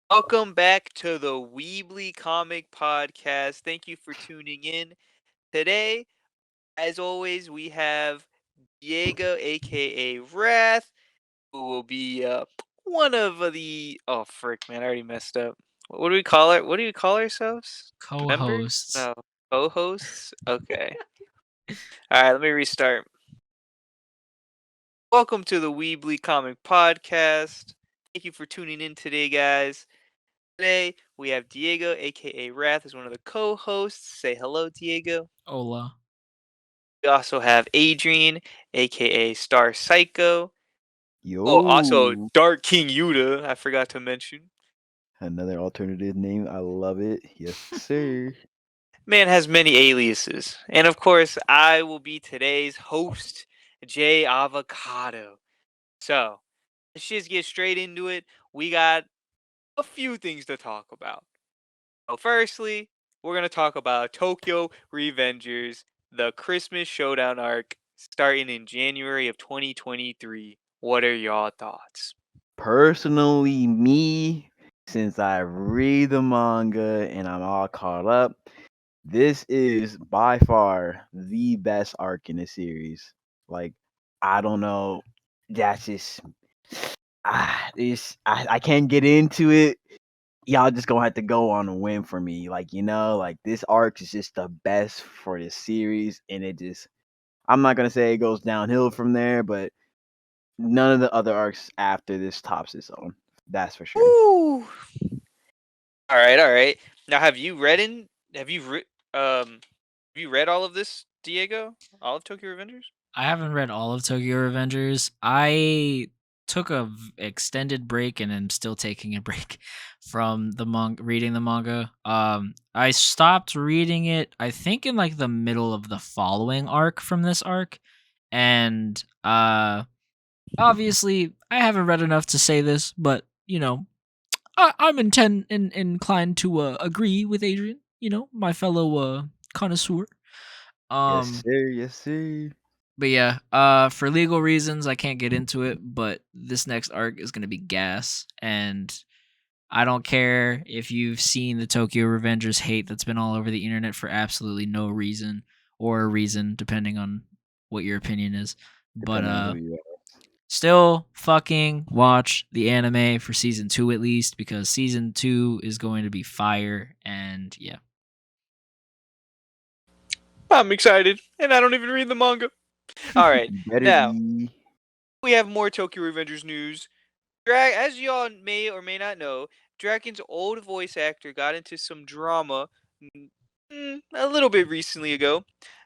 Welcome back to the Weebly Comic Podcast. Thank you for tuning in. Today, as always, we have Diego, aka Wrath, who will be one of the. Oh, frick, man, I already messed up. What do we call it? What do we call ourselves? Members? Co-hosts. No, co hosts? Okay. All right, let me restart. Welcome to the Weebly Comic Podcast. Thank you for tuning in today, guys. Today we have Diego, aka Wrath, as one of the co-hosts. Say hello, Diego. Hola. We also have Adrian, aka Star Psycho. Oh, also Yo, Dark King Yuta. I forgot to mention. another alternative name. I love it. Yes, sir. Man has many aliases, and of course, I will be today's host, Jay Avocado. So let's just get straight into it. We got a few things to talk about. So firstly, we're gonna talk about Tokyo Revengers, the Christmas Showdown arc, starting in January of 2023. What are y'all thoughts? Personally, me, since I read the manga and I'm all caught up, this is by far the best arc in the series. Like, I don't know. That's just I can't get into it. Y'all just gonna have to go on a whim for me. Like this arc is just the best for this series, and it just I'm not gonna say it goes downhill from there, but none of the other arcs after this tops its own. That's for sure. Woo! All right, all right. Now, Have you um? Have you read all of this, Diego? All of Tokyo Revengers? I haven't read all of Tokyo Revengers. I took a extended break and am still taking a break from the reading the manga. I stopped reading it I think in like the middle of the following arc from this arc, and obviously I haven't read enough to say this, but I'm inclined to agree with Adrian, my fellow connoisseur. Yes, Um sir. Yes, sir. but yeah, for legal reasons I can't get into it, but this next arc is going to be gas, and I don't care if you've seen the Tokyo Revengers hate that's been all over the internet for absolutely no reason, or a reason depending on what your opinion is. But Depending on who you are. still fucking watch the anime for season 2 at least, because season 2 is going to be fire. And yeah. I'm excited, and I don't even read the manga. All right, Better now be. we have more Tokyo Revengers news. As y'all may or may not know, Draken's old voice actor got into some drama a little bit recently ago.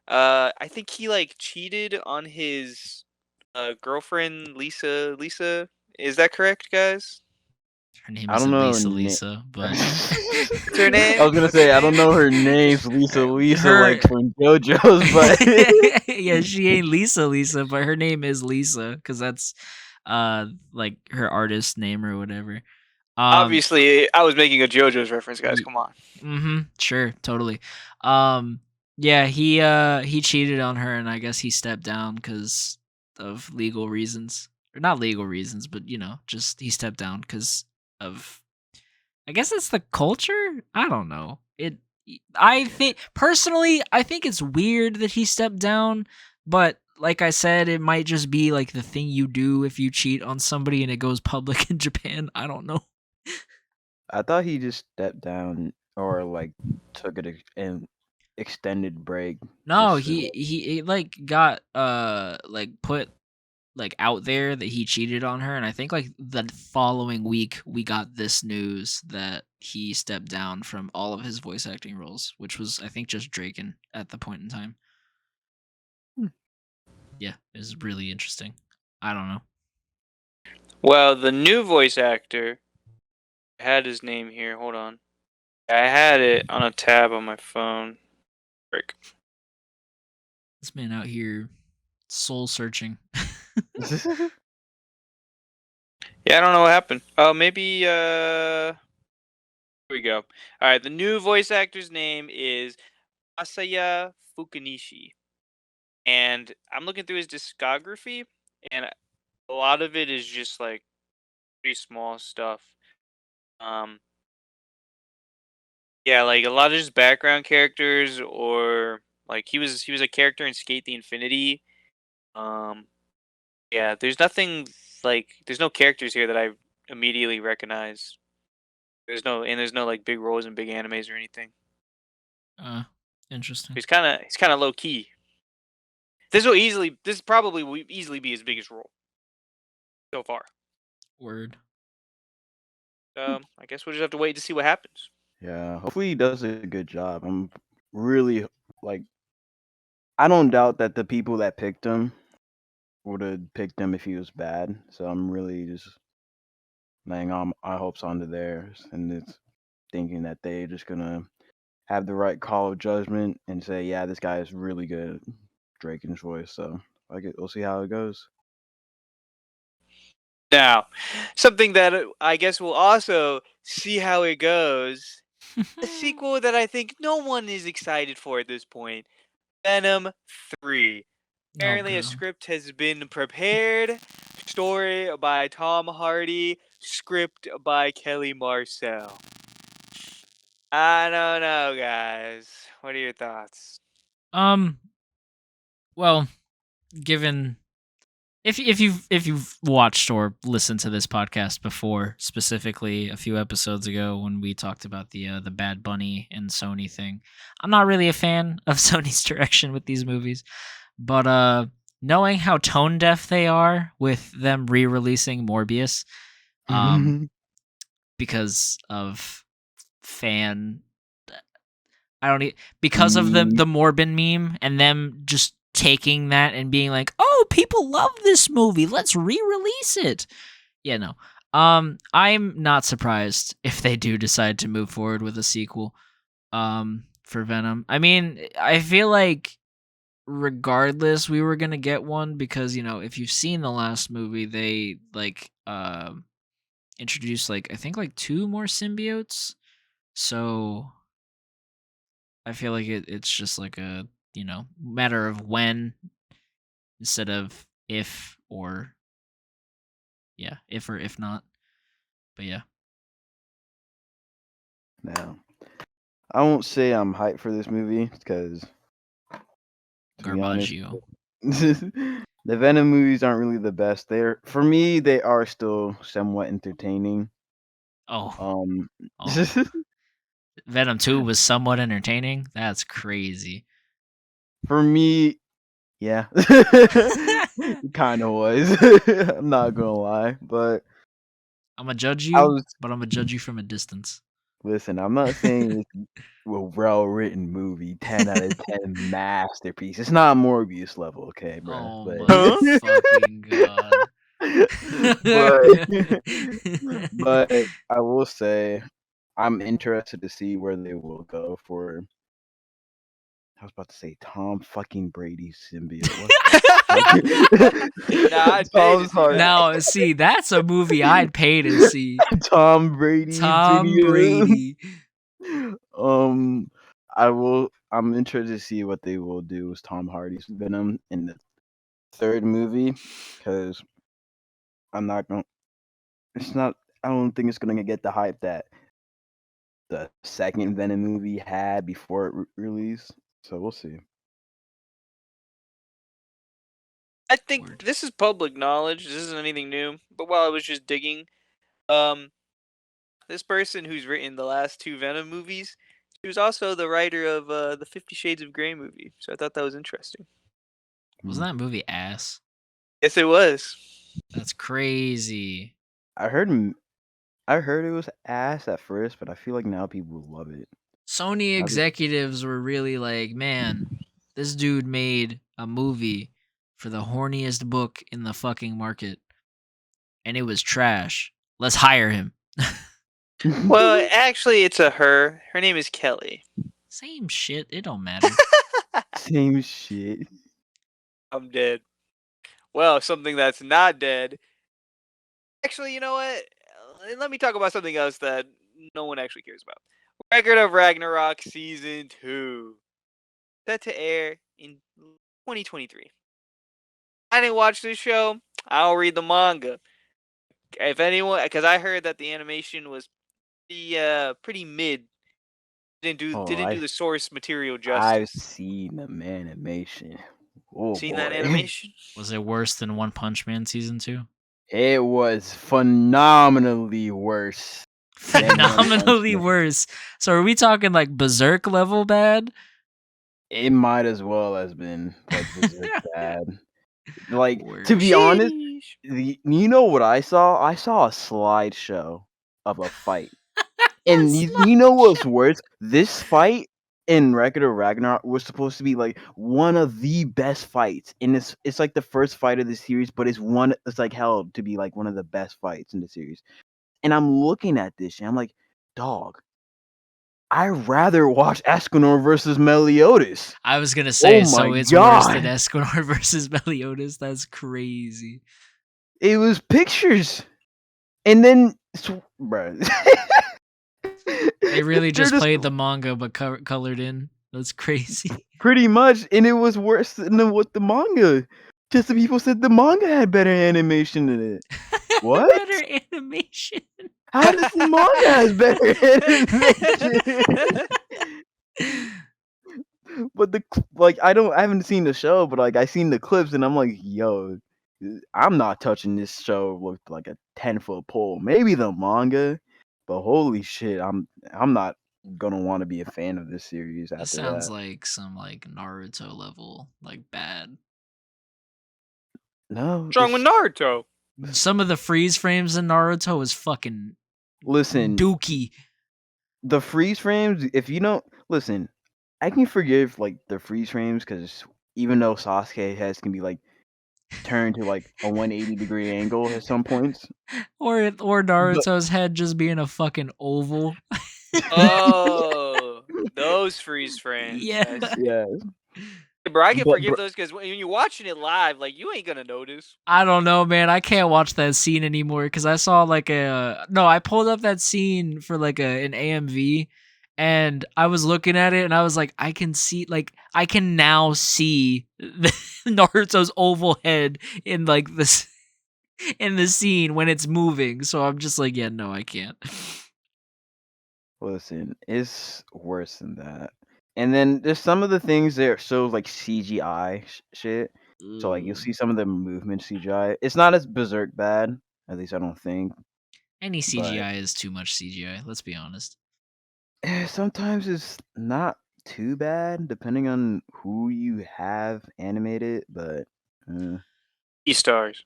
I think he like cheated on his girlfriend Lisa. Lisa, is that correct, guys? Her name I don't isn't know her Lisa name. Lisa, but I What's her name? was gonna What's her say I don't name? know her name's Lisa Lisa like her from JoJo's, but yeah, she ain't Lisa Lisa, but her name is Lisa because that's like her artist name or whatever. Um Obviously, I was making a JoJo's reference, guys. Ye Come on. sure, totally. Um, yeah, he cheated on her, and I guess he stepped down because of legal reasons, or not legal reasons, but just he stepped down because of. I guess it's the culture. I don't know. I think personally, I think it's weird that he stepped down, but like I said, it might just be like the thing you do if you cheat on somebody and it goes public in Japan. I don't know. I thought he just stepped down or like took an extended break No, just to he like got like put like out there that he cheated on her, and I think like the following week we got this news that he stepped down from all of his voice acting roles, which was I think just Draken at the point in time. Hmm. Yeah, it was really interesting. I don't know. Well, the new voice actor had his name here. Hold on. I had it on a tab on my phone. Frick. This man out here soul searching. Yeah, I don't know what happened. Oh, maybe. Here we go. All right, the new voice actor's name is Masaya Fukunishi, and I'm looking through his discography, and a lot of it is just like pretty small stuff. Yeah, like a lot of just background characters, or like he was a character in Skate the Infinity. Um, yeah, there's no characters here that I immediately recognize. There's no like big roles in big animes or anything. Uh, Interesting. He's kind of low key. This probably will easily be his biggest role so far. Word. I guess we'll just have to wait to see what happens. Yeah, hopefully he does a good job. I'm really like I don't doubt that the people that picked him would have picked him if he was bad. So I'm really just laying on my hopes onto theirs, and it's thinking that they're just gonna have the right call of judgment and say, yeah, this guy is really good at Draken's voice. So we'll see how it goes. Now, something that I guess we'll also see how it goes. A sequel that I think no one is excited for at this point. Venom 3. Oh Apparently, a god. script has been prepared. Story by Tom Hardy. Script by Kelly Marcel. I don't know, guys. What are your thoughts? Um. Well, given if you've watched or listened to this podcast before, specifically a few episodes ago when we talked about the Bad Bunny and Sony thing, I'm not really a fan of Sony's direction with these movies, but knowing how tone deaf they are with them re-releasing Morbius, um, because of fan I don't need because of the Meme. Morbin meme and them just taking that and being like, "Oh, people love this movie. Let's re-release it." Yeah, no. I'm not surprised if they do decide to move forward with a sequel for Venom. I mean, I feel like regardless we were going to get one because, if you've seen the last movie, they like introduced like I think like two more symbiotes. So I feel like it's just like a matter of when instead of if or yeah if or if not. But yeah, Now, I won't say I'm hyped for this movie because, to be honest, Garbaggio. the Venom movies aren't really the best. For me, they are still somewhat entertaining. Oh, Um, oh, Venom 2 was somewhat entertaining. That's crazy. for me, yeah, it kind of was. I'm not gonna lie, but I'm gonna judge I you, was but I'm gonna judge you from a distance. listen. I'm not saying it's a well-written movie, 10 out of 10 masterpiece. It's not Morbius level, okay, bruh. Oh But my fucking god. but but I will say I'm interested to see where they will go for. I was about to say Tom fucking Brady symbiote. What the Nah, fuck? I'd pay to Tom's see heart. that. Now, see, that's a movie I'd pay to see. Tom Brady Tom video. Brady. I'm interested to see what they will do with Tom Hardy's Venom in the third movie because I'm not going. It's not. I don't think it's gonna get the hype that the second Venom movie had before it released. So we'll see. I think Word. this is public knowledge. This isn't anything new. But while I was just digging, um, this person who's written the last two Venom movies, she was also the writer of the 50 Shades of Grey movie. So I thought that was interesting. Wasn't that movie ass? Yes, it was. That's crazy. I heard m- I heard it was ass at first, but I feel like now people love it. Sony How did- executives were really like, man, this dude made a movie for the horniest book in the fucking market, and it was trash. Let's hire him. Well, actually, it's a her. Her name is Kelly. Same shit. It don't matter. Same shit. I'm dead. Well, something that's not dead. Actually, you know what? Let me talk about something else that no one actually cares about. Record of Ragnarok Season 2. Set to air in 2023. I didn't watch this show. I'll read the manga. If anyone, because I heard that the animation was pretty mid. Oh, didn't do the source material I've justice. seen the animation. Oh Seen that boy, animation? Was it worse than One Punch Man season 2? it was phenomenally worse than One Punch Phenomenally Man. worse. So are we talking like Berserk level bad? It might as well has been like Berserk bad. Like to be Worse. honest, Sheesh. you know what I saw? I saw a slideshow of a fight. And That's you know not what's worse? This fight in Record of Ragnarok was supposed to be like one of the best fights. And it's like the first fight of the series, but it's like held to be like one of the best fights in the series. And I'm looking at this and I'm like, dog, I'd rather watch Escanor versus Meliodas. I was gonna Oh say, my so it's worse than god. Escanor versus Meliodas. That's crazy. It was pictures. And then bruh. They really They're just just played the manga but colored in. That's crazy. pretty much, and it was worse than what the manga. Just the people said the manga had better animation in it. What? Better animation. How does the manga has better animation? But I haven't seen the show, but like I seen the clips, and I'm like, yo, I'm not touching this show with like a 10-foot pole. Maybe the manga, but holy shit, I'm not gonna want to be a fan of this series This after sounds that. like some like Naruto level, like bad. No, What's wrong with Naruto? Some of the freeze frames in Naruto was fucking listen. dookie. The freeze frames, if you don't listen, I can forgive like the freeze frames because even though Sasuke has can be like turned to like a 180-degree angle at some points. Or But Naruto's head just being a fucking oval. Oh, those freeze frames. Yeah. I see. yeah, Bro, I can but forgive those because when you're watching it live, like you ain't gonna notice. I don't know, man. I can't watch that scene anymore because I saw like I pulled up that scene for like an AMV, and I was looking at it and I was like, I can now see Naruto's oval head in like this in the scene when it's moving. So I'm just like, yeah, no, I can't. listen, it's worse than that. And then there's some of the things that shows like CGI shit. So like you'll see some of the movement CGI. It's not as Berserk bad, at least I don't think. Any But CGI is too much CGI. Let's be honest. sometimes it's not too bad depending on who you have animated, but E-stars.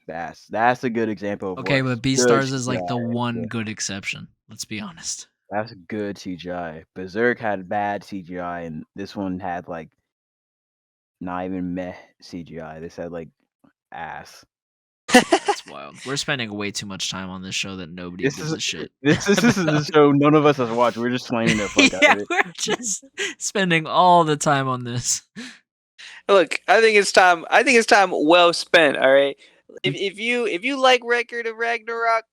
that's a good example of Okay, what's but good Beastars is like the CGI. one good exception. Let's be honest. That's good CGI. Berserk had bad CGI, and this one had like not even meh CGI. This had like ass. That's wild. We're spending way too much time on this show that nobody This gives is a shit. this is the show none of us has watched. We're just slamming the fuck out Yeah, of it. we're just spending all the time on this. Look, I think it's time. I think it's time well spent. All right. If you like Record of Ragnarok,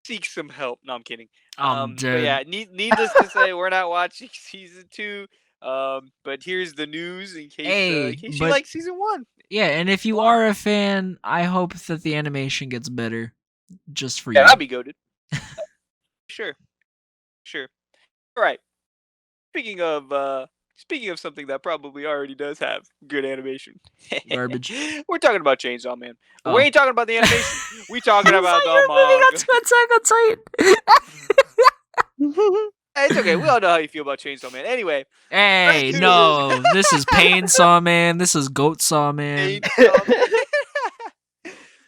seek some help. No, I'm kidding. I'm But dead. yeah, needless to say, we're not watching season 2. But here's the news in Hey, case you but like season 1. yeah, and if you are a fan, I hope that the animation gets better, just for Yeah, you. that'd be goaded. Sure, sure. All right. Speaking of something that probably already does have good animation, Garbage. we're talking about Chainsaw Man. But Oh. we ain't talking about the animation. We talking I about thought the you were moving on manga. to Attack on Titan. It's okay. We all know how you feel about Chainsaw Man. Anyway, Hey, to no, this is Pain Saw Man. This is Goat Saw Man. Chainsaw Man.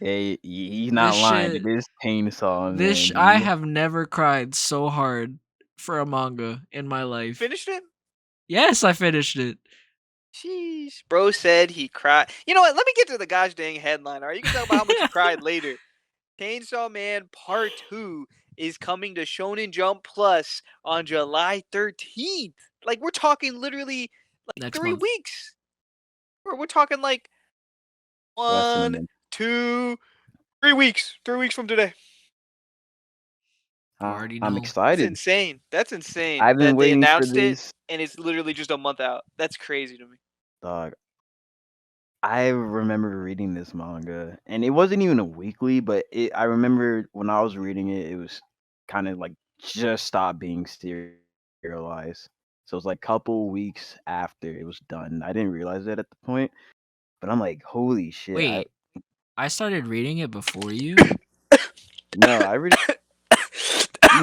Hey, he's not This lying. shit. It is Chainsaw Man. I Dude. have never cried so hard for a manga in my life. Finished it? Yes, I finished it. Sheesh. Bro said he cried. You know what? Let me get to the gosh dang headline. All right, you can talk about how much he cried later. Chainsaw Man Part 2 is coming to Shonen Jump Plus on July 13th. Like, we're talking literally like Next 3 month. weeks. We're talking like Less than a 1, minute. 2, 3 weeks. 3 weeks from today. You already I'm know. That's excited. insane. That's insane I've been that they waiting for announced it this. and it's literally just a month out. That's crazy to me. Dog. I remember reading this manga, and it wasn't even a weekly, but I remember when I was reading it, it was kind of like just stopped being serious. realize. So it was like couple weeks after it was done. I didn't realize that at the point, but I'm like, holy shit! Wait, I started reading it before you. No, I read.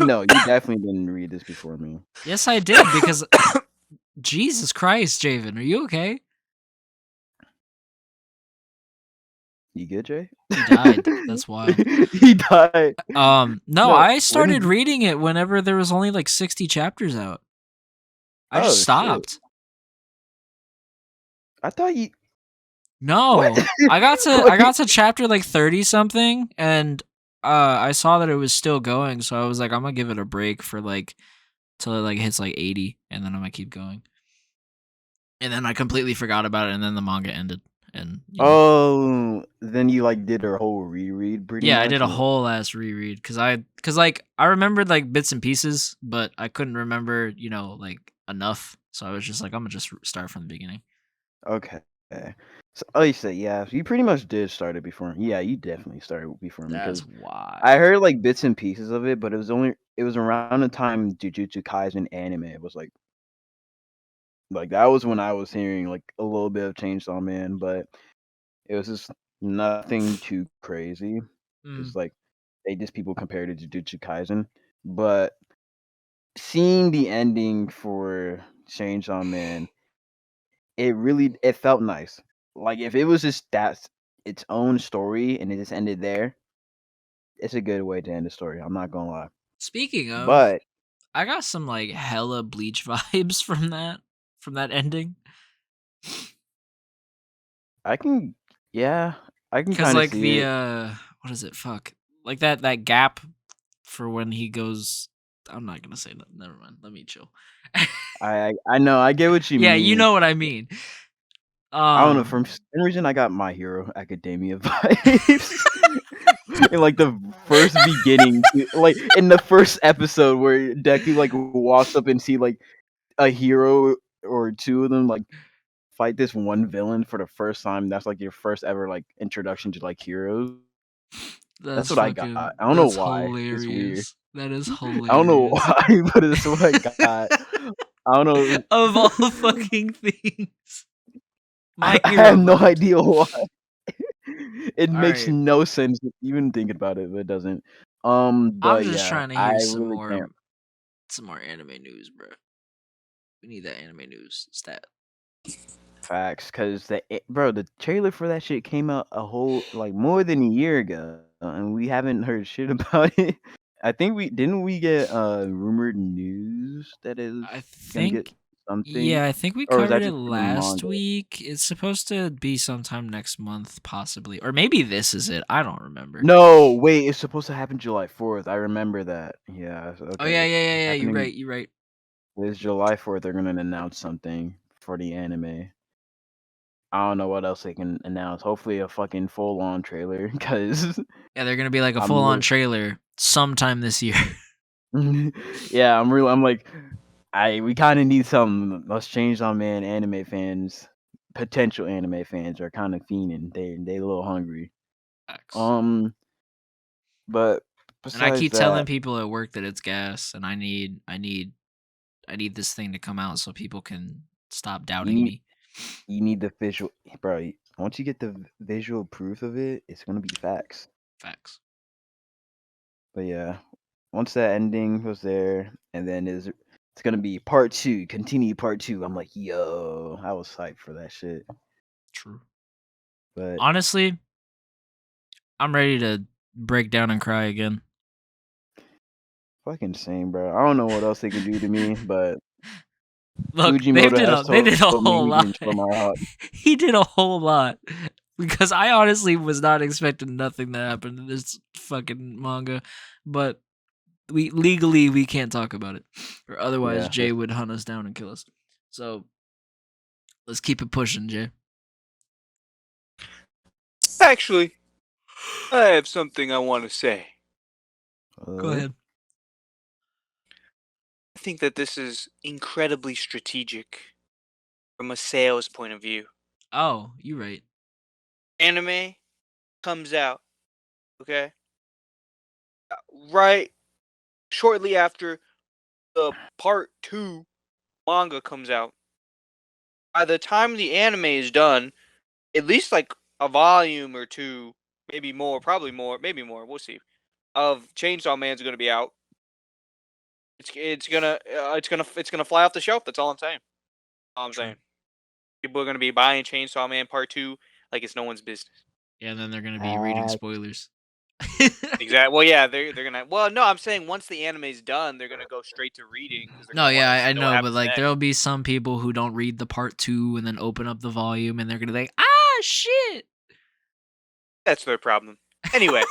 No, you definitely didn't read this before me. Yes, I did because Jesus Christ, Javen, are you okay? You good, Jay? He died. That's wild. He died. No, No, I started when? reading it whenever there was only like 60 chapters out. I just Oh shit! stopped. I thought you. No, What? I got Wait. to chapter like 30 something, and I saw that it was still going, so I was like, I'm gonna give it a break for like till it like hits like 80, and then I'm gonna keep going. And then I completely forgot about it, and then the manga ended, and Oh, then you like did a whole reread, pretty yeah, I did much. a whole ass reread because like I remembered like bits and pieces, but I couldn't remember like enough, so I was just like, I'm gonna just start from the beginning. Okay. So, oh, you said yeah. So you pretty much did start it before. Yeah, you definitely started before me That's because wild. I heard like bits and pieces of it, but it was around the time Jujutsu Kaisen anime. It was like that was when I was hearing like a little bit of Chainsaw Man, but it was just nothing too crazy. Mm. It's like they just people compared it to Jujutsu Kaisen, but seeing the ending for Chainsaw Man, it felt nice. Like if it was just its own story and it just ended there, it's a good way to end the story. I'm not gonna lie. Speaking of, But I got some like hella Bleach vibes from that ending. I can, yeah, I can Cause kind of like see the it. what is it? Fuck, like that gap for when he goes. I'm not gonna say that. Never mind. Let me chill. I know I get what you Yeah, you mean. know what I mean. I don't know. For some reason, I got My Hero Academia vibes. In like the first beginning, like in the first episode where Deku like walks up and see like a hero or two of them like fight this one villain for the first time. That's like your first ever like introduction to like heroes. That's what I got. I don't know That's why. It's weird. hilarious. That is I don't know hilarious. why, but it's what I got. I don't know. Of all fucking things, My I Hero have no vibes. idea why. It All makes right, no sense even thinking about it, but it doesn't. I'm But just yeah, trying to I hear really can't. some more anime news, bro. We need that anime news stat. Facts, because bro, the trailer for that shit came out a whole like more than a year ago, and we haven't heard shit about it. I think we get rumored news that is I gonna get think, something, yeah, I think we or was covered that it just for the last manga? week. It's supposed to be sometime next month, possibly, or maybe this is it. I don't remember. No, wait, it's supposed to happen July 4th. I remember that. Yeah, Oh okay, yeah, it's yeah, yeah, yeah. You're happening. right. You're right. It's July 4th. They're gonna announce something for the anime. I don't know what else they can announce. Hopefully, a fucking full on trailer, because Yeah, they're gonna be like a full I'm on really. trailer sometime this year. Yeah, I'm like, we kind of need something. Us Change on Man anime fans, potential anime fans are kind of fiending. They a little hungry. Facts. Um, but And I besides keep telling that, people at work that it's gas, and I need this thing to come out so people can stop you doubting need me. you need the visual, bro. Once you get the visual proof of it, it's gonna be facts. Facts. But yeah, once that ending was there, and then it's gonna be part two, continue part two. I'm like, yo, I was hyped for that shit. True. But Honestly, I'm ready to break down and cry again. fucking same, bro. I don't know what else they can do to me, but Look, Fujimoto has they told did a me whole he lot. can show my heart. He did a whole lot because I honestly was not expecting nothing to happen in this fucking manga, but we can't talk about it, or otherwise Yeah, Jay would hunt us down and kill us. So let's keep it pushing, Jay. Actually, I have something I want to say. Go ahead. I think that this is incredibly strategic from a sales point of view. Oh, you right. Anime comes out, okay, right shortly after the part 2 manga comes out, by the time the anime is done, at least like a volume or two, maybe more, probably more, maybe more, we'll see, of Chainsaw Man's going to be out. It's gonna fly off the shelf. That's all I'm saying. All I'm True. saying. People are gonna be buying Chainsaw Man Part 2 like it's no one's business. Yeah, and then they're gonna be reading Uh, spoilers. Exactly. Well, yeah, they're gonna. Well, no, I'm saying once the anime's done, they're gonna go straight to reading because they're No, gonna want yeah, to I know what know, but happens like next. there'll be some people who don't read the part 2 and then open up the volume and they're gonna be like, shit. That's their problem. Anyway,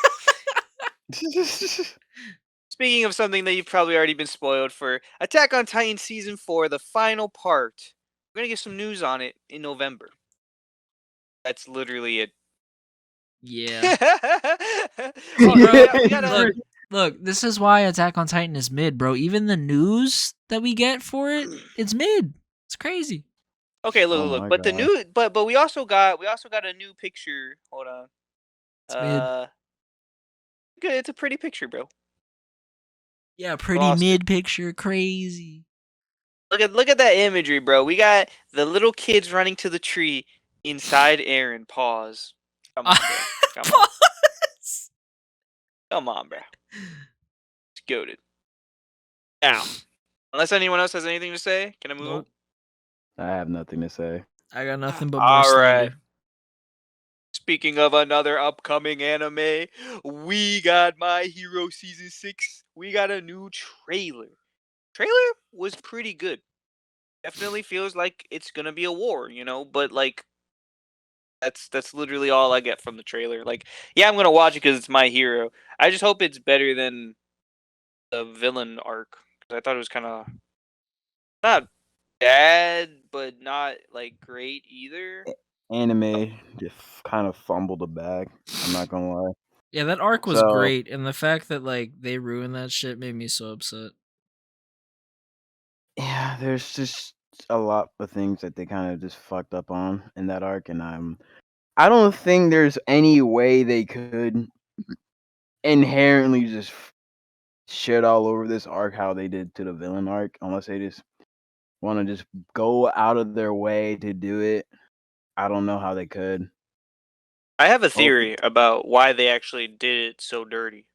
speaking of something that you've probably already been spoiled for, Attack on Titan season 4, the final part. We're gonna get some news on it in November. That's literally it. Yeah. Oh, See, bro, we gotta. look, this is why Attack on Titan is mid, bro. Even the news that we get for it, it's mid. It's crazy. Okay, look, oh look, look. my But the god. new, but we also got a new picture. Hold on. It's mid. Good. It's a pretty picture, bro. Yeah, I pretty lost it. mid picture, crazy. Look at that imagery, bro. We got the little kids running to the tree inside Aaron. Pause. Come on, bro. Come on. Pause. Come on, bro. It's goaded. Now, unless anyone else has anything to say, can I move on? Nope. I have nothing to say. I got nothing but more All right. slander. Speaking of another upcoming anime, we got My Hero Season 6. We got a new trailer. Trailer was pretty good. Definitely feels like it's gonna be a war, but like that's literally all I get from the trailer. Like, yeah, I'm gonna watch it because it's My Hero. I just hope it's better than the villain arc. 'Cause I thought it was kind of not bad, but not like great either. Anime just kind of fumbled the bag. I'm not gonna lie. Yeah, that arc was So great, and the fact that like they ruined that shit made me so upset. yeah, there's just a lot of things that they kind of just fucked up on in that arc, and I don't think there's any way they could inherently just shit all over this arc how they did to the villain arc, unless they just want to just go out of their way to do it. I don't know how they could. I have a Hope theory about why they actually did it so dirty.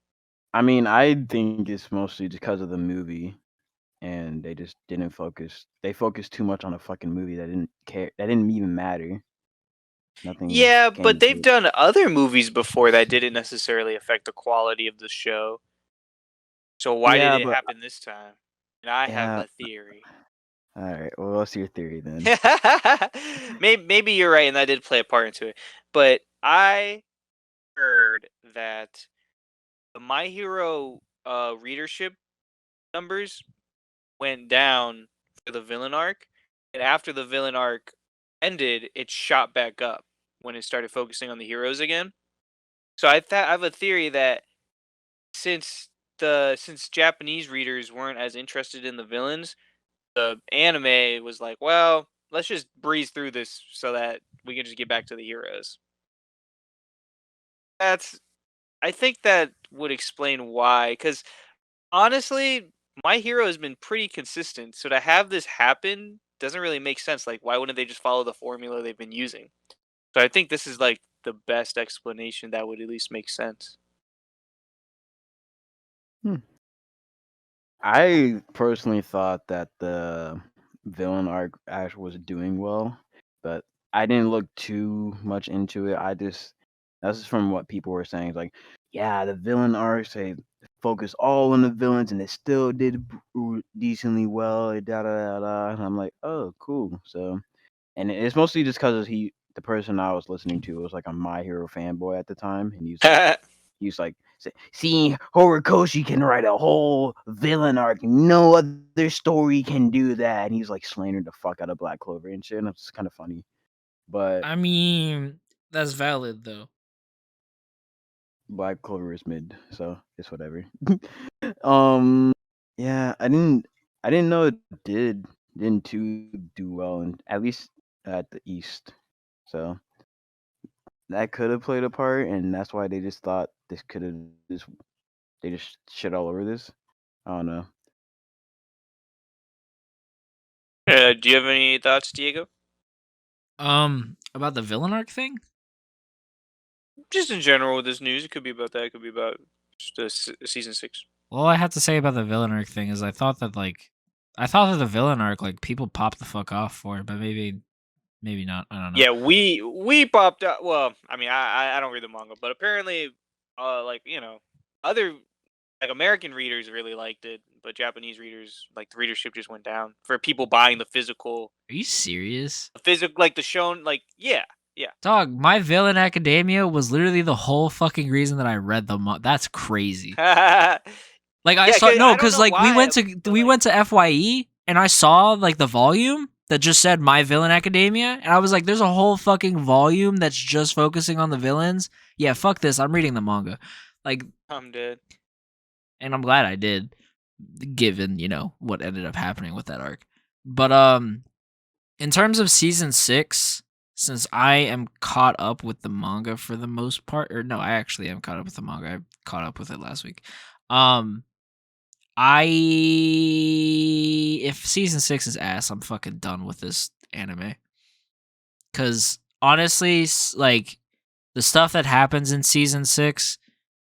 I mean, I think it's mostly just because of the movie, and they just didn't focus. They focused too much on a fucking movie that didn't care. That didn't even matter. Nothing Yeah, but came to they've it. done other movies before that didn't necessarily affect the quality of the show. So why did Yeah, it but happen this time? And I have yeah. a theory. All right. Well, what's your theory then? Maybe you're right, and that did play a part into it. But I heard that the My Hero readership numbers went down for the villain arc, and after the villain arc ended, it shot back up when it started focusing on the heroes again. So I have a theory that since since Japanese readers weren't as interested in the villains, the anime was like, well, let's just breeze through this so that we can just get back to the heroes. That's I think that would explain why. Because honestly, My Hero has been pretty consistent. So to have this happen doesn't really make sense. Like, why wouldn't they just follow the formula they've been using? So I think this is like the best explanation that would at least make sense. Hmm. I personally thought that the villain arc actually was doing well, but I didn't look too much into it. That's just from what people were saying. It's like, yeah, the villain arcs they focus all on the villains and it still did decently well. Da da da da. And I'm like, oh, cool. So, and it's mostly just because the person I was listening to was like a My Hero fanboy at the time, and he's like, see, Horikoshi can write a whole villain arc. No other story can do that. And he's like slandering the fuck out of Black Clover and shit. And it's kind of funny. But I mean, that's valid though. Black Clover is mid, so it's whatever. um, yeah, I didn't know it didn't too do well, and at least at the East. So that could have played a part, and that's why they just thought this could have just they just shit all over this. I don't know. Do you have any thoughts, Diego? About the villain arc thing? Just in general with this news, it could be about that. It could be about just season 6. All I have to say about the villain arc thing is I thought that the villain arc, like, people popped the fuck off for it, but maybe not. I don't know. Yeah, we popped up. Well, I mean, I don't read the manga, but apparently, other like American readers really liked it, but Japanese readers, like, the readership just went down for people buying the Are you serious? like the shown, like, yeah. Dog, My Villain Academia was literally the whole fucking reason that I read the That's crazy. Like, I Yeah, saw 'cause I no, don't because know like we why, went to but, we like- went to FYE and I saw like the volume that just said My Villain Academia, and I was like, "There's a whole fucking volume that's just focusing on the villains." Yeah, fuck this. I'm reading the manga, like, I'm dead. and I'm glad I did, given what ended up happening with that arc. But in terms of season 6, since I am caught up with the manga for the most part, or no, I actually am caught up with the manga. I caught up with it last week. I If season 6 is ass, I'm fucking done with this anime. Cause honestly, like, the stuff that happens in season 6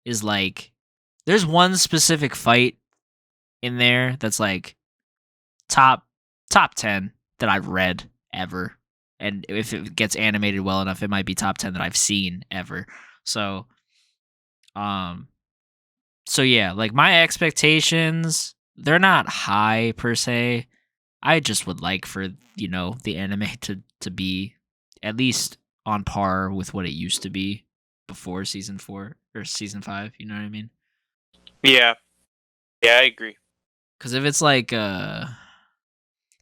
is like, there's one specific fight in there that's like top 10 that I've read ever. And if it gets animated well enough, it might be top 10 that I've seen ever. So yeah, like, my expectations, they're not high per se. I just would like for, the anime to be at least on par with what it used to be before season 4 or season 5, you know what I mean? Yeah, I agree. Cuz if it's like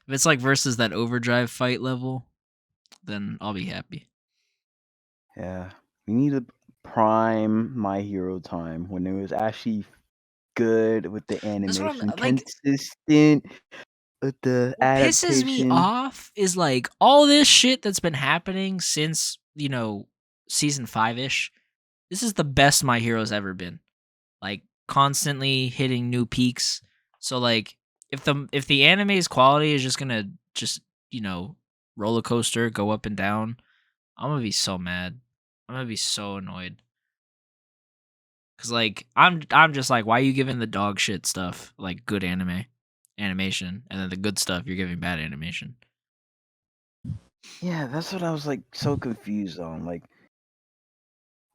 versus that Overdrive fight level, then I'll be happy. Yeah, we need a prime My Hero time when it was actually good with the That's what animation, I'm like. consistent with the What pisses me adaptation. off is like all this shit that's been happening since, season 5-ish. This is the best My Hero's ever been. Like, constantly hitting new peaks. So like, if the anime's quality is just gonna roller coaster, go up and down, I'm gonna be so mad. I'm gonna be so annoyed. Cause like, I'm just like, why are you giving the dog shit stuff like good animation, and then the good stuff you're giving bad animation? Yeah, that's what I was like so confused on. Like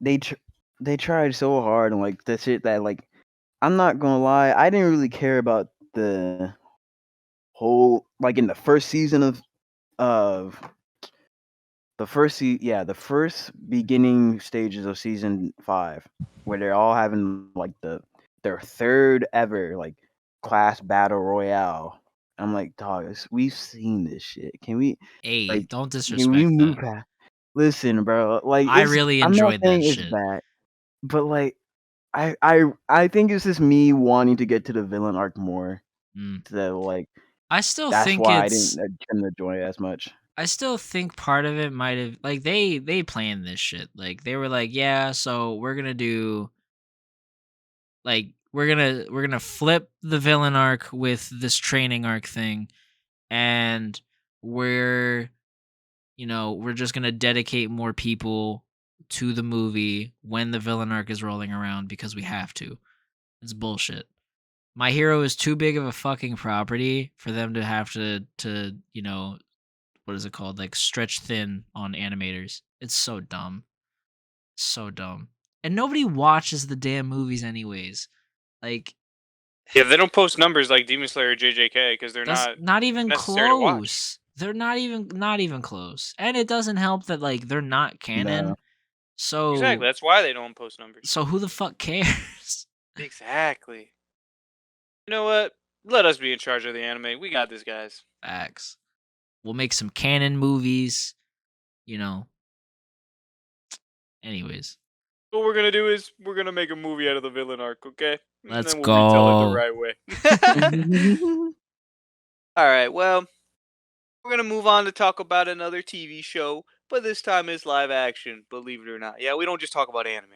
they they tried so hard and like the shit that, like, I'm not gonna lie, I didn't really care about the whole, like, in the first season of the first beginning stages of season 5, where they're all having like their third ever like class battle royale. I'm like, dog, we've seen this shit. Can we Hey, like don't can we disrespect move that. past? Listen, bro, like, I really I'm not enjoyed that saying it's shit. bad, but like I think it's just me wanting to get to the villain arc more. Mm. So like I still that's think why I didn't enjoy it as much. I still think part of it might have, like, they planned this shit. Like, they were like, yeah, so we're gonna do, like, we're gonna flip the villain arc with this training arc thing, and we're we're just gonna dedicate more people to the movie when the villain arc is rolling around because we have to. It's bullshit. My Hero is too big of a fucking property for them to have to what is it called? Like, stretch thin on animators. It's so dumb. So dumb. And nobody watches the damn movies anyways. Like, Yeah, they don't post numbers like Demon Slayer or JJK because they're that's not not even necessary to watch. close. They're not even close. And it doesn't help that, like, they're not canon. No. Exactly, that's why they don't post numbers. So who the fuck cares? Exactly. You know what? Let us be in charge of the anime. We got this, guys. Facts. We'll make some canon movies, you know. Anyways, What we're gonna do is we're gonna make a movie out of the villain arc, okay? And let's then we'll retell it the go. right way. All right. Well, we're gonna move on to talk about another TV show, but this time it's live action. Believe it or not. Yeah, we don't just talk about anime.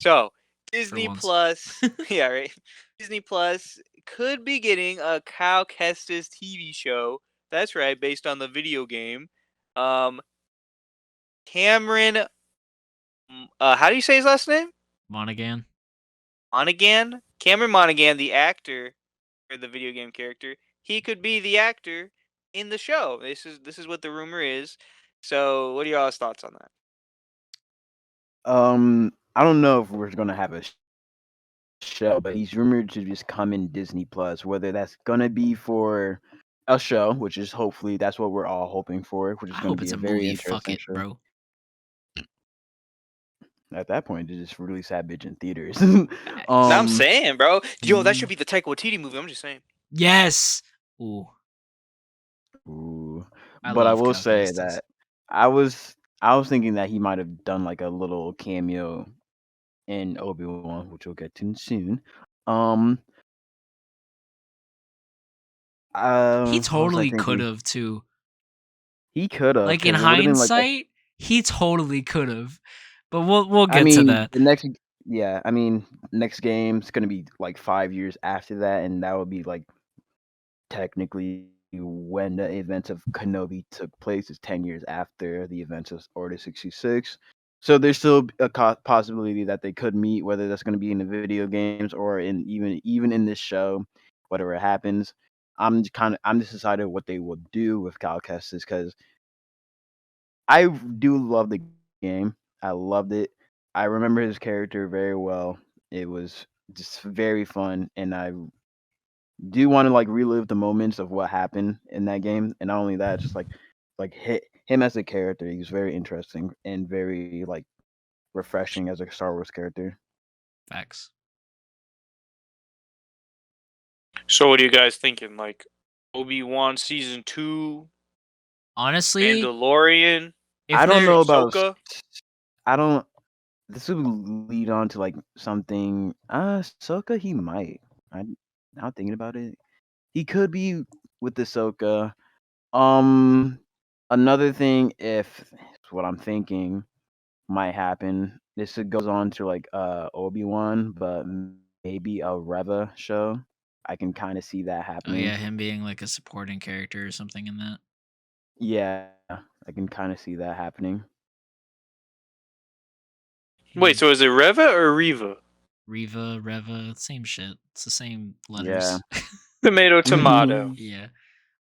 So Disney once. Plus, yeah, right. Disney Plus could be getting a Cal Kestis TV show That's right, based on the video game. Cameron, how do you say his last name? Monaghan. Monaghan? Cameron Monaghan, the actor or the video game character, he could be the actor in the show. This is what the rumor is. So, what are y'all's thoughts on that? I don't know if we're gonna have a show, but he's rumored to just come in Disney Plus. Whether that's gonna be for a show, which is hopefully that's what we're all hoping for, which is I gonna hope be it's a a very movie. Fuck interesting it, show. bro. At that point, they just release that bitch in theaters. I'm saying, bro. Yo, that mm, should be the Taika Waititi movie. I'm just saying. Yes. Ooh, ooh. I But I love will Cal say Kestis. that I was thinking that he might have done like a little cameo in Obi-Wan, which we'll get to soon. He What was I totally could thinking? have too. He could have, Like in because it would have been like hindsight, he totally could have. But we'll I get to mean, that. the next, yeah, I mean, next game's gonna be like 5 years after that, and that would be like technically when the events of Kenobi took place. Is 10 years after the events of Order 66. So there's still a possibility that they could meet, whether that's going to be in the video games or in even in this show, whatever happens. I'm just decided what they will do with Cal Kestis, because I do love the game. I loved it. I remember his character very well. It was just very fun, and I do want to like relive the moments of what happened in that game. And not only that, just like him as a character. He's very interesting and very like refreshing as a Star Wars character. Facts. So, what are you guys thinking? Like Obi-Wan season 2, Honestly, Mandalorian, if I don't they're know about. Ahsoka? I don't. This would lead on to like something. Ahsoka, he might. Now thinking about it, he could be with Ahsoka. Another thing, if what I'm thinking might happen, this goes on to like Obi-Wan, but maybe a Reva show. I can kind of see that oh happening. yeah, him being like a supporting character or something in that. Yeah, I can kind of see that happening. Wait, so is it Reva or Reva? Reva, same shit. It's the same Yeah. letters. Tomato, tomato. Yeah.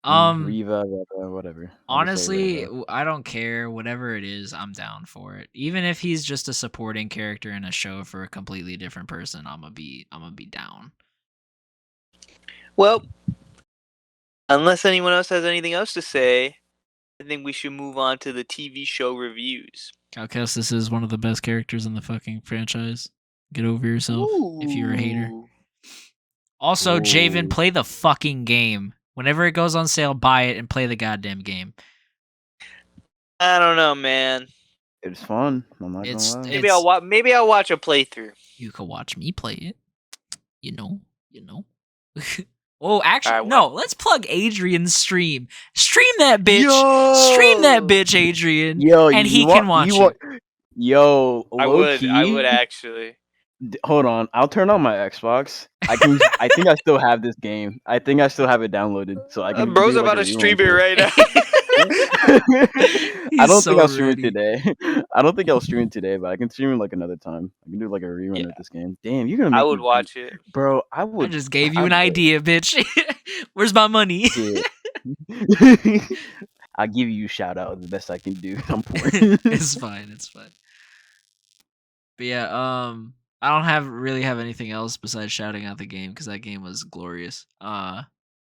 Reva, whatever. I'll just say Honestly, Reva. I don't care. Whatever it is, I'm down for it. Even if he's just a supporting character in a show for a completely different person, I'm gonna be down. Well, unless anyone else has anything else to say, I think we should move on to the TV show reviews. Cal Kestis is one of the best characters in the fucking franchise. Get over yourself if you're a hater. Ooh. Also, Javen, Ooh. play the fucking game. Whenever it goes on sale, buy it and play the goddamn game. I don't know, man. It's fun. I'm not It's gonna lie. Maybe I'll watch a playthrough. You could watch me play it. You know. Oh, actually, Alright, no. Let's plug Adrian's stream. Stream that bitch. Yo! Stream that bitch, Adrian. Yo, and he can watch it. Yo, low key. I would actually. Hold on, I'll turn on my Xbox. I can. I think I still have this game. I think I still have it downloaded, so I can. Bro's do, like, about a to rerun stream to it it. right now. I don't think so I'll stream it ready. today. I don't think I'll stream it today, but I can stream it like another time. I can do like a rerun Yeah. of this game. Damn, you're gonna make I would me watch it. bro. I I would. just gave you I an would. idea, bitch. Where's my money? Shit. I'll give you a shout out the best I can do. I'm poor. It's fine. It's fine. But yeah, I don't really have anything else besides shouting out the game because that game was glorious.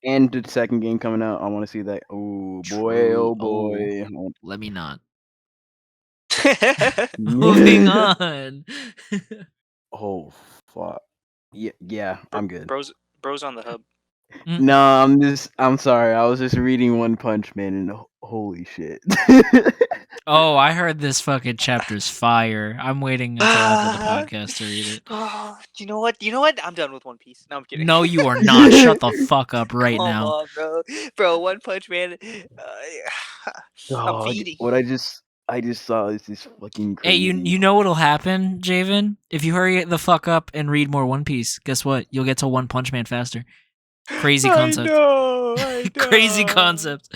And the second game coming out, I want to see that. Oh boy, True. oh boy. Let me not. Moving on. Oh fuck. Yeah, I'm good. Bro's on the hub. No, I'm sorry. I was just reading One Punch Man and holy shit. Oh, I heard this fucking chapter's fire. I'm waiting until after the podcast to read it. You know what? I'm done with One Piece. No, I'm kidding. No, you are not. Shut the fuck up right Come now. on, bro. One Punch Man. I'm feeding. What I just saw is this fucking Hey, crazy. you know what'll happen, Javen? If you hurry the fuck up and read more One Piece, guess what? You'll get to One Punch Man faster. Crazy concept. I Crazy No. concept.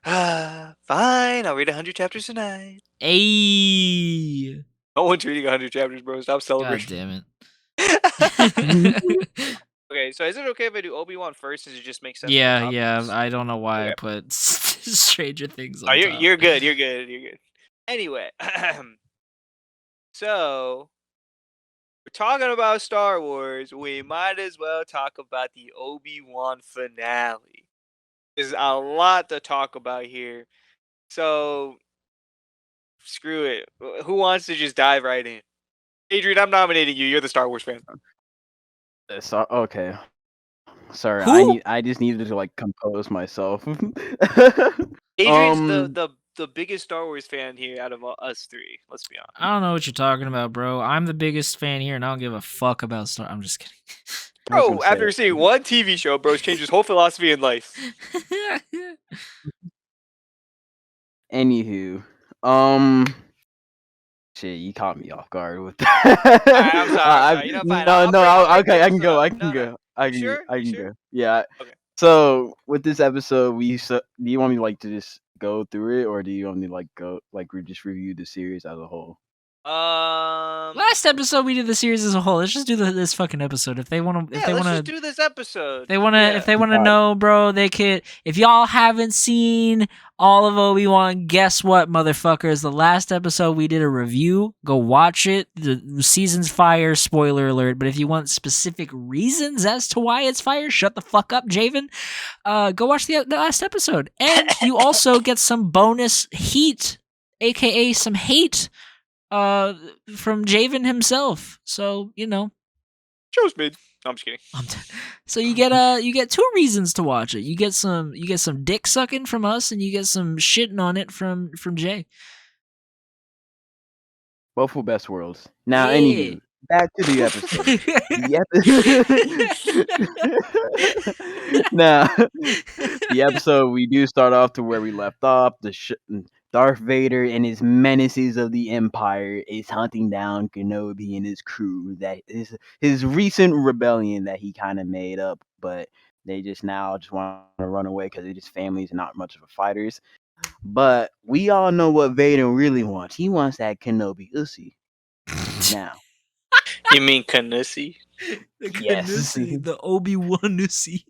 Fine, I'll read 100 chapters tonight. Ayy. No one's reading 100 chapters, bro. Stop God celebrating. damn Mhm. it. Okay, so is it okay if I do Obi-Wan first? Does it just make sense Yeah, for the yeah. topics? I don't know why I Okay. put Stranger Things Oh, on top. you're good. You're good. You're good. Anyway, so we're talking about Star Wars. We might as well talk about the Obi-Wan finale. There's a lot to talk about here. So screw it. Who wants to just dive right in? Adrian, I'm nominating you. You're the Star Wars fan. So, okay. Sorry, Who? I just needed to like compose myself. Adrian's the um, the the biggest Star Wars fan here out of us three. Let's be honest. I don't know what you're talking about, bro. I'm the biggest fan here, and I don't give a fuck about Star. I'm just kidding. I was gonna Bro, say, after seeing one TV show, bro's changed his whole philosophy in life. anywho, um, shit, you caught me off guard with that. Alright, I'm sorry. I'm sorry. You know, fine. I'll Okay, I break can it go, up. I can No, no. go, You sure? I You can sure? go. Yeah. Okay. So with this episode, do you want me like to just go through it, or do you want me to like go like we just review the series as a whole? Last episode we did the series as a whole. Let's just do this fucking episode. If they want to, Yeah, let's just do this episode. if they want to Got it. know, bro, they could. If y'all haven't seen all of Obi-Wan, guess what, motherfuckers? The last episode we did a review. Go watch it. The season's fire. Spoiler alert. But if you want specific reasons as to why it's fire, shut the fuck up, Javen. Go watch the last episode, and you also get some bonus heat, aka some hate, from Javen himself. So you know. Show's mid. No, I'm just kidding. So you get two reasons to watch it. You get some dick sucking from us, and you get some shitting on it from Jay. Both for best worlds. Now, Yeah. anywho, back to the episode. Now, the episode we do start off to where we left off. Darth Vader and his menaces of the Empire is hunting down Kenobi and his crew. That is his recent rebellion that he kind of made up, but they just now just want to run away because they're just families and not much of a fighters. But we all know what Vader really wants. He wants that Kenobi Uzi. Now, You mean Kanussi? The Yes. Kenobi, the Obi-Wan Nusi.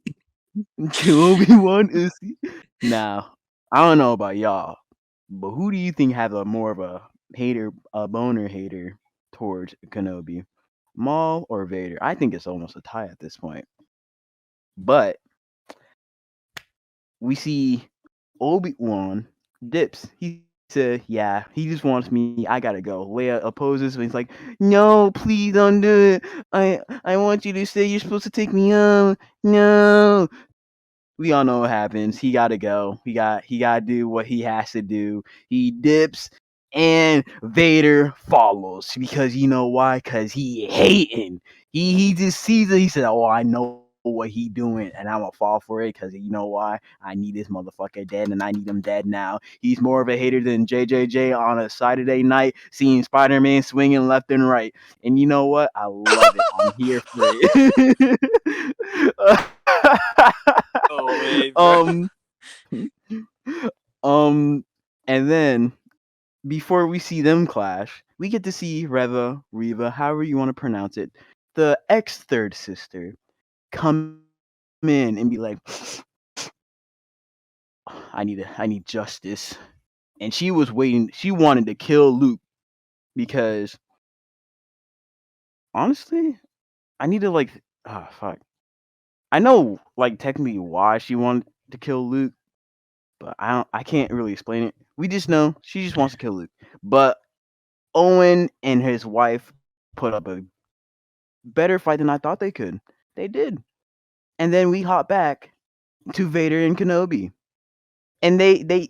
Obi-Wan Uzi. Now, I don't know about y'all, but who do you think have a more of a boner hater towards Kenobi? Maul or Vader? I think it's almost a tie at this point. But we see Obi-Wan dips. He said, yeah, he just wants me. I gotta go. Leia opposes, and he's like, no, please don't do it. I want you to stay. You're supposed to take me home. No. We all know what happens. He gotta go. He gotta do what he has to do. He dips and Vader follows because you know why? Because he hating. He just sees it. He said, "Oh, I know what he doing, and I'm gonna fall for it because you know why? I need this motherfucker dead, and I need him dead now." He's more of a hater than JJJ on a Saturday night seeing Spider-Man swinging left and right. And you know what? I love it. I'm here for it. Oh wait, bro. um, and then before we see them clash, we get to see Reva, however you want to pronounce it, the ex third sister, come in and be like, I need justice. And she was waiting, she wanted to kill Luke because honestly, I need to like fuck. I know like technically why she wanted to kill Luke, but I can't really explain it. We just know she just wants to kill Luke. But Owen and his wife put up a better fight than I thought they could. They did. And then we hop back to Vader and Kenobi. And they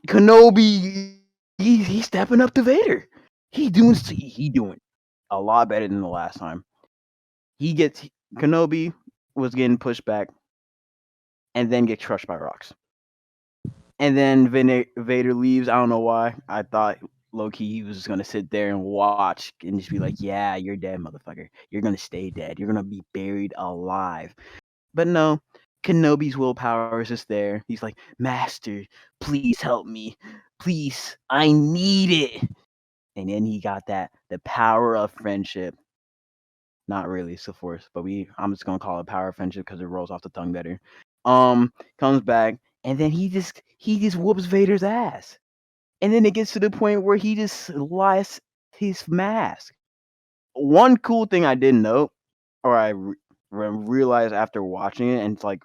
Kenobi he's stepping up to Vader. He doing a lot better than the last time. Kenobi was getting pushed back and then get crushed by rocks. And then Vader leaves. I don't know why. I thought low key he was just gonna sit there and watch and just be like, "Yeah, you're dead, motherfucker. You're gonna stay dead. You're gonna be buried alive." But no, Kenobi's willpower is just there. He's like, Master, please help me. Please, I need it. And then he got that the power of friendship. Not really, it's a force, but I'm just gonna call it power of friendship because it rolls off the tongue better. Comes back, and then he just whoops Vader's ass. And then it gets to the point where he just lies his mask. One cool thing I didn't know, or realized after watching it, and it's like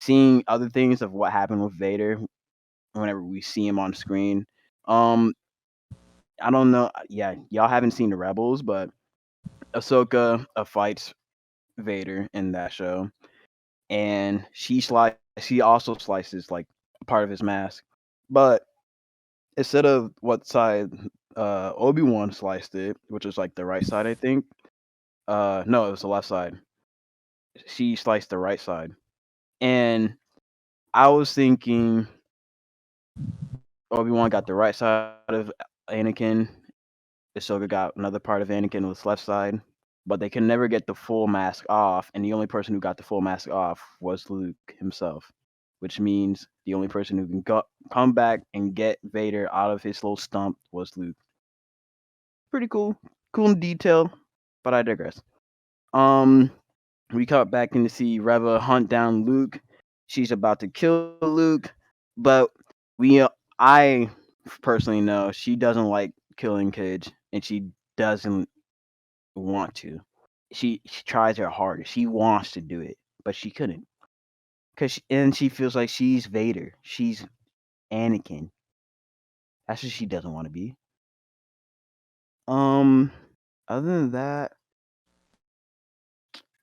seeing other things of what happened with Vader whenever we see him on screen. Um, I don't know. Yeah, y'all haven't seen the Rebels, but Ahsoka fights Vader in that show, and she also slices like part of his mask, but instead of what side Obi-Wan sliced it, which was like the right side, I think. No, it was the left side. She sliced the right side, and I was thinking Obi-Wan got the right side of Anakin. Ahsoka got another part of Anakin with his left side, but they can never get the full mask off, and the only person who got the full mask off was Luke himself, which means the only person who can come back and get Vader out of his little stump was Luke. Pretty cool in detail, but I digress. Um, we cut back in to see Reva hunt down Luke. She's about to kill Luke, but I personally know she doesn't like killing kids, and she doesn't want to. She tries her hardest. She wants to do it, but she couldn't, and she feels like she's Vader. She's Anakin. That's what she doesn't want to be. Um, other than that,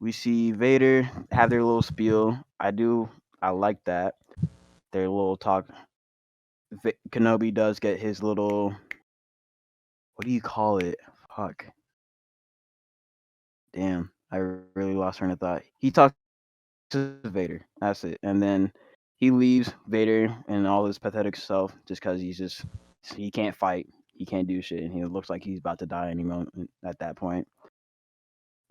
we see Vader have their little spiel. I like that. Their little talk. Kenobi does get his little. What do you call it? Fuck. Damn. I really lost train of thought. He talks to Vader. That's it. And then he leaves Vader and all his pathetic self just because he can't fight. He can't do shit. And he looks like he's about to die any moment at that point.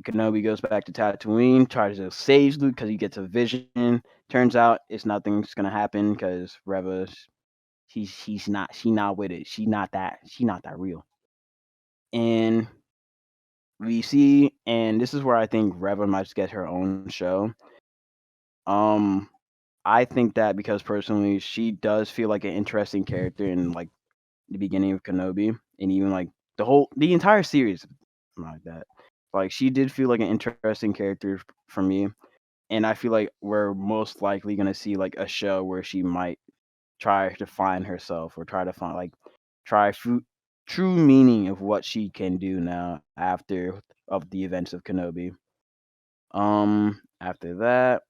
Kenobi goes back to Tatooine, tries to save Luke because he gets a vision. Turns out nothing's gonna happen because Reva, she not with it. She not that real. And we see, and this is where I think Reva might get her own show. Um, I think that because personally, she does feel like an interesting character in like the beginning of Kenobi, and even like the entire series, like that. Like she did feel like an interesting character for me, and I feel like we're most likely gonna see like a show where she might try to find herself or try to find like true meaning of what she can do now after of the events of Kenobi. After that,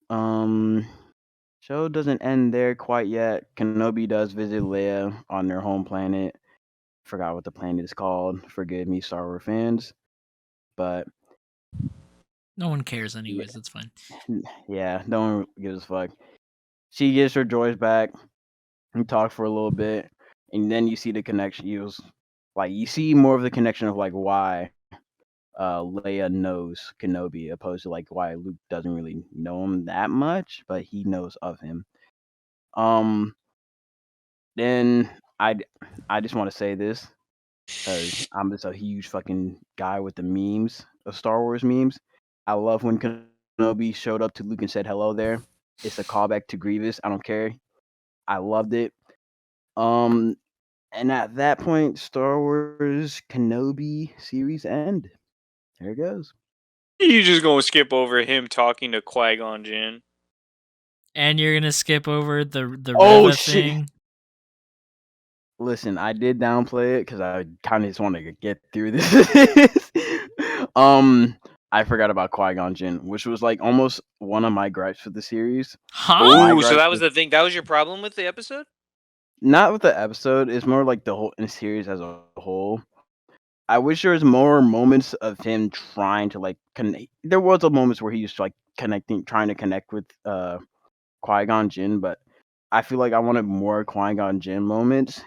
um, show doesn't end there quite yet. Kenobi does visit Leia on their home planet. Forgot what the planet is called. Forgive me, Star Wars fans, but No one cares anyways. It's fine. yeah, no one gives a fuck. She gets her droids back. We talk for a little bit, and then you see the connection. You see more of the connection of like why Leia knows Kenobi, opposed to like why Luke doesn't really know him that much, but he knows of him. Um, then I just want to say this because I'm just a huge fucking guy with the memes of Star Wars memes. I love when Kenobi showed up to Luke and said hello there. It's a callback to Grievous. I don't care. I loved it. Um, and at that point, Star Wars Kenobi series end. There it goes. You just gonna skip over him talking to Qui-Gon Jinn? And you're gonna skip over the Oh Reva shit! thing. Listen, I did downplay it because I kind of just wanted to get through this. I forgot about Qui-Gon Jinn, which was like almost one of my gripes with the series. Huh? My Ooh, so gripes that was with the thing. That was your problem with the episode? not with the episode. It's more like the whole series as a whole. I wish there was more moments of him trying to like connect. There was a moments where he was like trying to connect with Qui-Gon Jinn, but I feel like I wanted more Qui-Gon Jinn moments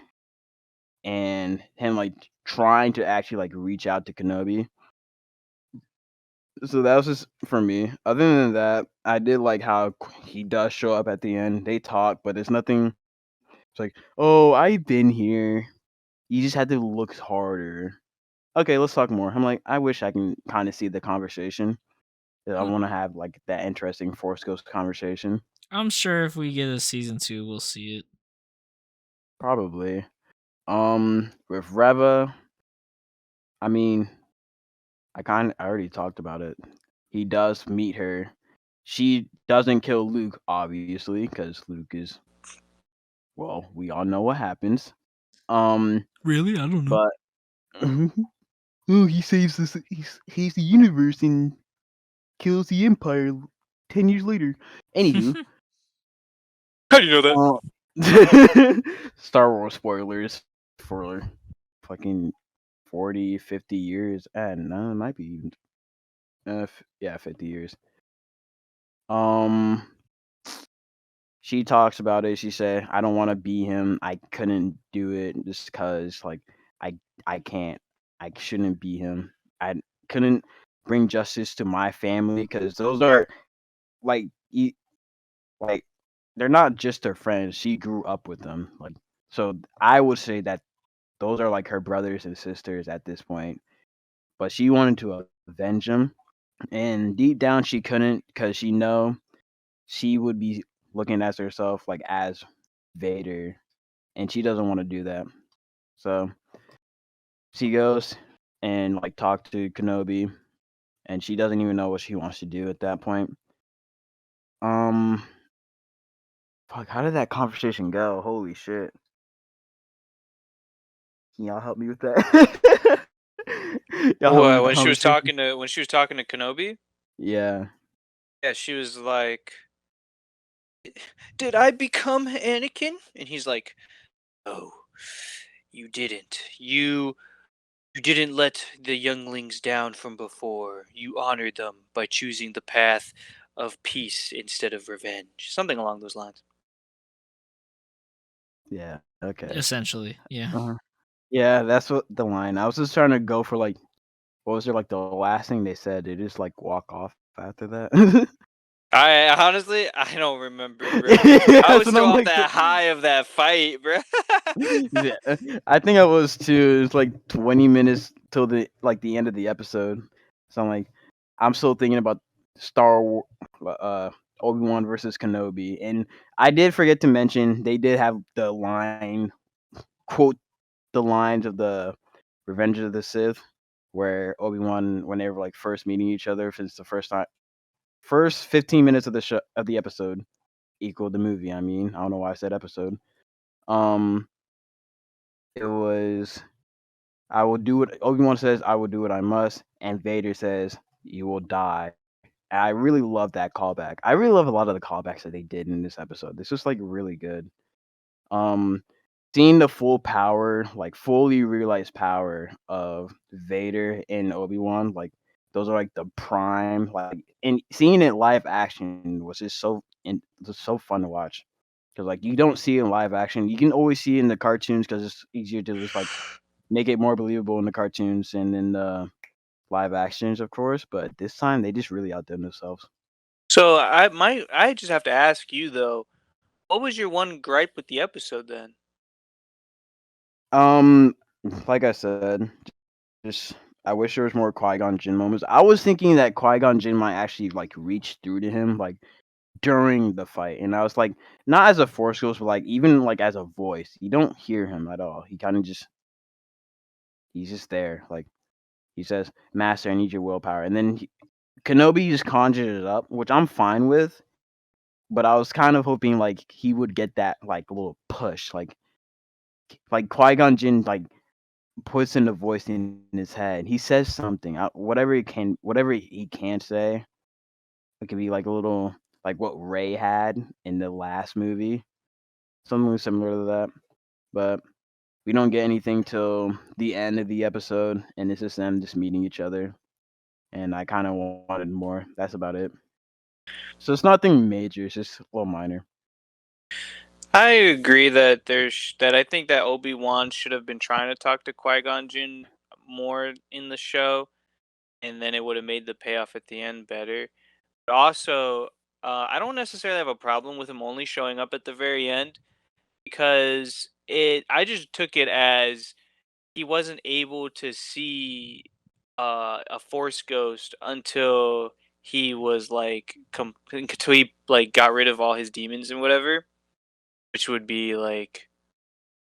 and him like trying to actually like reach out to Kenobi. So that was just for me. Other than that, I did like how he does show up at the end. They talk, but it's nothing. It's like, oh, I've been here. You just had to look harder. Okay, let's talk more. I'm like, I wish I can kind of see the conversation. I want to have like that interesting Force Ghost conversation. I'm sure if we get a season 2, we'll see it. Probably. With Reva, I mean, I already talked about it. He does meet her. She doesn't kill Luke, obviously, because Luke is, well, we all know what happens. Really? I don't know. But oh, he saves this. He's the universe and kills the Empire 10 years later. Anywho, How do you know that? Star Wars spoilers for fucking 40, 50 years. And no, it might be even, yeah, 50 years. Um, she talks about it. She said, "I don't want to be him. I couldn't do it just because, like, I I can't. I shouldn't be him. I couldn't bring justice to my family because those are like like they're not just her friends. She grew up with them. Like, so I would say that those are like her brothers and sisters at this point. But she wanted to avenge them, and deep down she couldn't because she know she would be looking at herself like as Vader, and she doesn't want to do that. So she goes and like talk to Kenobi, and she doesn't even know what she wants to do at that point. Um, fuck, how did that conversation go? Holy shit! Can y'all help me with that? Y'all help me with What, the when she was conversation? talking to Kenobi? Yeah, Yeah, she was like, "Did I become Anakin?" And he's like, "No, you didn't. You didn't let the younglings down from before. You honored them by choosing the path of peace instead of revenge." Something along those lines. yeah, okay. Essentially, yeah. Uh-huh. Yeah, that's what the line. I was just trying to go for like, what was there like the last thing they said? They just like walk off after that. I honestly, I don't remember, bro. I That's was what still I'm off like. that high of that fight, bro. Yeah, I think I was too. It's like 20 minutes till the end of the episode. So I'm like, I'm still thinking about Star Wars, Obi-Wan versus Kenobi, and I did forget to mention they did have the line, quote the lines of the Revenge of the Sith, where Obi-Wan, when they were like first meeting each other, since the first 15 minutes of the show of the episode equaled the movie. I mean, I don't know why I said episode. Um, it was I will do what Obi-Wan says, I will do what I must, and Vader says, you will die. And I really love that callback. I really love a lot of the callbacks that they did in this episode. This was like really good. Um Seeing the full power, like fully realized power of Vader and Obi-Wan, like those are like the prime, like, and seeing it live action was just just so fun to watch. Cause like you don't see it in live action. You can always see it in the cartoons because it's easier to just like make it more believable in the cartoons and in the live actions, of course. But this time they just really outdone themselves. So I just have to ask you though, what was your one gripe with the episode then? Um, like I said, just I wish there was more Qui Gon Jinn moments. I was thinking that Qui Gon Jinn might actually like reach through to him like during the fight, and I was like, not as a Force Ghost, but like even like as a voice, you don't hear him at all. He kind of just he's just there, like he says, "Master, I need your willpower," and then Kenobi just conjured it up, which I'm fine with. But I was kind of hoping like he would get that like little push, like Qui Gon Jinn like puts in the voice in his head. He says something, whatever he can say. It could be like a little like what Ray had in the last movie, something similar to that. But we don't get anything till the end of the episode, and it's just them just meeting each other. And I kind of wanted more. That's about it. So it's nothing major. It's just a little minor. I agree that that I think that Obi-Wan should have been trying to talk to Qui-Gon Jinn more in the show. and then it would have made the payoff at the end better. But also, I don't necessarily have a problem with him only showing up at the very end because I just took it as he wasn't able to see a force ghost until he was like until he like got rid of all his demons and whatever, which would be like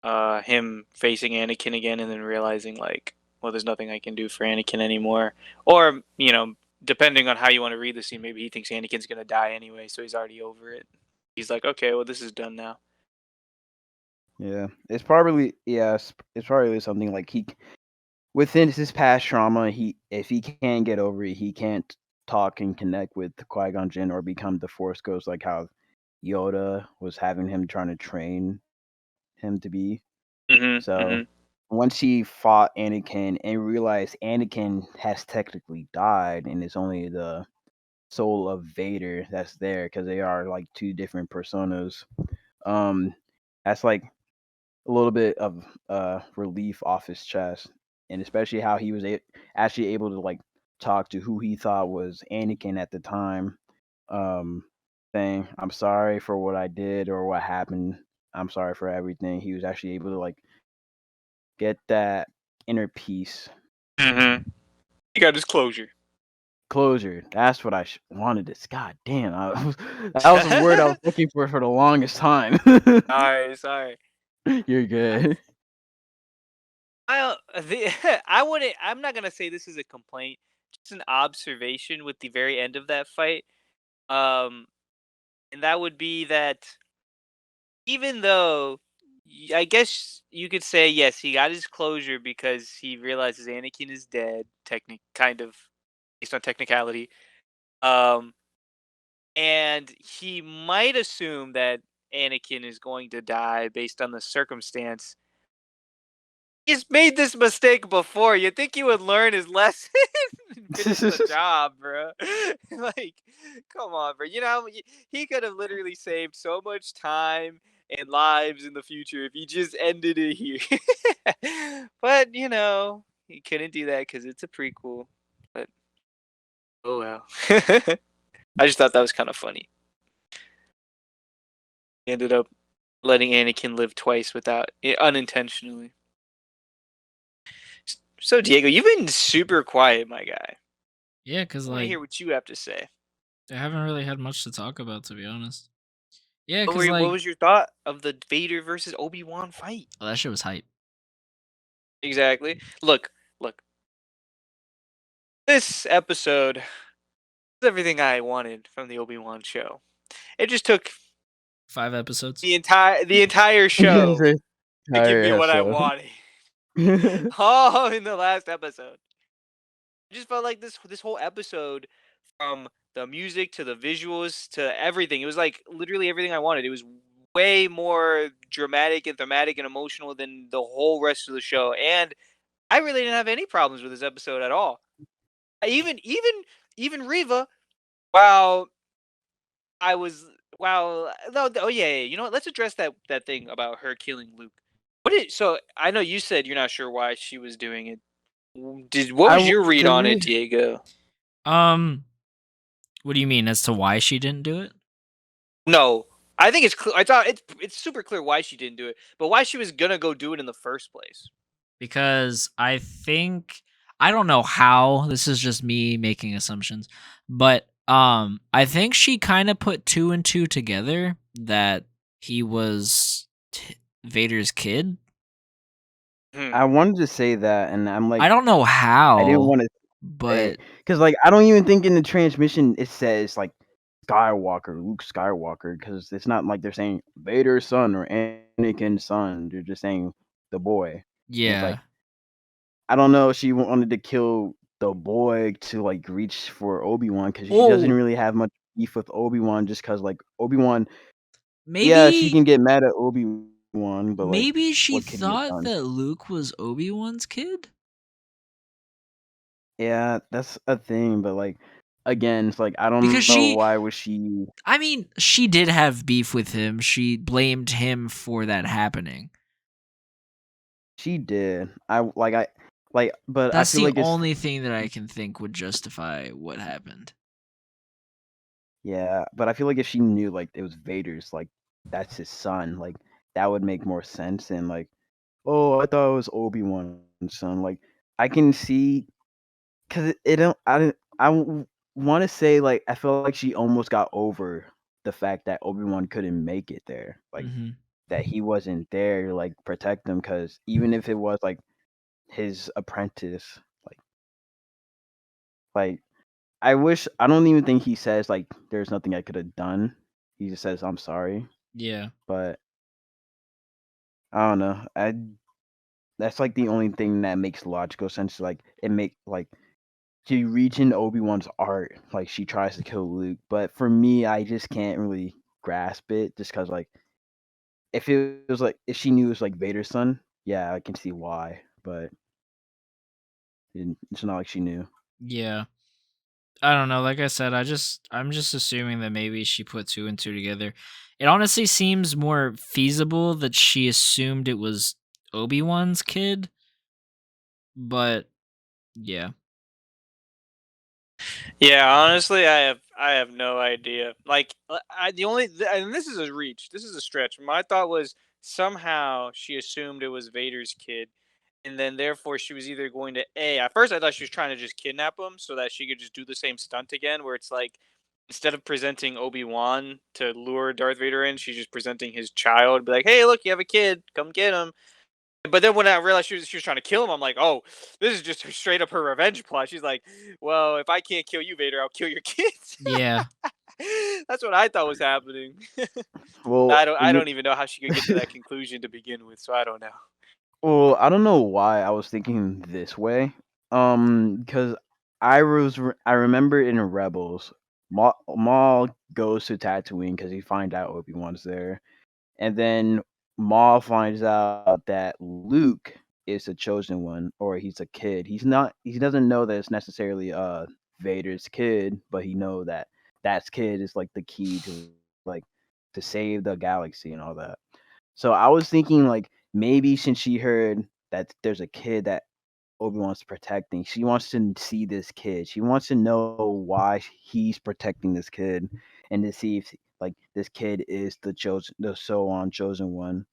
him facing Anakin again and then realizing like, well, there's nothing I can do for Anakin anymore. Or, depending on how you want to read the scene, maybe he thinks Anakin's gonna die anyway, so he's already over it. He's like, okay, well, this is done now. Yeah, it's probably something like within his past trauma, if he can't get over it, he can't talk and connect with Qui-Gon Jinn or become the Force Ghost like how Yoda was having him trying to train him to be. So once he fought Anakin and realized Anakin has technically died and it's only the soul of Vader that's there because they are like two different personas. That's like a little bit of relief off his chest, and especially how he was actually able to like talk to who he thought was Anakin at the time, saying, "I'm sorry for what I did or what happened. I'm sorry for everything." He was actually able to like get that inner peace. He got his closure. Closure. That's what I wanted. This. God damn. That was a word I was looking for the longest time. Sorry. You're good. I wouldn't. I'm not gonna say this is a complaint. Just an observation with the very end of that fight. Um, and that would be that even though I guess you could say yes, he got his closure because he realizes Anakin is dead. Kind of based on technicality. Um, and he might assume that Anakin is going to die based on the circumstance. He's made this mistake before. You'd think he would learn his lesson and finish the job, bro. Like, come on, bro. He could have literally saved so much time and lives in the future if he just ended it here. But, he couldn't do that because it's a prequel. But, oh well. I just thought that was kind of funny. He ended up letting Anakin live twice unintentionally. So, Diego, you've been super quiet, my guy. Yeah, because I want to like hear what you have to say. I haven't really had much to talk about, to be honest. Yeah, What, because like what was your thought of the Vader versus Obi-Wan fight? oh, that shit was hype. Exactly. Look. This episode is everything I wanted from the Obi-Wan show. It just took 5 episodes. the entire show to give me what I So. wanted. Oh, in the last episode. I just felt like this whole episode, from the music to the visuals to everything, it was like literally everything I wanted. It was way more dramatic and thematic and emotional than the whole rest of the show. And I really didn't have any problems with this episode at all. Even Riva, while I was while no oh yeah, you know what? Let's address that thing about her killing Luke. So I know you said you're not sure why she was doing it. What was your read on it, Diego? What do you mean as to why she didn't do it? No, I think it's clear. I thought it's super clear why she didn't do it, but why she was gonna go do it in the first place. Because I don't know how, this is just me making assumptions, but I think she kind of put 2 and 2 together that he was Vader's kid. I wanted to say that, and I'm like, I don't know how. I didn't want to, but because like I don't even think in the transmission it says like Skywalker, Luke Skywalker, because it's not like they're saying Vader's son or Anakin's son. They're just saying the boy. And it's like, yeah. I don't know if she wanted to kill the boy to like reach for Obi-Wan because she doesn't really have much beef with Obi-Wan, just because like Obi-Wan, yeah, she Maybe can get mad at Obi-Wan, but like, maybe she what could be thought done? that Luke was Obi-Wan's kid? Yeah, that's a thing, but like, again, it's like I don't Because know why was she. I mean, she did have beef with him. She blamed him for that happening. She did. Like, but I That's feel the like it's only thing that I can think would justify what happened. yeah, but I feel like if she knew like it was Vader's, like that's his son, like that would make more sense than like, oh, I thought it was Obi-Wan's son. Like I can see because it don't I didn't I want to say like I feel like she almost got over the fact that Obi-Wan couldn't make it there, like Mhm. that he wasn't there to like protect them. Because even if it was like his apprentice, like I don't even think he says like there's nothing I could have done. He just says I'm sorry. Yeah. But I don't know. That's like the only thing that makes logical sense. Like it make like she reach into Obi-Wan's art, like she tries to kill Luke. But for me, I just can't really grasp it just because like if it was like if she knew it was like Vader's son, yeah, I can see why. But it's not like she knew. Yeah. I don't know. Like I said, I'm just assuming that maybe she put two and two together. It honestly seems more feasible that she assumed it was Obi-Wan's kid, but yeah. Yeah, honestly, I have no idea. Like, the only and this is a reach. This is a stretch. My thought was somehow she assumed it was Vader's kid, and then therefore she was either going to a. At first, I thought she was trying to just kidnap him so that she could just do the same stunt again, where it's like instead of presenting Obi-Wan to lure Darth Vader in, she's just presenting his child. Be like, hey, look, you have a kid. Come get him. But then when I realized she was trying to kill him, I'm like, oh, this is just straight up her revenge plot. She's like, well, if I can't kill you, Vader, I'll kill your kids. Yeah. That's what I thought was happening. Well, I don't even know how she could get to that conclusion to begin with, so I don't know. well, I don't know why I was thinking this way. Because I remember in Rebels, Maul goes to Tatooine because he finds out Obi-Wan's there, and then Maul finds out that Luke is the chosen one, or he's a kid. He's not. He doesn't know that it's necessarily Vader's kid, but he know that that kid is like the key to like to save the galaxy and all that. So I was thinking like maybe since she heard that there's a kid that Obi-Wan's protecting, she wants to see this kid. She wants to know why he's protecting this kid and to see if like this kid is the so on chosen one.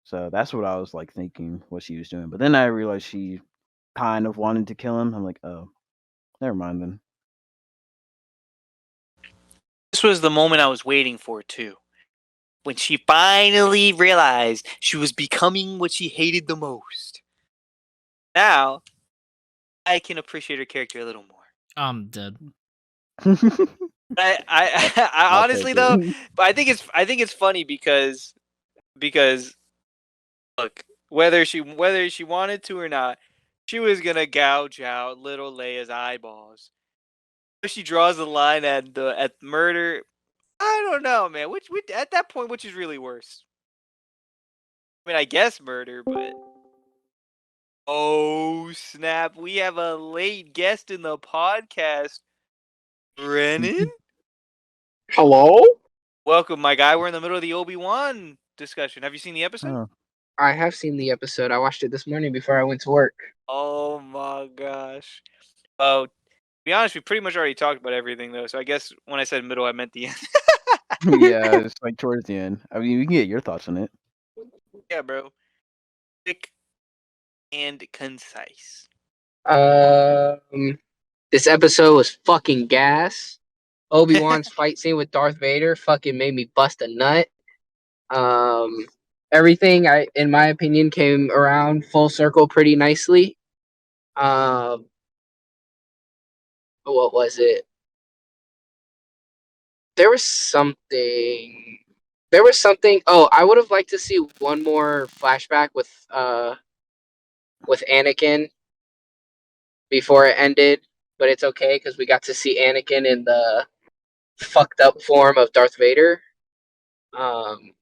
So that's what I was like thinking what she was doing. But then I realized she kind of wanted to kill him. I'm like, oh, never mind then. This was the moment I was waiting for too. When she finally realized she was becoming what she hated the most. Now I can appreciate her character a little more. I'm dead. I'll, I I'll honestly take though, it. but I think it's funny because look, whether she wanted to or not, she was gonna gouge out little Leia's eyeballs. If she draws the line at murder, I don't know, man. Which at that point, which is really worse? I mean, I guess murder, but oh snap, we have a late guest in the podcast, Brennan. Hello? Welcome, my guy. We're in the middle of the Obi-Wan discussion. Have you seen the episode? Oh, I have seen the episode. I watched it this morning before I went to work. Oh my gosh. Oh, to be honest, we pretty much already talked about everything though. So I guess when I said middle, I meant the end. yeah, it's like towards the end. I mean, we can get your thoughts on it. Yeah, bro. Quick and concise. This episode was fucking gas. Obi-Wan's fight scene with Darth Vader fucking made me bust a nut. Um, Everything in my opinion, came around full circle pretty nicely. Um, what was it? There was something. There was something. Oh, I would have liked to see one more flashback with Anakin before it ended, but it's okay because we got to see Anakin in the fucked up form of Darth Vader. Um,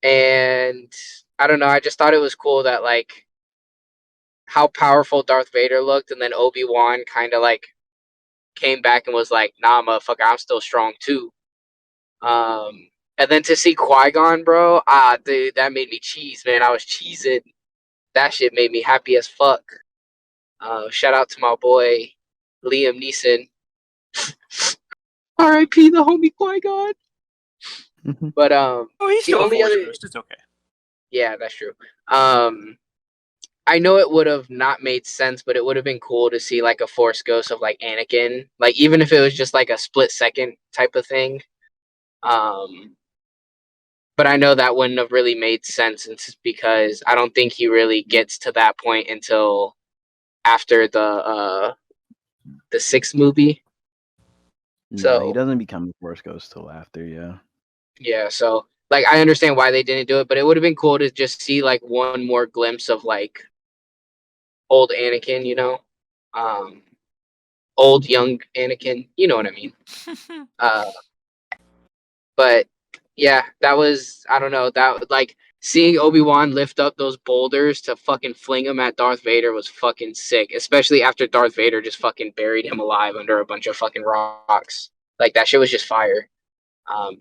and I don't know. I just thought it was cool that like how powerful Darth Vader looked, and then Obi-Wan kind of like came back and was like, "Nah, motherfucker, I'm still strong too." And then to see Qui-Gon, bro, dude, that made me cheese, man. I was cheesing. That shit made me happy as fuck. Shout out to my boy Liam Neeson. R.I.P. the homie Qui-Gon. But Oh, he's the still a only Force other, Ghost. It's okay. yeah, that's true. I know it would have not made sense, but it would have been cool to see like a Force Ghost of like Anakin, like even if it was just like a split second type of thing. But I know that wouldn't have really made sense because I don't think he really gets to that point until after the sixth movie. No, he So doesn't become a Force Ghost till after. Yeah. yeah, so like I understand why they didn't do it, but it would have been cool to just see like one more glimpse of like old Anakin, um, old young Anakin, you know what I mean. But yeah, that was I don't know that like seeing Obi-Wan lift up those boulders to fucking fling them at Darth Vader was fucking sick, especially after Darth Vader just fucking buried him alive under a bunch of fucking rocks. Like that shit was just fire.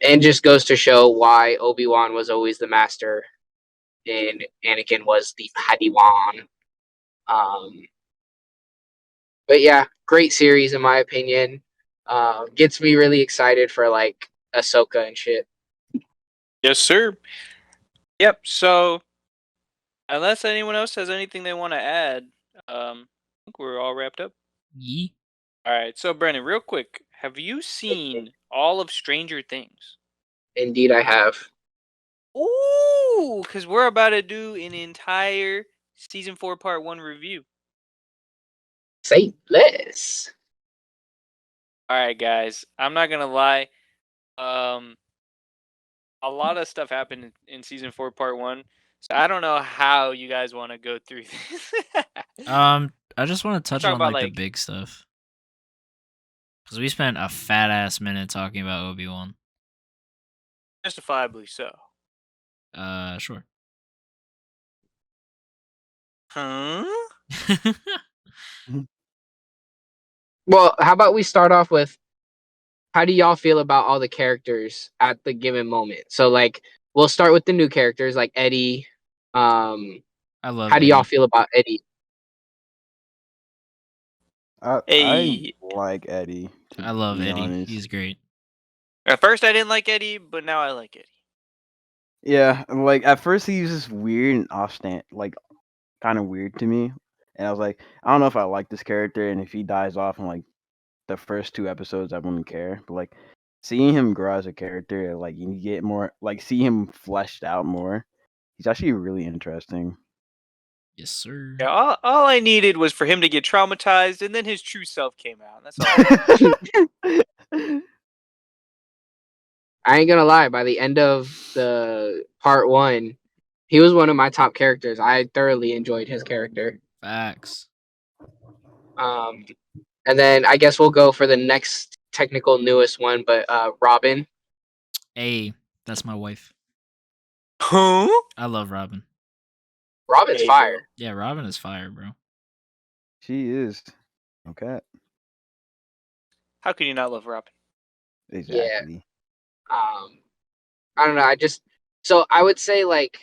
And just goes to show why Obi-Wan was always the master and Anakin was the Padawan. Um, but yeah, great series in my opinion. Gets me really excited for like Ahsoka and shit. Yes, sir. Yep. So, unless anyone else has anything they want to add, I think we're all wrapped up. Yee. All right. So, Brennan, real quick, have you seen all of Stranger Things? Indeed, I have. Ooh, because we're about to do an entire season 4 part 1 review. Say less. All right, guys. I'm not gonna lie. A lot of stuff happened in season 4 part 1, so I don't know how you guys want to go through this. I just want to touch Talk on about, like the like- big stuff because we spent a fat ass minute talking about Obi-Wan. Justifiably so. Sure. Huh? Well, how about we start off with how do y'all feel about all the characters at the given moment? So like we'll start with the new characters like Eddie. I love. How do y'all Eddie. feel about Eddie? I Hey. like Eddie. To I love be Eddie. honest. He's great. At first, I didn't like Eddie, but now I like Eddie. Yeah, like at first he was just weird and offstand, like kind of weird to me, and I was like, I don't know if I like this character, and if he dies off in like the first 2 episodes, I wouldn't care. But like seeing him grow as a character, like you get more, like see him fleshed out more. He's actually really interesting. Yes, sir. Yeah, all I needed was for him to get traumatized, and then his true self came out. That's all. I ain't gonna lie, by the end of the part 1, he was one of my top characters. I thoroughly enjoyed his character. Facts. And then I guess we'll go for the next technical newest one, but Robin. Hey, that's my wife. Huh? I love Robin. Robin's Hey, fire. bro. Yeah, Robin is fire, bro. She is. Okay. How can you not love Robin? Exactly. I don't know. So I would say like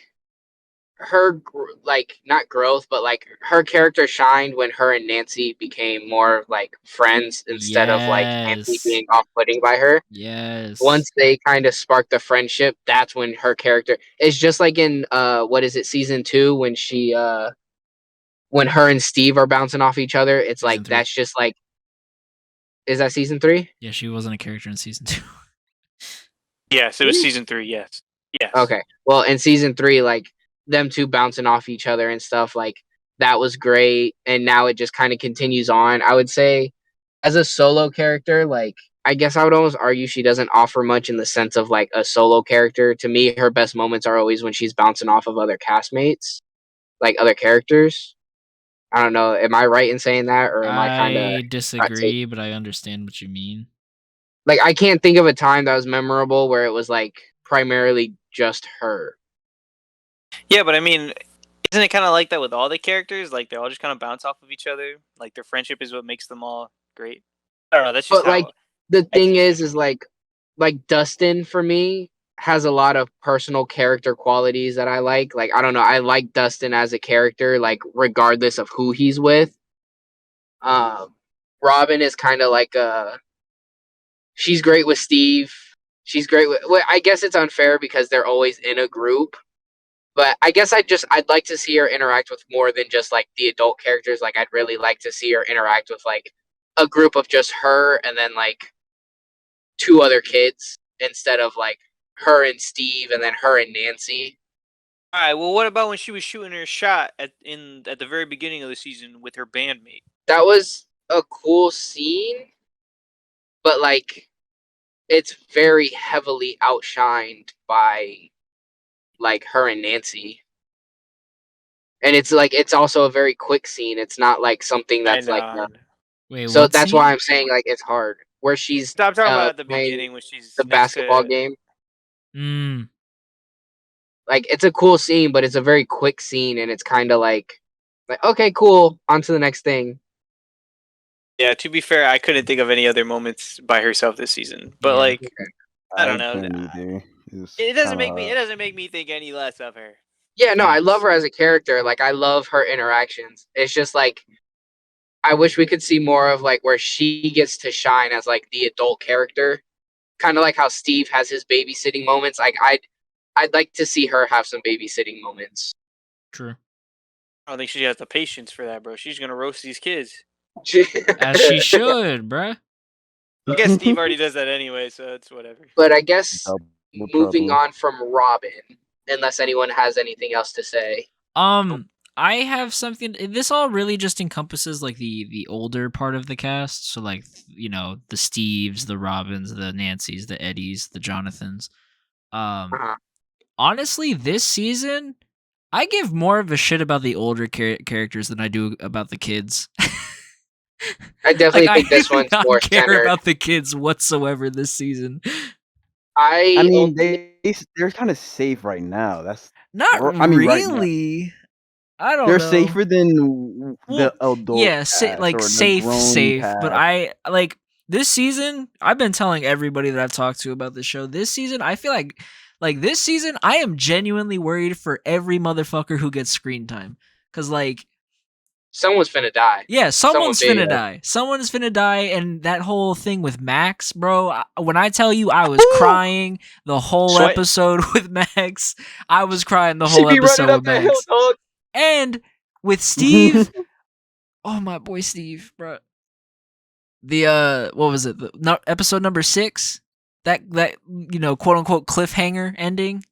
her like not growth, but like her character shined when her and Nancy became more like friends instead of like Nancy Yes. being off-putting by her. Yes. Once they kind of sparked the friendship, that's when her character it's just like in what is it, season 2 when she when her and Steve are bouncing off each other. It's Season like 3. that's just like is that season 3? Yeah, she wasn't a character in season 2. Yes, it was Really? season 3. Yes. Yes. Okay. Well, in season 3, like them two bouncing off each other and stuff, like that was great. And now it just kind of continues on. I would say, as a solo character, like I guess I would almost argue she doesn't offer much in the sense of like a solo character. To me, her best moments are always when she's bouncing off of other castmates, like other characters. I don't know. Am I right in saying that, or am I kind of I disagree, but I understand what you mean. like I can't think of a time that was memorable where it was like primarily just her. Yeah, but I mean, isn't it kind of like that with all the characters? Like they all just kind of bounce off of each other. Like their friendship is what makes them all great. I don't know. That's just But like how. the I thing see it. is like Dustin for me has a lot of personal character qualities that I like. Like I don't know, I like Dustin as a character, like regardless of who he's with. Robin is kind of like she's great with Steve. She's great with. Well, I guess it's unfair because they're always in a group. But I guess I'd like to see her interact with more than just like the adult characters. Like I'd really like to see her interact with like a group of just her and then like 2 other kids instead of like her and Steve and then her and Nancy. All right. Well, what about when she was shooting her shot at the very beginning of the season with her bandmate? That was a cool scene, but like it's very heavily outshined by like her and Nancy. And it's like it's also a very quick scene. It's not like something that's like Wait, so what that's scene? why I'm saying like it's hard. Where she's Stop talking about at the playing beginning when she's the next basketball to. game. Mm. Like it's a cool scene, but it's a very quick scene, and it's kind of like okay, cool, on to the next thing. Yeah, to be fair, I couldn't think of any other moments by herself this season. But Yeah. like, I don't know. couldn't either. It doesn't make me. It doesn't make me think any less of her. Yeah, no, I love her as a character. Like I love her interactions. It's just like I wish we could see more of like where she gets to shine as like the adult character, kind of like how Steve has his babysitting moments. Like I'd like to see her have some babysitting moments. True. I don't think she has the patience for that, bro. She's gonna roast these kids. As she should, bruh. I guess Steve already does that anyway, so it's whatever. But I guess Double moving trouble. on from Robin, unless anyone has anything else to say. I have something. This all really just encompasses like the older part of the cast. So like the Steves, the Robins, the Nancys, the Eddies, the Jonathans. Honestly, this season, I give more of a shit about the older characters than I do about the kids. I definitely think this one's I more don't care centered. about the kids whatsoever this season. I mean, they're kind of safe right now. That's not really. Right now. I don't they're know. safer than the adult. Yeah, safe. But I like this season. I've been telling everybody that I've talked to about this show. This season, I feel like this season, I am genuinely worried for every motherfucker who gets screen time. Cause like someone's finna die. Yeah, someone's finna die. Someone's finna die, and that whole thing with Max, bro. When I tell you, I was crying the whole episode with Max. I was crying the whole episode with Max. And with Steve, oh my boy Steve, bro. The what was it? Episode number 6. That quote unquote cliffhanger ending.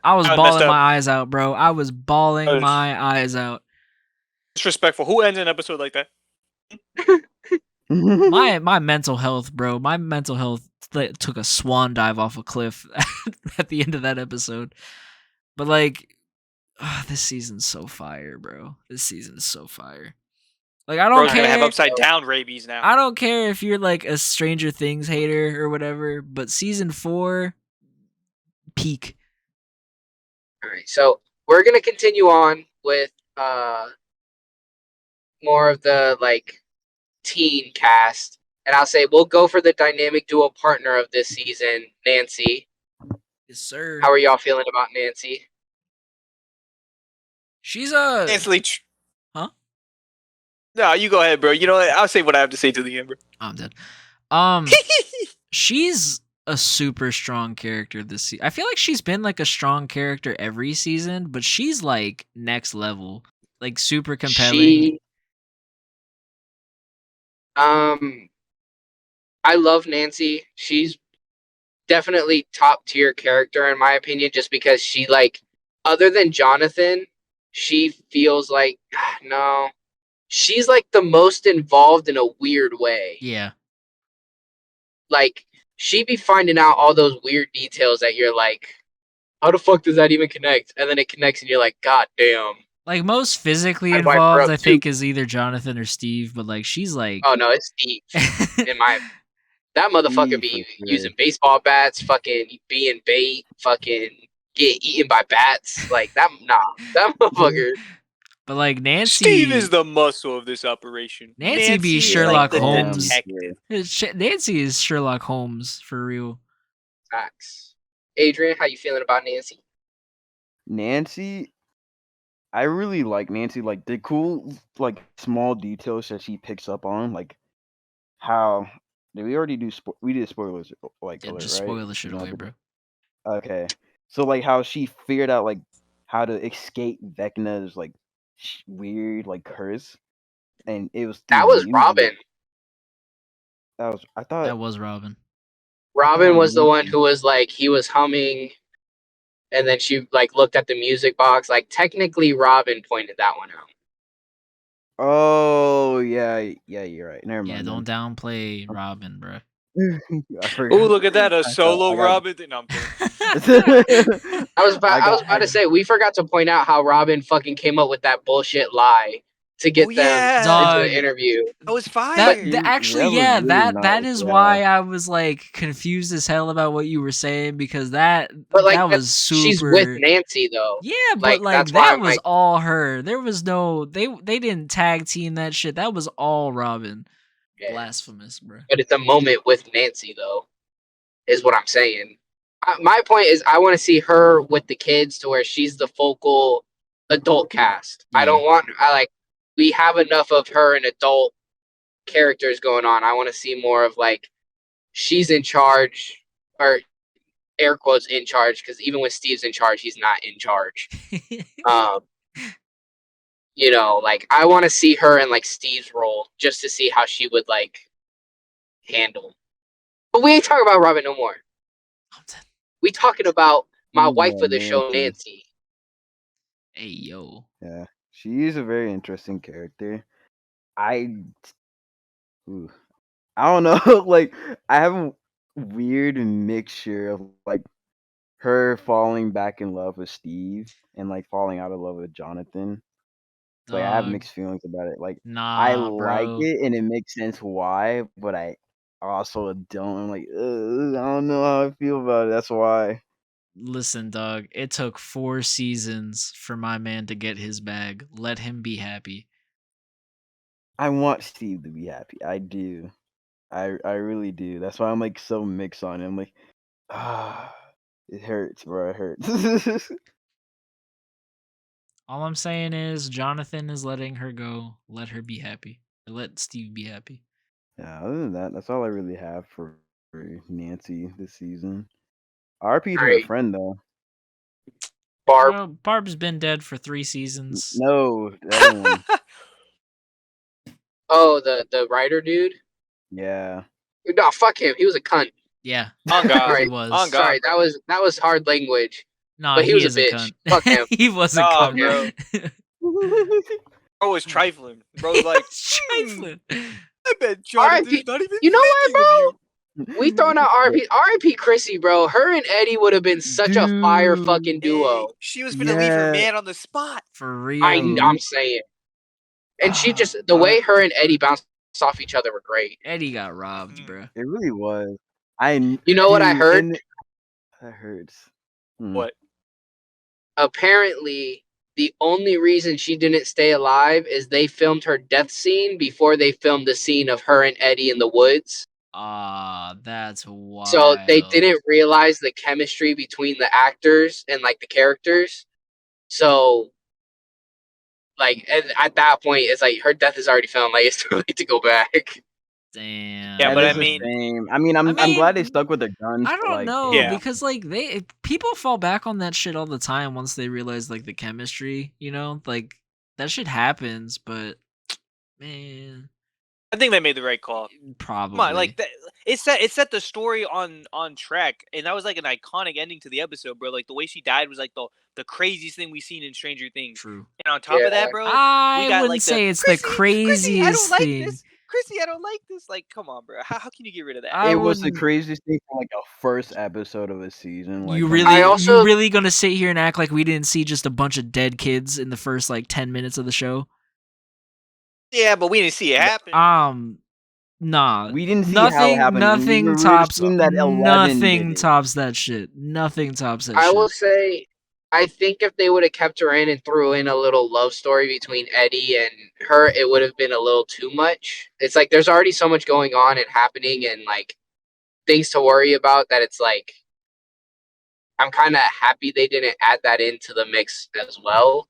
I was bawling my eyes out, bro. I was bawling my eyes out. Disrespectful. Who ends an episode like that? my mental health, bro. My mental health took a swan dive off a cliff at the end of that episode. But like, this season's so fire, bro. This season's so fire. Like, I don't care. Gonna have upside down rabies now. I don't care if you're like a Stranger Things hater or whatever, but season 4, peak. All right, so we're gonna continue on with more of the like teen cast, and I'll say we'll go for the dynamic duo partner of this season, Nancy. Yes, sir. How are y'all feeling about Nancy? She's huh? No, you go ahead, bro. You know what? I'll say what I have to say to the end, bro. I'm dead. She's a super strong character this season. I feel like she's been like a strong character every season, but she's like next level, like super compelling. I love Nancy. She's definitely top tier character in my opinion, just because she like, other than Jonathan, she feels like no. She's like the most involved in a weird way. Yeah. Like, she be finding out all those weird details that you're like, how the fuck does that even connect? And then it connects and you're like, god damn. Like, most physically involved, I think, is either Jonathan or Steve, but like, she's like... Oh no, it's Steve. That motherfucker be using baseball bats, fucking being bait, fucking get eaten by bats. Like, that motherfucker... But like Nancy, Steve is the muscle of this operation. Nancy be Sherlock Holmes. Nancy is Sherlock Holmes for real. Facts. Adrian, how you feeling about Nancy? Nancy, I really like Nancy. Like the cool, like small details that she picks up on, like how did we already do? We did spoilers like Yeah, alert, just right? spoil the shit No, away, bro. okay. So like how she figured out like how to escape Vecna's like weird like curse, and it was That through was music. Robin. That was I thought That was Robin. Robin was the one Nancy- who was like he was humming, and then she like looked at the music box. Like technically, Robin pointed that one out. Oh yeah, yeah, you're right. Never Yeah, mind don't then. downplay Robin, bro. I Oh, forgot. look at that, a I solo got. Robin. No, I'm kidding. I I was got. about to say we forgot to point out how Robin fucking came up with that bullshit lie to Oh get them yeah, into Dog, the interview. that was But fire. actually, That was yeah, really that nice. is Yeah. why I was like confused as hell about what you were saying because that like was she's with super. Nancy though. Yeah, but Like like that's why that I'm was like, all her. There was no they didn't tag team that shit. That was all Robin. yeah. Blasphemous, bro. But it's a moment with Nancy though, is what I'm saying. My point is, I want to see her with the kids to where she's the focal adult cast. I Yeah. don't want. I like. We have enough of her and adult characters going on. I want to see more of like she's in charge, or air quotes in charge, because even when Steve's in charge, he's not in charge. Um, you know, like I want to see her in like Steve's role just to see how she would like handle. But we ain't talking about Robin no more. We talking about my wife Yeah, of the show, Nancy. Nancy. Hey yo. Yeah, she is a very interesting character. I, ooh, I don't know. Like, I have a weird mixture of like her falling back in love with Steve and like falling out of love with Jonathan. Like, I have Dog. mixed feelings about it. Like, I Nah, like bro. it and it makes sense why, but I also don't. I'm like, I don't know how I feel about it. That's why. Listen, dog. It took 4 seasons for my man to get his bag. Let him be happy. I want Steve to be happy. I do. I really do. That's why I'm like so mixed on him. Like, ah, it hurts, bro. It hurts. All I'm saying is Jonathan is letting her go. Let her be happy. Or let Steve be happy. Yeah. Other than that, that's all I really have for Nancy this season. RP to her Alright, friend though. Barb. Well, Barb's been dead for 3 seasons. No, the other one. Oh, the writer dude. Yeah. No, fuck him. He was a cunt. Yeah, On God. he Sorry, was. On God. sorry. That was hard language. Nah, But he he was a is a bitch. cunt. Fuck him. He was a Nah, cunt. Bro was trifling. Bro was like, It's trifling. I bet Jonathan's R.I.P. not even You know what, thinking of bro? you. We throwing out R.I.P. Chrissy, bro. Her and Eddie would have been such a fire Dude. fucking duo. Hey, she was gonna leave her Yeah. man on the spot. For real. I'm saying. And she just the I- way her and Eddie bounced off each other were great. Eddie got robbed, Mhm. bro. It really was. You know what I Dude, heard? and that hurts. What? Apparently, the only reason she didn't stay alive is they filmed her death scene before they filmed the scene of her and Eddie in the woods. Ah, that's wild. So they didn't realize the chemistry between the actors and like the characters. So like at that point, it's like her death is already filmed. Like it's too late to go back. Damn. Yeah, That but is I a mean- shame. I mean, I'm glad they stuck with their guns. I but, don't like, know Yeah. because like people fall back on that shit all the time once they realize like the chemistry, you know? Like that shit happens, but man, I think they made the right call. probably. Come on, like that. It set the story on track, and that was like an iconic ending to the episode, bro. Like the way she died was like the craziest thing we've seen in Stranger Things. True. And on top Yeah. of that, bro, I we got wouldn't like say it's Chrissy, the craziest Chrissy, I don't like thing. this. Chrissy, I don't like this. Like, come on, bro. How can you get rid of that? I it was the wouldn't- craziest thing from like a first episode of a season. Like, You come really, on. you really gonna sit here and act like we didn't see just a bunch of dead kids in the first like 10 minutes of the show? Yeah, but we didn't see it happen. Nah. We didn't see how it happened. and we Nothing were tops. seeing that 11 Nothing did it. tops that shit. Nothing tops that I shit. will say, I think if they would have kept her in and threw in a little love story between Eddie and her, it would have been a little too much. It's like there's already so much going on and happening and like things to worry about that it's like I'm kind of happy they didn't add that into the mix as well.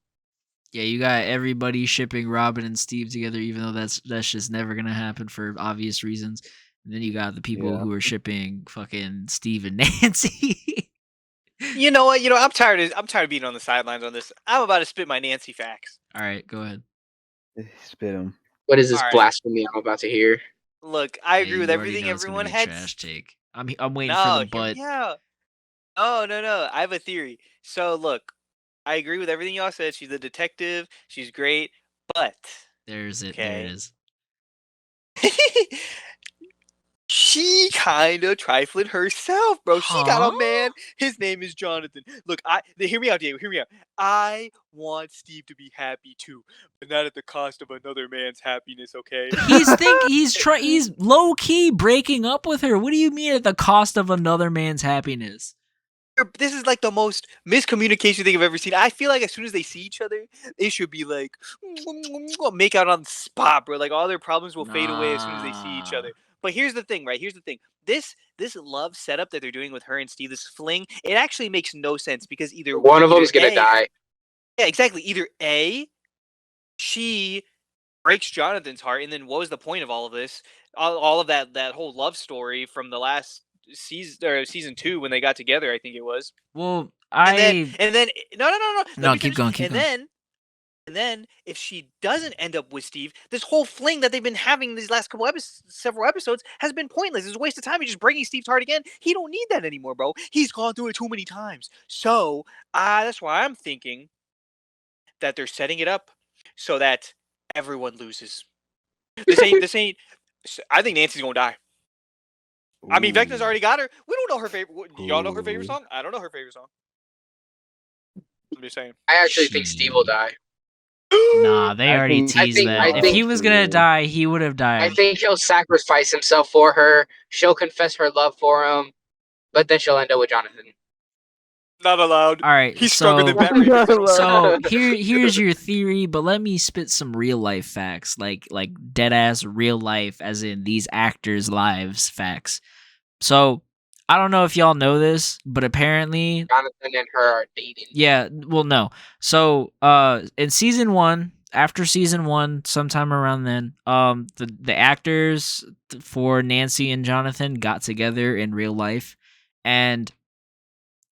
Yeah, you got everybody shipping Robin and Steve together, even though that's just never gonna happen for obvious reasons. And then you got the people Yeah. who are shipping fucking Steve and Nancy. You know what? I'm tired of being on the sidelines on this. I'm about to spit my Nancy facts. All right, go ahead. Spit him. What is this All right. blasphemy I'm about to hear? Look, I Yeah, agree you with already everything know it's gonna everyone be a had. trash take. I'm waiting for No, the hear but. me out. Oh, no. I have a theory. So look, I agree with everything y'all said. She's a detective. She's great. But There's it. okay. There it is. She kind of trifling herself, bro. She got Huh? a man. His name is Jonathan. Look, hear me out, Diego. Hear me out. I want Steve to be happy too, but not at the cost of another man's happiness. Okay. He's low key breaking up with her. What do you mean at the cost of another man's happiness? This is like the most miscommunication thing I've ever seen. I feel like as soon as they see each other, they should be like make out on the spot, bro. Like all their problems will fade away as soon as they see each Nah. other. But here's the thing, right? Here's the thing. This love setup that they're doing with her and Steve, this fling, it actually makes no sense because One of them's gonna die. Yeah, exactly. Either A, she breaks Jonathan's heart, and then what was the point of all of this? All of that whole love story from the last season or season 2 when they got together, I think it was. Well, And then no. Let No, me keep finish. going, keep going. And then if she doesn't end up with Steve, this whole fling that they've been having these last several episodes has been pointless. It's a waste of time. You're just breaking Steve's heart again. He don't need that anymore, bro. He's gone through it too many times. So that's why I'm thinking that they're setting it up so that everyone loses. This ain't. I think Nancy's gonna die. I mean, Vecna's already got her. We don't know her favorite. Y'all know her favorite song? I don't know her favorite song. I'm just saying. I actually think Steve will die. Nah, they already teased that. If he was gonna die, he would have died. I think he'll sacrifice himself for her. She'll confess her love for him, but then she'll end up with Jonathan. Not allowed. All right, He's stronger than Batman. So here's your theory, but let me spit some real life facts, like dead ass real life, as in these actors' lives facts. So I don't know if y'all know this, but apparently Jonathan and her are dating. Yeah, well, no. So in season 1, after season 1, sometime around then, the actors for Nancy and Jonathan got together in real life, and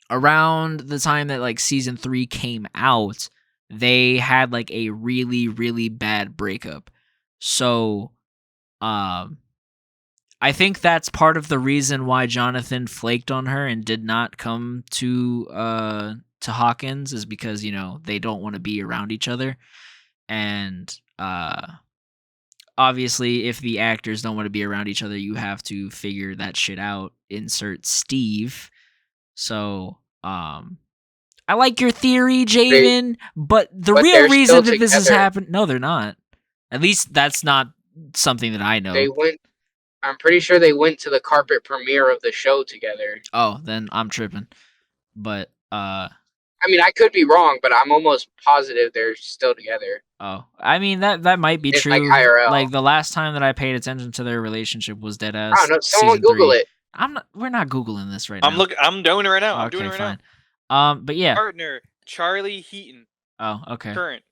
around the time that like season 3 came out, they had like a really, really bad breakup. So I think that's part of the reason why Jonathan flaked on her and did not come to Hawkins, is because, you know, they don't want to be around each other. And obviously if the actors don't want to be around each other, you have to figure that shit out. Insert Steve. So I like your theory, Javen, but the real reason that this has happened, no, they're not. At least that's not something that I know. I'm pretty sure they went to the carpet premiere of the show together. Oh, then I'm tripping. But I mean, I could be wrong, but I'm almost positive they're still together. Oh, I mean that might be true. Like IRL. Like the last time that I paid attention to their relationship was dead ass. I don't know. Someone Google it. We're not Googling this right now. I'm doing it right now. Oh, I'm doing it right fine. now. But yeah. Partner Charlie Heaton. Oh, okay. Current.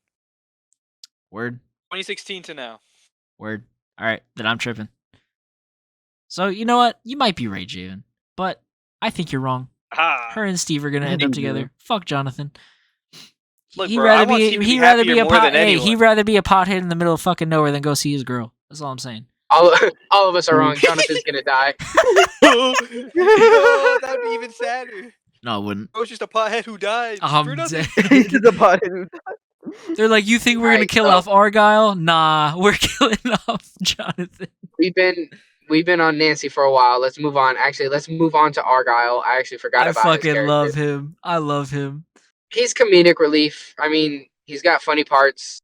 Word. 2016 to now. Word. All right, then I'm tripping. So you know what? You might be right, Javen, but I think you're wrong. Her and Steve are gonna end up together. Fuck Jonathan. Look, he'd bro, rather be a he'd rather be a pothead in the middle of fucking nowhere than go see his girl. That's all I'm saying. All of us are wrong. Jonathan's gonna die. No, that'd be even sadder. No, it wouldn't. It was just a pothead who died. He's just a pothead who died. They're like, you think we're gonna kill off Argyle? Nah, we're killing off Jonathan. We've been on Nancy for a while. Let's move on. Actually, let's move on to Argyle. I actually forgot about his character. I fucking love him. I love him. He's comedic relief. I mean, he's got funny parts.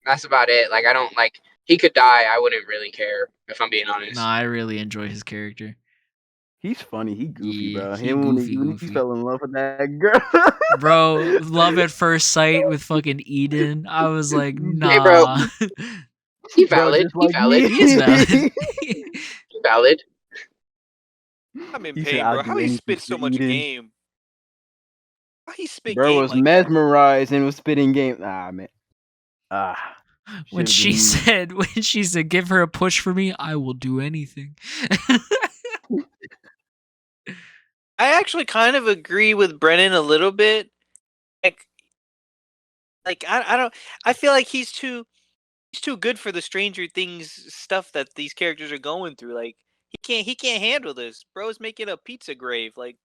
That's about it. Like, I don't like. He could die. I wouldn't really care, if I'm being honest. Nah, I really enjoy his character. He's funny. He goofy, bro. He goofy. When he fell in love with that girl. Bro, love at first sight with fucking Eden. I was like, nah. Hey, bro. He valid. He valid. He is valid. He valid. I'm in pain, bro. How he spit so much game? He spit Bro game was like that. mesmerized and was spitting game. Ah man. When Should've she been- said, "Give her a push for me," I will do anything. I actually kind of agree with Brennan a little bit. Like I don't. I feel like he's too good for the Stranger Things stuff that these characters are going through. Like he can't handle this. Bro's making a pizza grave. Like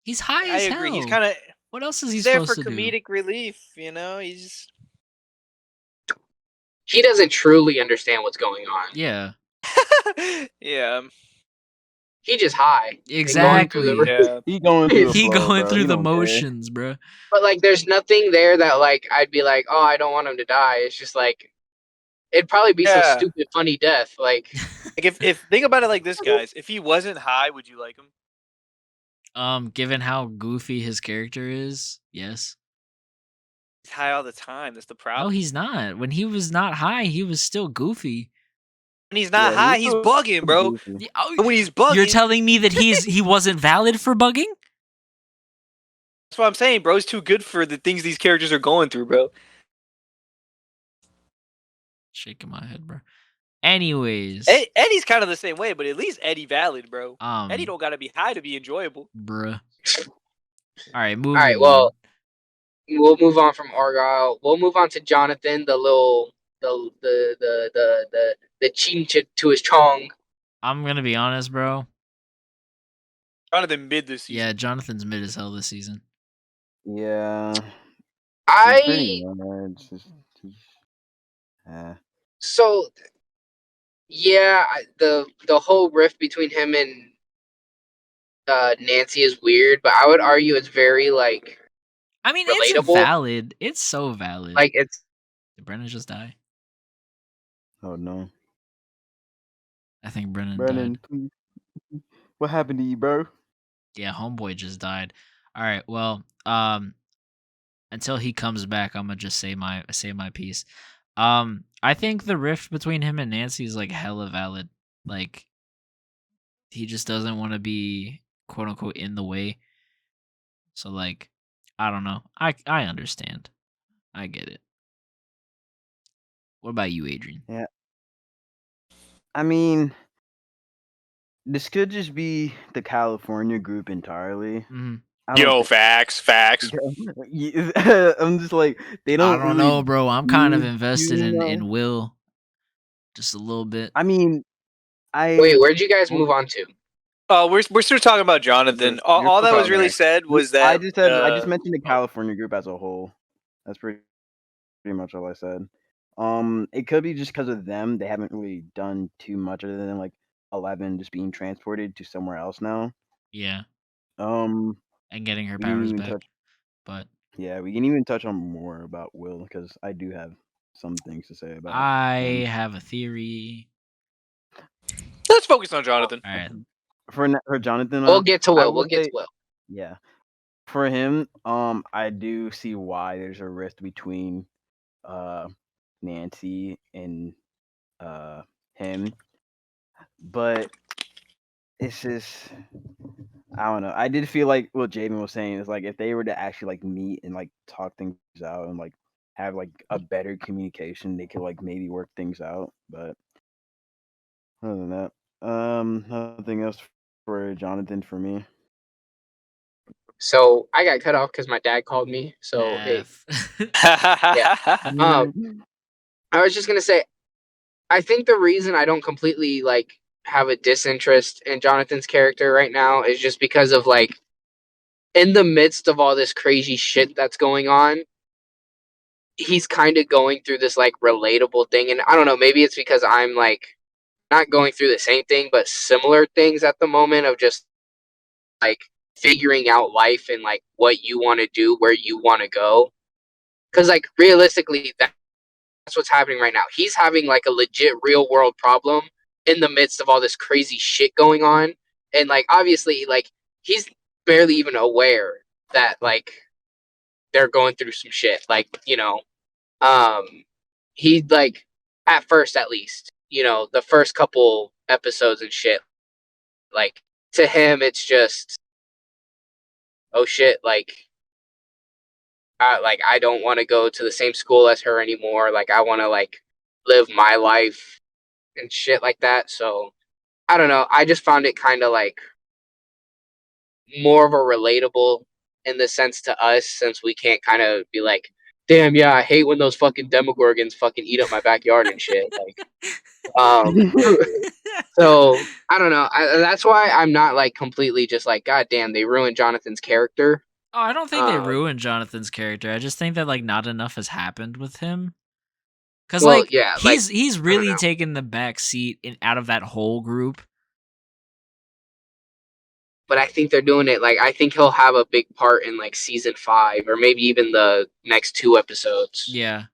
He's high I as agree. He's hell. kind of What else is he he's there supposed for to do? comedic relief. You know, he's He doesn't truly understand what's going on. Yeah, yeah. He just high and going through exactly. the. Yeah. he going through the He flow, going bro. through He the don't care. motions, bruh. But like, there's nothing there that like I'd be like, oh, I don't want him to die. It's just like it'd probably be some Yeah. stupid funny death. Like Like if think about it like this, guys. If he wasn't high, would you like him? Given how goofy his character is, yes. He's high all the time. That's the No, problem. he's not. When he was not high, he was still goofy. When he's not Yeah, high, he's he's so bugging, bro. goofy. Yeah, oh, And when he's bugging, you're telling me that he wasn't valid for bugging? that's what I'm saying. Bro's too good for the things these characters are going through, bro. Shaking my head, bro. Anyways, Eddie's kind of the same way, but at least Eddie valid, bro. Eddie don't gotta be high to be enjoyable. bruh. All right, moving all right, on. well, we'll move on from Argyle. We'll move on to Jonathan, the little the chin to his chong. I'm gonna be honest, bro. Jonathan mid this season. Yeah, Jonathan's mid as hell this season. Yeah. I Pretty much. so yeah, the whole rift between him and Nancy is weird, but I would argue it's very like I mean, it's relatable. valid. It's so valid. Like it's Did Brennan just die? Oh no. I think Brennan Brennan, died. please. What happened to you, bro? Yeah, homeboy just died. All right, well, until he comes back, I'm gonna just say my piece. I think the rift between him and Nancy is like hella valid. Like, he just doesn't want to be quote unquote in the way. So like, I don't know. I understand. I get it. What about you, Adrian? Yeah. I mean, this could just be the California group entirely. Mm-hmm. Yo, facts. I'm just like they don't. I don't really know, bro. I'm kind of do invested too much. in Will, just a little bit. I mean, wait, where'd you guys move on to? We're still talking about Jonathan. You're All still that was talking really about- said was that I just mentioned the California group as a whole. That's pretty much all I said. It could be just because of them. They haven't really done too much other than like 11 just being transported to somewhere else now. Yeah, Um, and getting her we didn't powers even back. touch- But yeah, we can even touch on more about Will because I do have some things to say about. I him. have a theory. let's focus on Jonathan. All right. For Jonathan, We'll get to I Will. will We'll get say- to Will. Yeah, for him, I do see why there's a rift between Nancy and him, but it's just I don't know. I did feel like what Jaden was saying is like if they were to actually like meet and like talk things out and like have like a better communication, they could like maybe work things out. But other than that, nothing else for Jonathan for me. So I got cut off because my dad called me. So hey, I was just gonna say, I think the reason I don't completely like have a disinterest in Jonathan's character right now is just because of like, in the midst of all this crazy shit that's going on, he's kind of going through this like relatable thing, and I don't know, maybe it's because I'm like not going through the same thing, but similar things at the moment of just like figuring out life and like what you want to do, where you want to go. Because like realistically, that's what's happening right now. He's having like a legit real world problem in the midst of all this crazy shit going on, and like obviously like he's barely even aware that like they're going through some shit. Like he like at first at least the first couple episodes and shit, like to him it's just oh shit, like I don't want to go to the same school as her anymore. Like I want to like live my life and shit like that. So I don't know. I just found it kind of like more of a relatable in the sense to us, since we can't kind of be like, damn, yeah, I hate when those fucking demogorgons fucking eat up my backyard and shit. Like, so I don't know. That's why I'm not like completely just like, god damn, they ruined Jonathan's character. Oh, I don't think they ruined Jonathan's character. I just think that like not enough has happened with him. Cause Well, like yeah, like, he's I don't really know. taken the back seat out of that whole group. But I think they're doing it like, I think he'll have a big part in like season 5 or maybe even the next 2 episodes. Yeah.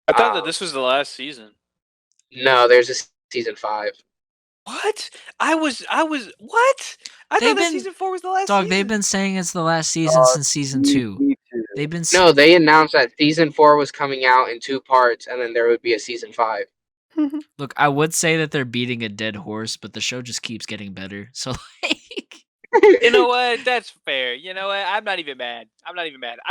I thought that this was the last season. No, there's a season 5. What? I was what? I They've thought that been- season 4 was the last Dog, season. they've been saying it's the last season since season 2. Me too. They've been No, they announced that season 4 was coming out in 2 parts, and then there would be a season 5. Look, I would say that they're beating a dead horse, but the show just keeps getting better. So like You know what? That's fair. You know what? I'm not even mad. I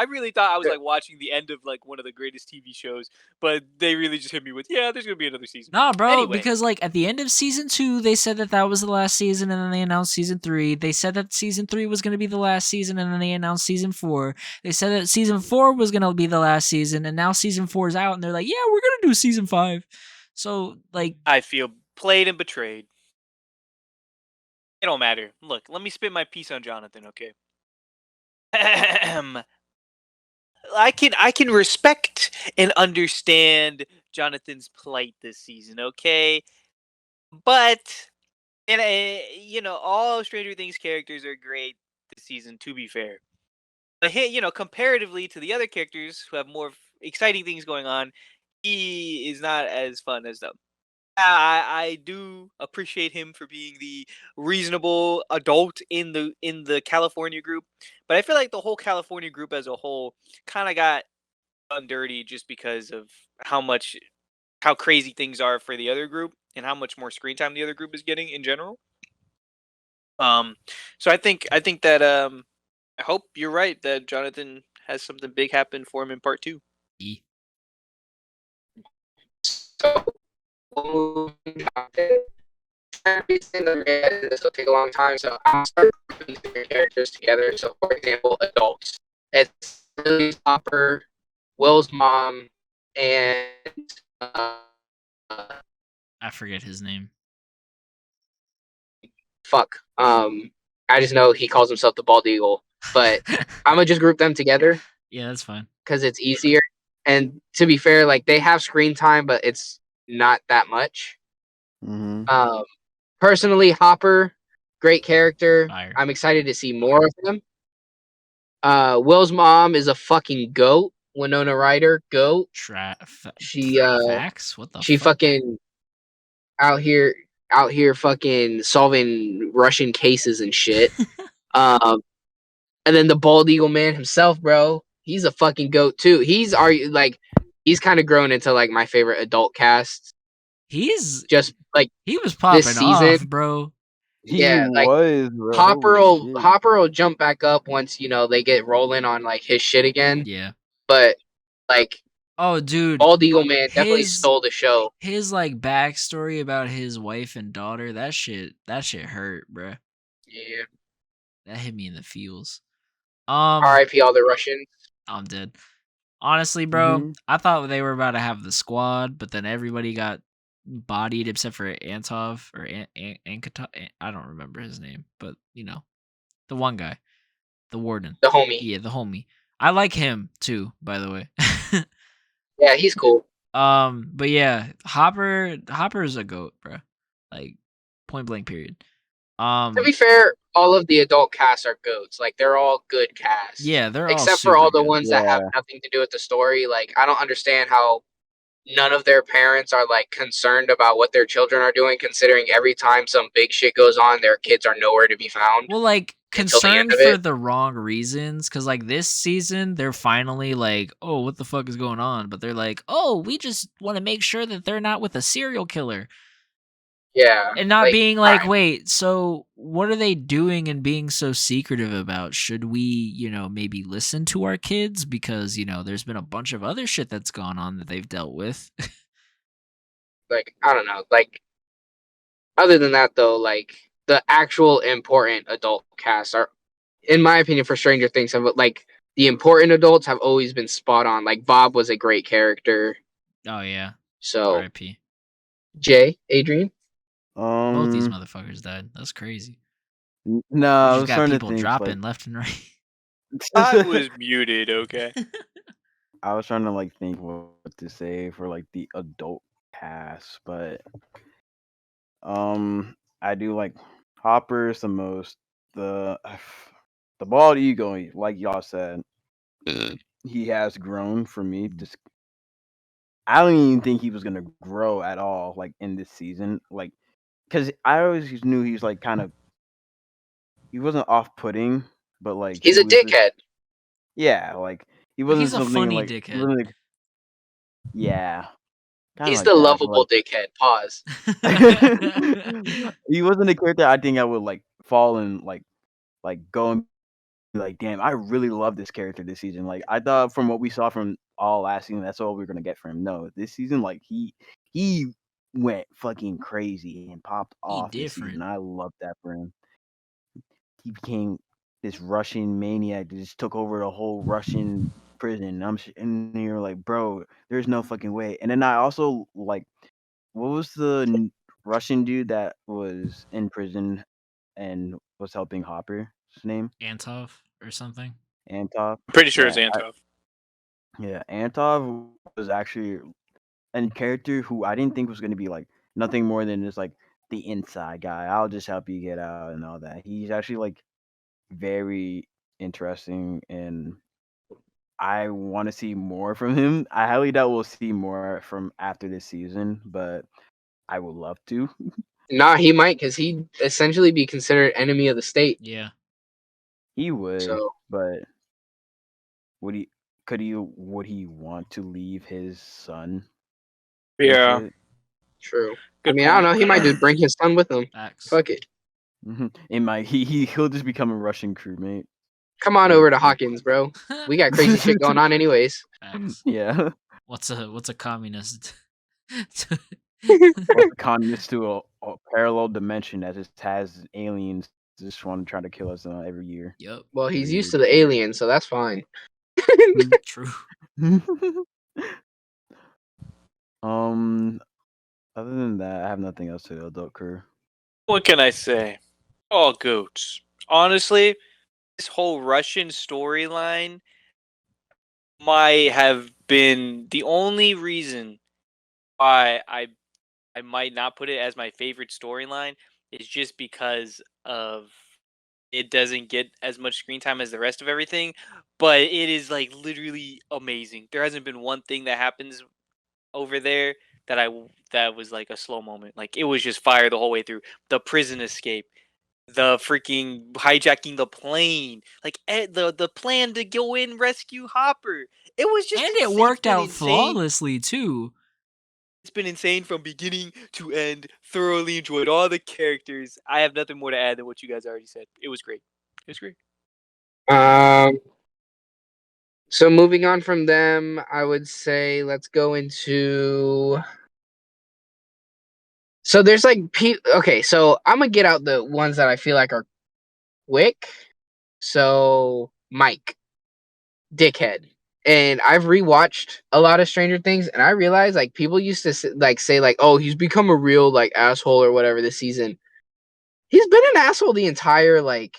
really thought I was like watching the end of like one of the greatest TV shows, but they really just hit me with, yeah, there's gonna be another season. Nah, bro, Anyway. because like at the end of season 2, they said that was the last season, and then they announced season 3. They said that season 3 was going to be the last season, and then they announced season 4. They said that season 4 was going to be the last season, and now season 4 is out, and they're like, yeah, we're going to do season 5. So like, I feel played and betrayed. It don't matter. Look, let me spit my piece on Jonathan, okay? I can respect and understand Jonathan's plight this season, okay? But all Stranger Things characters are great this season, to be fair. But comparatively to the other characters who have more exciting things going on, he is not as fun as them. I do appreciate him for being the reasonable adult in the California group, but I feel like the whole California group as a whole kind of got done dirty just because of how crazy things are for the other group and how much more screen time the other group is getting in general. So I think that I hope you're right that Jonathan has something big happen for him in part 2. So this will take a long time, so I'll start putting different characters together. So, for example, adults. It's Lily's Hopper, Will's mom, and I forget his name. fuck. I just know he calls himself the Bald Eagle, but I'm gonna just group them together. Yeah, that's fine because it's easier. And to be fair, like they have screen time, but it's not that much. Mm-hmm. Personally, Hopper, great character. Fire. I'm excited to see more of him. Will's mom is a fucking goat. Winona Ryder, goat. She facts. What the? She fuck? fucking out here fucking solving Russian cases and shit. And then the Bald Eagle man himself, bro. He's a fucking goat too. He's kind of grown into like my favorite adult cast. He's just like he was popping this season, off, bro. Yeah, like bro. Hopper will jump back up once they get rolling on like his shit again. Yeah, but like, oh dude, Bald Eagle man definitely stole the show. His like backstory about his wife and daughter, that shit hurt, bro. Yeah, that hit me in the feels. R.I.P. all the Russians. I'm dead. Honestly, bro, I thought they were about to have the squad, but then everybody got bodied except for Antov or Ankatov. I don't remember his name, but the one guy, the warden, the homie. Yeah, the homie. I like him too, by the way. Yeah, he's cool. But yeah, Hopper's a goat, bro. Like point blank. Period. To be fair, all of the adult casts are goats. Like they're all good casts. Yeah, they're except for all the good. ones that have nothing to do with the story. Like I don't understand how none of their parents are like concerned about what their children are doing, considering every time some big shit goes on, their kids are nowhere to be found. Well, like concerned for the wrong reasons, because like this season they're finally like, oh, what the fuck is going on? But they're like, oh, we just want to make sure that they're not with a serial killer. Yeah. And not being like, crime. wait, so what are they doing and being so secretive about? Should we, maybe listen to our kids? Because, there's been a bunch of other shit that's gone on that they've dealt with. Like, I don't know. Like, other than that, though, like, the actual important adult casts are, in my opinion, for Stranger Things, have like the important adults have always been spot on. Like, Bob was a great character. Oh, yeah. So, RIP. Jay, Adrian, Both these motherfuckers died. That's crazy. No, We I just was got trying to people think dropping left and right. I was muted. Okay. I was trying to like think what to say for like the adult cast, but I do like Hopper's the most. The the bald ego, like y'all said, he has grown for me. Just I don't even think he was gonna grow at all, like in this season, like because I always knew he was like kind of he wasn't off putting, but like he's he a was just dickhead. yeah, like he But wasn't he's a something funny like he dickhead. wasn't like yeah, kind of He's like the that, but like. lovable dickhead. Pause. He wasn't a character I think I would like fall in like go and be like, damn, I really love this character this season. Like I thought from what we saw from all last season, that's all we are gonna get from him. No, this season, like he went fucking crazy and popped He off this season. different. I love that for him. He became this Russian maniac that just took over the whole Russian prison. I'm in here like, bro, there's no fucking way. And then I also like what was the Russian dude that was in prison and was helping Hopper? His name Antov or something. Antov. I'm pretty sure it's Yeah, Antov. yeah. Antov was actually a character who I didn't think was going to be like nothing more than just like the inside guy. I'll just help you get out and all that. He's actually like very interesting, and I want to see more from him. I highly doubt we'll see more from after this season, but I would love to. Nah, he might, because he'd essentially be considered enemy of the state. Yeah. He would, So, but would he want to leave his son with Yeah. it? true. I Good mean, I don't point. know. He might just bring his son with him. Facts. Fuck it. It might he'll just become a Russian crewmate. Come on Very over to cool. Hawkins, bro. We got crazy shit going on anyways. Facts. Yeah. What's a communist? What's the communist to a parallel dimension that just has aliens just want to try to kill us every year. Yep. Well, he's Very used weird. to the aliens, so that's fine. True. um. Other than that, I have nothing else to adult crew. What can I say? All goats. Honestly, this whole Russian storyline might have been the only reason why I might not put it as my favorite storyline is just because of it doesn't get as much screen time as the rest of everything, but it is like literally amazing. There hasn't been one thing that happens over there that was like a slow moment. Like it was just fire the whole way through. The prison escape, the freaking hijacking the plane, like the plan to go in rescue Hopper. It was just And it insane. worked It's been out insane. flawlessly too. It's been insane from beginning to end. Thoroughly enjoyed all the characters. I have nothing more to add than what you guys already said. It was great. It was great. Um. So moving on from them, I would say let's go into. So there's like okay, so I'm gonna get out the ones that I feel like are quick. So Mike, dickhead, and I've rewatched a lot of Stranger Things, and I realized like people used to say like, oh, he's become a real like asshole or whatever this season. He's been an asshole the entire like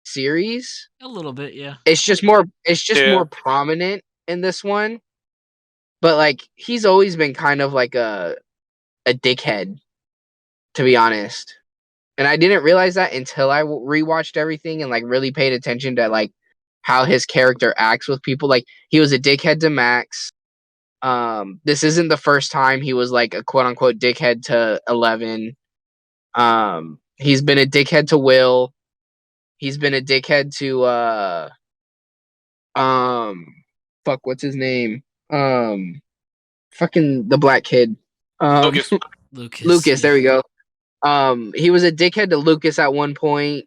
series. A little bit, yeah. It's just more Yeah. prominent in this one. But like he's always been kind of like a dickhead, to be honest. And I didn't realize that until I rewatched everything and like really paid attention to like how his character acts with people. Like he was a dickhead to Max. This isn't the first time he was like a quote unquote dickhead to 11. He's been a dickhead to Will. He's been a dickhead to um fuck, what's his name? Fucking the black kid. Um Lucas. Lucas, yeah. there we go. He was a dickhead to Lucas at one point.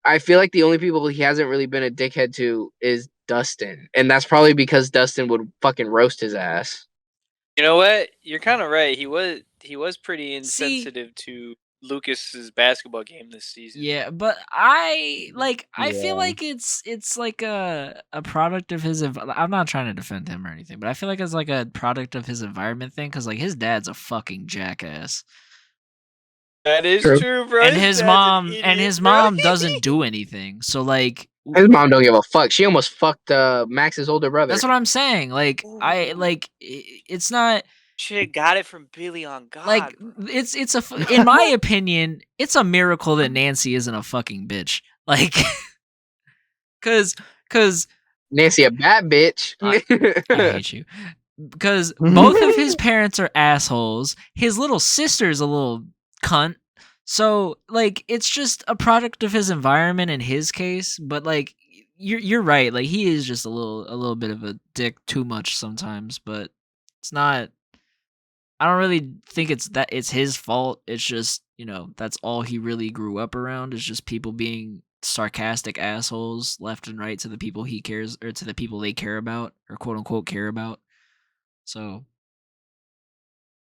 I feel like the only people he hasn't really been a dickhead to is Dustin, and that's probably because Dustin would fucking roast his ass. You know what? You're kind of right. He was pretty See, insensitive to Lucas's basketball game this season. yeah, but I feel Yeah. like it's like a product of his. I'm not trying to defend him or anything, but I feel like it's like a product of his environment thing because like his dad's a fucking jackass, That is True. true, bro. and His his dad's an mom idiot, bro. doesn't do anything. So like His mom don't give a fuck. She almost fucked Max's older brother. that's what I'm saying. Like Ooh. it's not. Shit, got it from Billy on God. Like bro. it's in my opinion, it's a miracle that Nancy isn't a fucking bitch. Like, cause Nancy a bad bitch. I hate you. Because both of his parents are assholes. His little sister's a little cunt. So like it's just a product of his environment in his case. But like you're right. Like he is just a little bit of a dick too much sometimes. But it's not. I don't really think it's his fault. It's just, that's all he really grew up around is just people being sarcastic assholes left and right to the people he cares or to the people they care about or quote unquote care about. So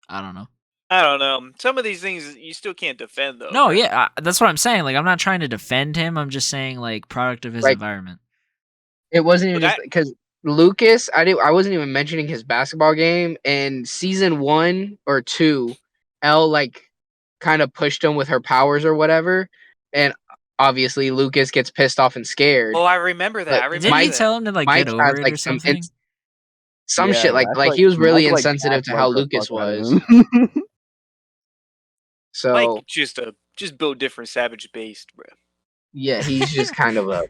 I don't know. I don't know. Some of these things you still can't defend, though. No, bro. yeah, that's what I'm saying. Like I'm not trying to defend him. I'm just saying like product of his Like- environment. It wasn't even But just because Lucas. I wasn't even mentioning his basketball game. And season 1 or 2, Elle like kind of pushed him with her powers or whatever, and obviously Lucas gets pissed off and scared. Oh, I remember that. But I remember Didn't he that. tell him to like Mike get over has it like or something? some Yeah, shit like that's he was really Mike, like, insensitive to how gaslighted the Lucas fuck out of was. him. So Mike just built different savage based, bro. yeah, he's just kind of a.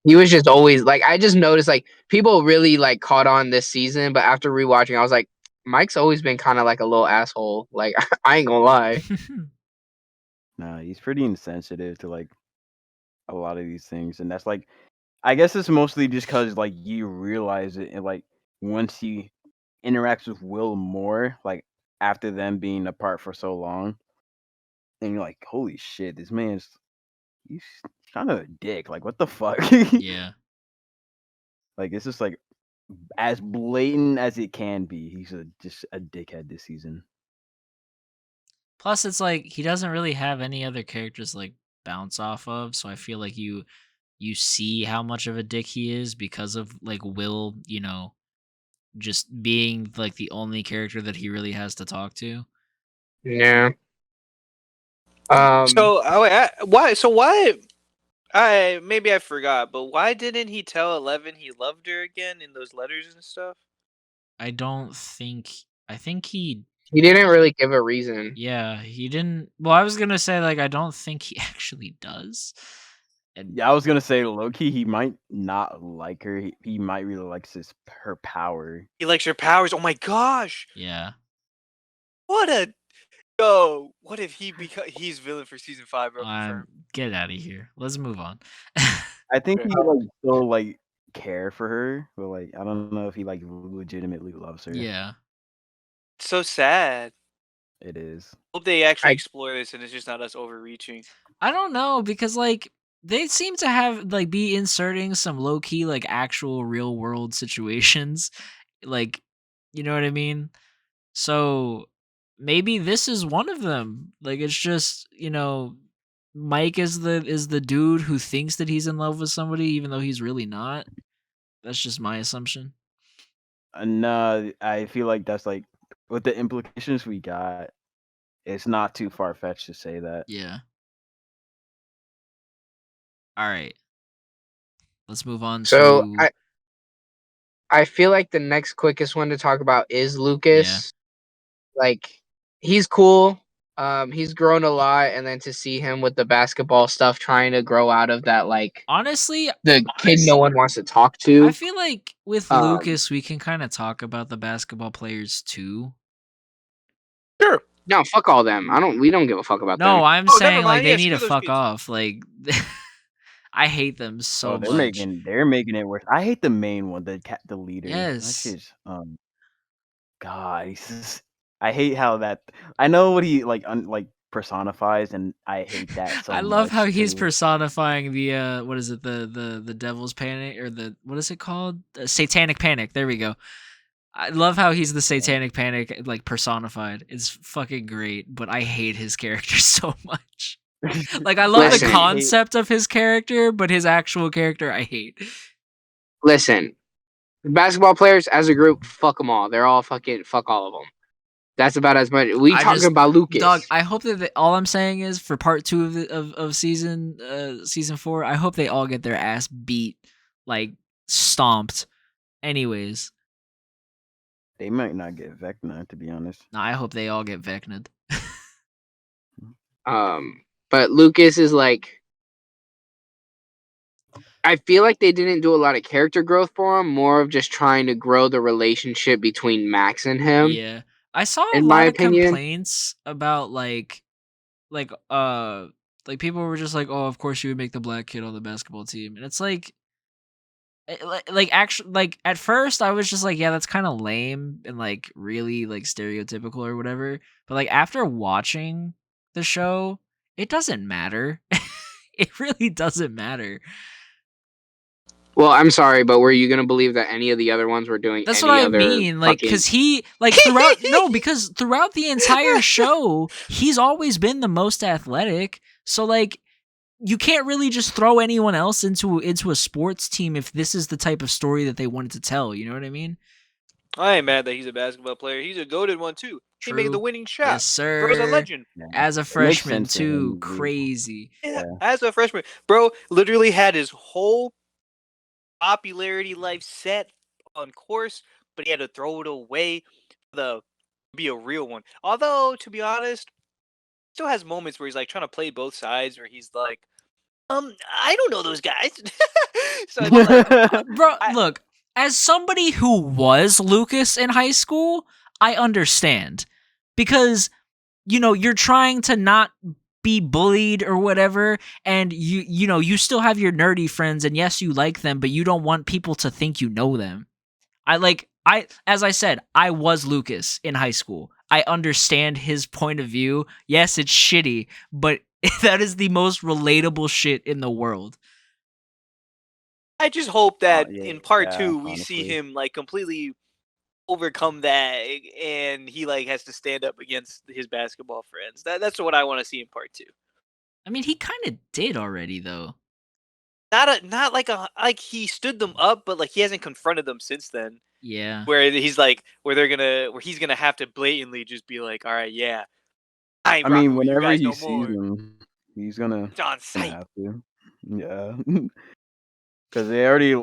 He was just always like I just noticed like people really like caught on this season, but after rewatching, I was like, Mike's always been kind of like a little asshole. Like I ain't gonna lie. Nah, he's pretty insensitive to like a lot of these things, and that's like, I guess it's mostly just because like you realize it, and like once he interacts with Will more, like after them being apart for so long, and you're like, holy shit, this man's he's kind of a dick. Like, what the fuck? Yeah. Like, it's just like as blatant as it can be. He's just a dickhead this season. Plus, it's like he doesn't really have any other characters like bounce off of, so I feel like you see how much of a dick he is because of like Will, just being like the only character that he really has to talk to. Yeah. So why? So why? I maybe I forgot, but why didn't he tell 11 he loved her again in those letters and stuff? I think he didn't really give a reason. yeah, he didn't. Well, I was going to say like I don't think he actually does. And Yeah, I was gonna say low-key, he might not like her. He might really like her power. He likes her powers. Oh my gosh! yeah. What a What if he's villain for season 5, bro? Confirmed. Get out of here. Let's move on. I think Yeah. he like still like care for her, but like I don't know if he like legitimately loves her. Yeah. It's so sad. It is. Hope they actually I- explore this and it's just not us overreaching. I don't know because like they seem to have like be inserting some low key like actual real world situations, like you know what I mean. So maybe this is one of them. Like it's just Mike is the dude who thinks that he's in love with somebody even though he's really not. That's just my assumption. No, I feel like that's like with the implications we got. It's not too far fetched to say that. Yeah. All right. Let's move on So to I feel like the next quickest one to talk about is Lucas. Like he's cool. He's grown a lot, and then to see him with the basketball stuff, trying to grow out of that, like honestly, the kid no one wants to talk to. I feel like with Lucas, we can kind of talk about the basketball players too. Sure. No, fuck all them. We don't give a fuck about them. No, I'm Oh, never saying like mind. they Yeah, need to screw those fuck kids. off. Like I hate them so Oh, they're much. making it worse. I hate the main one, the leader. Yes. That shit's God, he's just, I hate how that. I know what he like personifies, and I hate that so I love how much he's too. personifying the what is it, the devil's panic, or the, what is it called, satanic panic. There we go. I love how he's the satanic panic like personified. It's fucking great, but I hate his character so much. Like, I love the Listen. concept of his character, but his actual character I hate. Listen, basketball players as a group, fuck them all. They're all fucking fuck all of them. That's about as much. We I talking just, about Lucas. dog, I hope that all I'm saying is for part 2 of season 4, I hope they all get their ass beat, like stomped. Anyways, They might not get Vecna, to be honest. no, I hope they all get Vecna'd. But Lucas is like, I feel like they didn't do a lot of character growth for him, more of just trying to grow the relationship between Max and him. Yeah. I saw a In my lot of opinion. complaints about like people were just like, "Oh, of course you would make the black kid on the basketball team." And it's like actually, like, at first I was just like, yeah, that's kind of lame and like really like stereotypical or whatever. But like after watching the show, it doesn't matter. It really doesn't matter. Well, I'm sorry, but were you gonna believe that any of the other ones were doing? That's any what I other mean. Like, fucking... because he, like, because throughout the entire show, he's always been the most athletic. So, like, you can't really just throw anyone else into a sports team if this is the type of story that they wanted to tell. You know what I mean? I ain't mad that he's a basketball player. He's a goated one too. He made the True. winning shot. Yes, Bro's a sir. legend. Yeah. As a It makes freshman, sense to too. him, dude. Crazy. Yeah, as a freshman, bro literally had his whole popularity life set on course, but he had to throw it away to be a real one. Although, to be honest, still has moments where he's like trying to play both sides, where he's like, I don't know those guys. So it's like, Bro, look, as somebody who was Lucas in high school, I understand. Because, you know, you're trying to not be bullied or whatever, and you still have your nerdy friends, and yes, you like them, but you don't want people to think you know them. As I said, I was Lucas in high school. I understand his point of view. Yes, it's shitty, but that is the most relatable shit in the world. I just hope that yeah, in part 2 we honestly. see him like completely overcome that, and he like has to stand up against his basketball friends. That's what I want to see in part 2. I mean, he kind of did already, though. Not like he stood them up, but like he hasn't confronted them since then. Yeah. Where he's like, where he's gonna have to blatantly just be like, all right, yeah, I ain't I mean, rocking with you whenever guys he no sees more. them, he's gonna It's on site. have to. Yeah, because they already.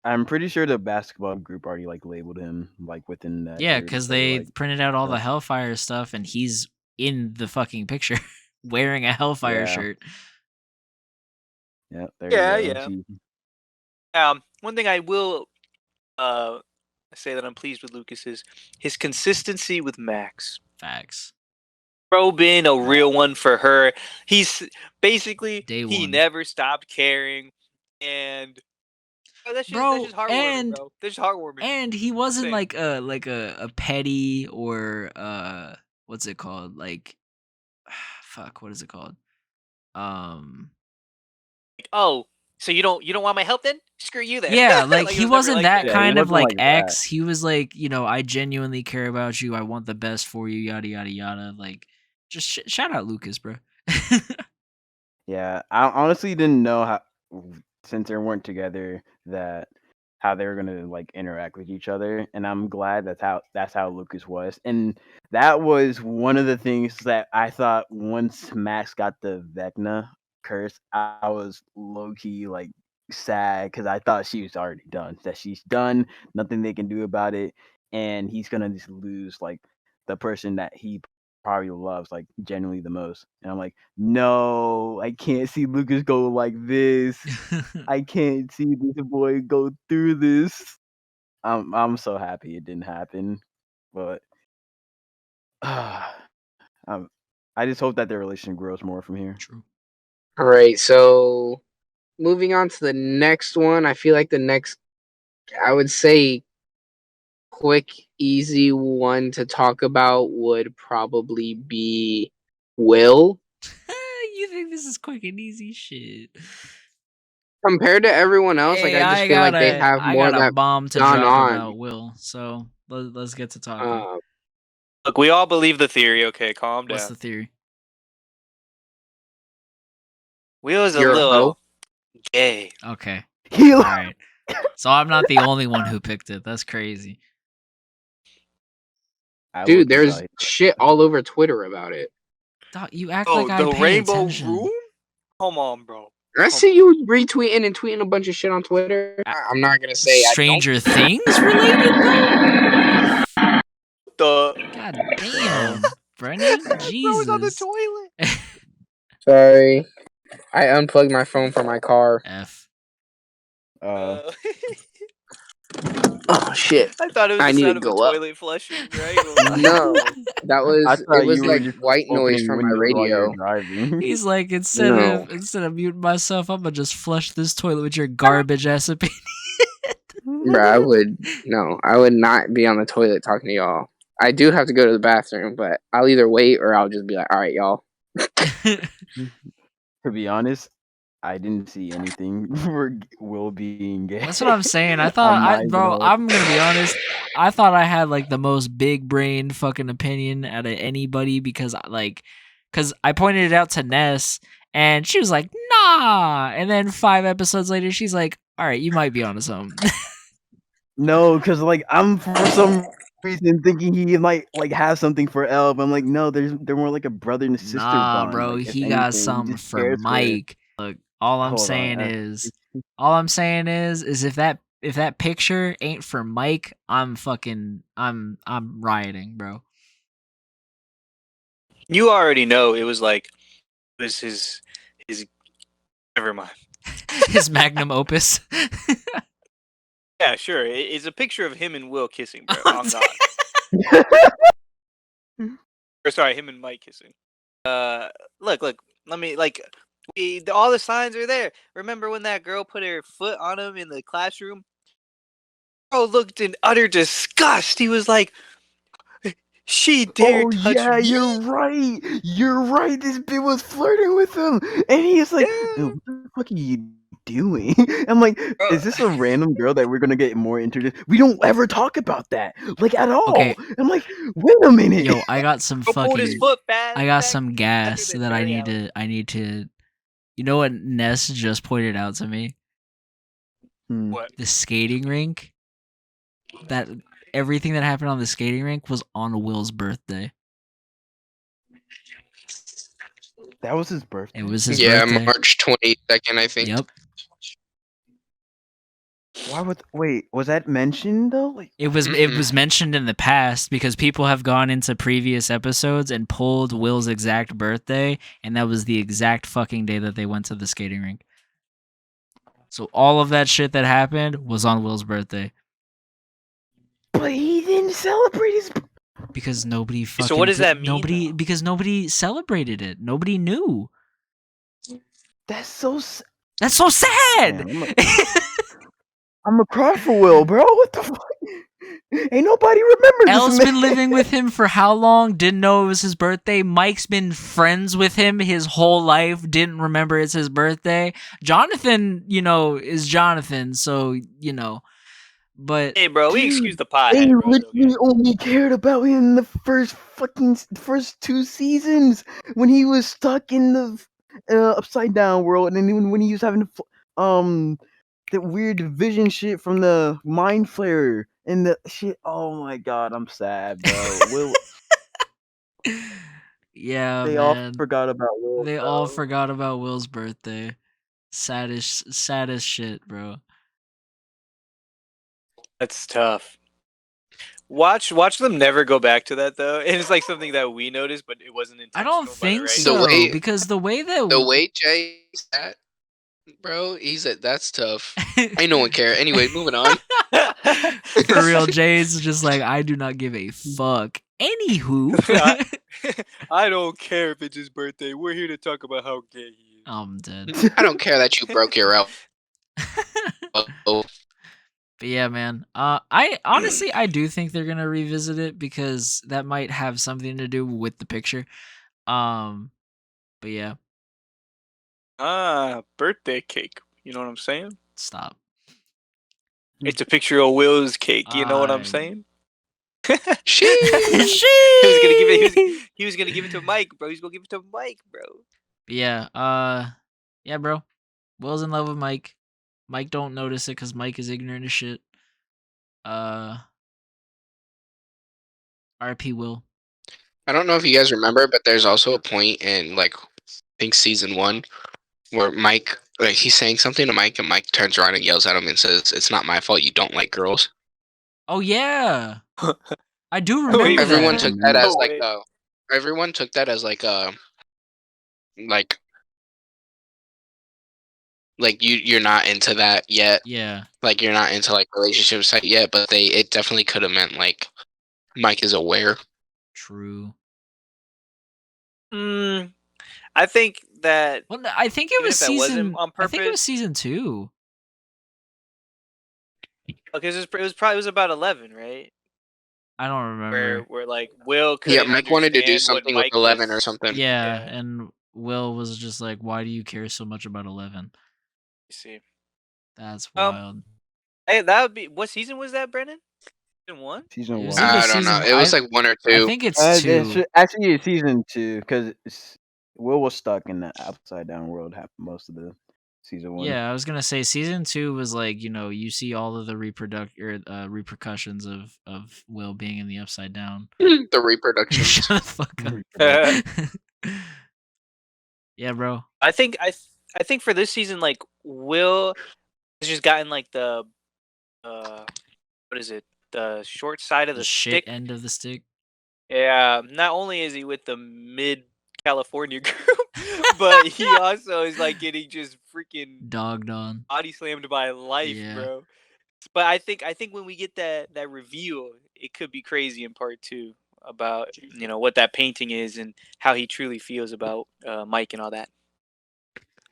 I'm pretty sure the basketball group already like labeled him like within that. Yeah, period, because so, they like, printed out all the yeah. Hellfire stuff, and he's in the fucking picture wearing a Hellfire Yeah. shirt. Yeah, there Yeah, you yeah. go. One thing I will say that I'm pleased with Lucas is his consistency with Max. Facts. Bro been a real one for her. He's basically Day he one. never stopped caring, and that's just heartwarming, bro. That's just heartwarming. And he wasn't Same. like a petty or what's it called? Like fuck, what is it called? Like, oh, so you don't want my help then? Screw you then. Yeah, like, Like, it he was never wasn't like that Yeah, he kind of wasn't like like that. ex. He was like, I genuinely care about you. I want the best for you. Yada yada yada. Like, just shout out Lucas, bro. Yeah, I honestly didn't know how, since they weren't together, that how they were gonna like interact with each other, and I'm glad that's how Lucas was, and that was one of the things that I thought once Max got the Vecna curse, I was low key like sad because I thought she was already done, that she's done, nothing they can do about it, and he's gonna just lose like the person that he probably loves like genuinely the most. And I'm like, no, I can't see Lucas go like this. I can't see this boy go through this. I'm so happy it didn't happen, but I just hope that their relationship grows more from here. True. All right, so moving on to the next one. I feel like the next, I would say, quick, easy one to talk about would probably be Will. You think this is quick and easy shit? Compared to everyone else, Hey, like I just feel like they have I more got a that bomb to gone drop on. about Will. So let's get to talking. Look, we all believe the theory. Okay, calm What's down. the theory? Will is a You're a little hoe. gay. Okay, He all right. So I'm not the only one who picked it. That's crazy. I Dude, look-key there's thought he- shit all over Twitter about it. Dog, you act Oh, like I the pay Rainbow attention. Room? Come on, bro. I see you retweeting and tweeting a bunch of shit on Twitter. I'm not gonna say Stranger Things related though? What the The God damn, Brennan, bro was on the Jesus. toilet. Sorry, I unplugged my phone from my car. F. Uh, Oh shit! I thought it was I the need to sound of a go up. toilet flushing. Right? No, that I was thought it. Was you were like just white noise opening from my windows while you're radio. driving. He's like, instead No. of muting myself, I'm gonna just flush this toilet with your garbage ass opinion. Bro, I would not be on the toilet talking to y'all. I do have to go to the bathroom, but I'll either wait or I'll just be like, all right, y'all. To be honest, I didn't see anything for Will being gay. That's what I'm saying. I I'm thought, not even gonna lie. I'm gonna be honest. I thought I had like the most big brain fucking opinion out of anybody because I pointed it out to Ness and she was like, nah. And then 5 episodes later, she's like, all right, you might be onto something. No, because like I'm for some reason thinking he might like have something for Elle, but I'm like, no, they're more like a brother and sister Nah, bond. bro, Like, if he got anything, he something just for cares for her. Mike. Look, all I'm Hold on, saying is if that picture ain't for Mike, I'm rioting, bro. You already know it was his. Never mind. His magnum opus. Yeah, sure. It's a picture of him and Will kissing, bro. I'm On God. Or sorry, him and Mike kissing. Look. Let me all the signs are there. Remember when that girl put her foot on him in the classroom? Bro looked in utter disgust. He was like, "She dared Oh touch yeah, me." you're right. You're right. This bitch was flirting with him, and he's like, Yeah. "What the fuck are you doing?" I'm like, Bro. "Is this a random girl that we're gonna get more into?" We don't ever talk about that, like at all. Okay. I'm like, wait a minute. Yo, I got some Bro pulled his fucking foot fast. I got back some faster gas than that Barry Allen. I need to You know what Ness just pointed out to me? What? The skating rink. That everything that happened on the skating rink was on Will's birthday. That was his birthday. It was his birthday. March 22nd, I think. Yep. Why would wait? Was that mentioned though? Like, It was mentioned in the past because people have gone into previous episodes and pulled Will's exact birthday, and that was the exact fucking day that they went to the skating rink. So all of that shit that happened was on Will's birthday. but he didn't celebrate his. Because nobody fucking. So what does that mean? Nobody because nobody celebrated it. Nobody knew. That's so. That's so sad. Man, I'm gonna cry for Will, bro. What the fuck? Ain't nobody remember this. Elle's man. been living with him for how long? Didn't know it was his birthday. Mike's been friends with him his whole life. Didn't remember it's his birthday. Jonathan, is Jonathan. So, but Hey, bro, we Dude, excuse the pothead, They bro. It's literally okay. only cared about him in the first 2 seasons when he was stuck in the upside down world, and then when he was having the weird vision shit from the mind flare and the shit. Oh my god, I'm sad, bro. Will yeah, they all man. forgot about Will? They bro. all forgot about Will's birthday. Saddest shit, bro. That's tough. Watch them never go back to that though, and it's like something that we noticed, but it wasn't I intentional. don't think by the so, writers. because the way Jay said, bro, he said that's tough. Ain't no one care. Anyway, moving on. For real, Jay's just like, I do not give a fuck. Anywho, I don't care if it's his birthday. We're here to talk about how gay he is. I'm dead. I don't care that you broke your elbow. But yeah, man. I honestly I do think they're gonna revisit it because that might have something to do with the picture. But yeah, Birthday cake. You know what I'm saying? stop. It's a picture of Will's cake. You know what I'm I- saying? She. He was gonna give it. Sheesh. He was gonna give it to Mike, bro. He's gonna give it to Mike, bro. But yeah, yeah, bro. Will's in love with Mike. Mike don't notice it because Mike is ignorant as shit. R.P. Will. I don't know if you guys remember, but there's also a point in like I think season 1 where Mike, like he's saying something to Mike, and Mike turns around and yells at him and says, "It's not my fault you don't like girls." Oh yeah, I do Oh, remember wait, Everyone that. took that as Oh, like wait. everyone took that as like like you're not into that yet. Yeah, Like you're not into like relationships yet, but it definitely could have meant like Mike is aware. true. I think that Well, no, I think it even was if that wasn't season. on I think it was purpose, season 2. because it was about 11, right? I don't remember. Where like Will Yeah, couldn't Mike wanted to do understand what something with Mike 11 or was. something. Yeah, Yeah. and Will was just like, "Why do you care so much about 11?" You see, That's Um, wild. hey, that would be what season was that, Brennan? Season 1? Season It was 1. either I don't know. season. It was like 1 or I 2. think it's 2. Actually, it's season 2 because Will was stuck in the upside down world most of the season 1. Yeah, I was gonna say season 2 was like, you see all of the repercussions of Will being in the upside down. The reproductions. Shut the fuck up. Yeah, bro. I think for this season, like Will has just gotten like the what is it? The short side of The the shit stick. end of the stick. Yeah, not only is he with the mid California group, but he also is like getting just freaking Dogged on. body slammed by life, Yeah. bro. But I think when we get that reveal, it could be crazy in part 2 about what that painting is and how he truly feels about Mike and all that.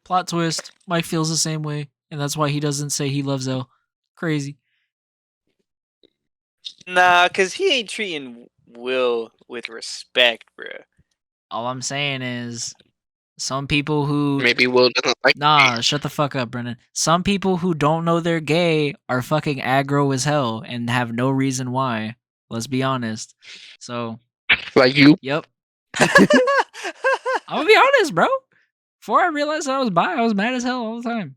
Plot twist. Mike feels the same way, and that's why he doesn't say he loves Elle. Crazy. Nah, cause he ain't treating Will with respect, bro. All I'm saying is some people who Maybe Will doesn't like Nah, shut the fuck up, Brennan. Some people who don't know they're gay are fucking aggro as hell and have no reason why. Let's be honest. So, like you. yep. I'm gonna be honest, bro. Before I realized I was bi, I was mad as hell all the time.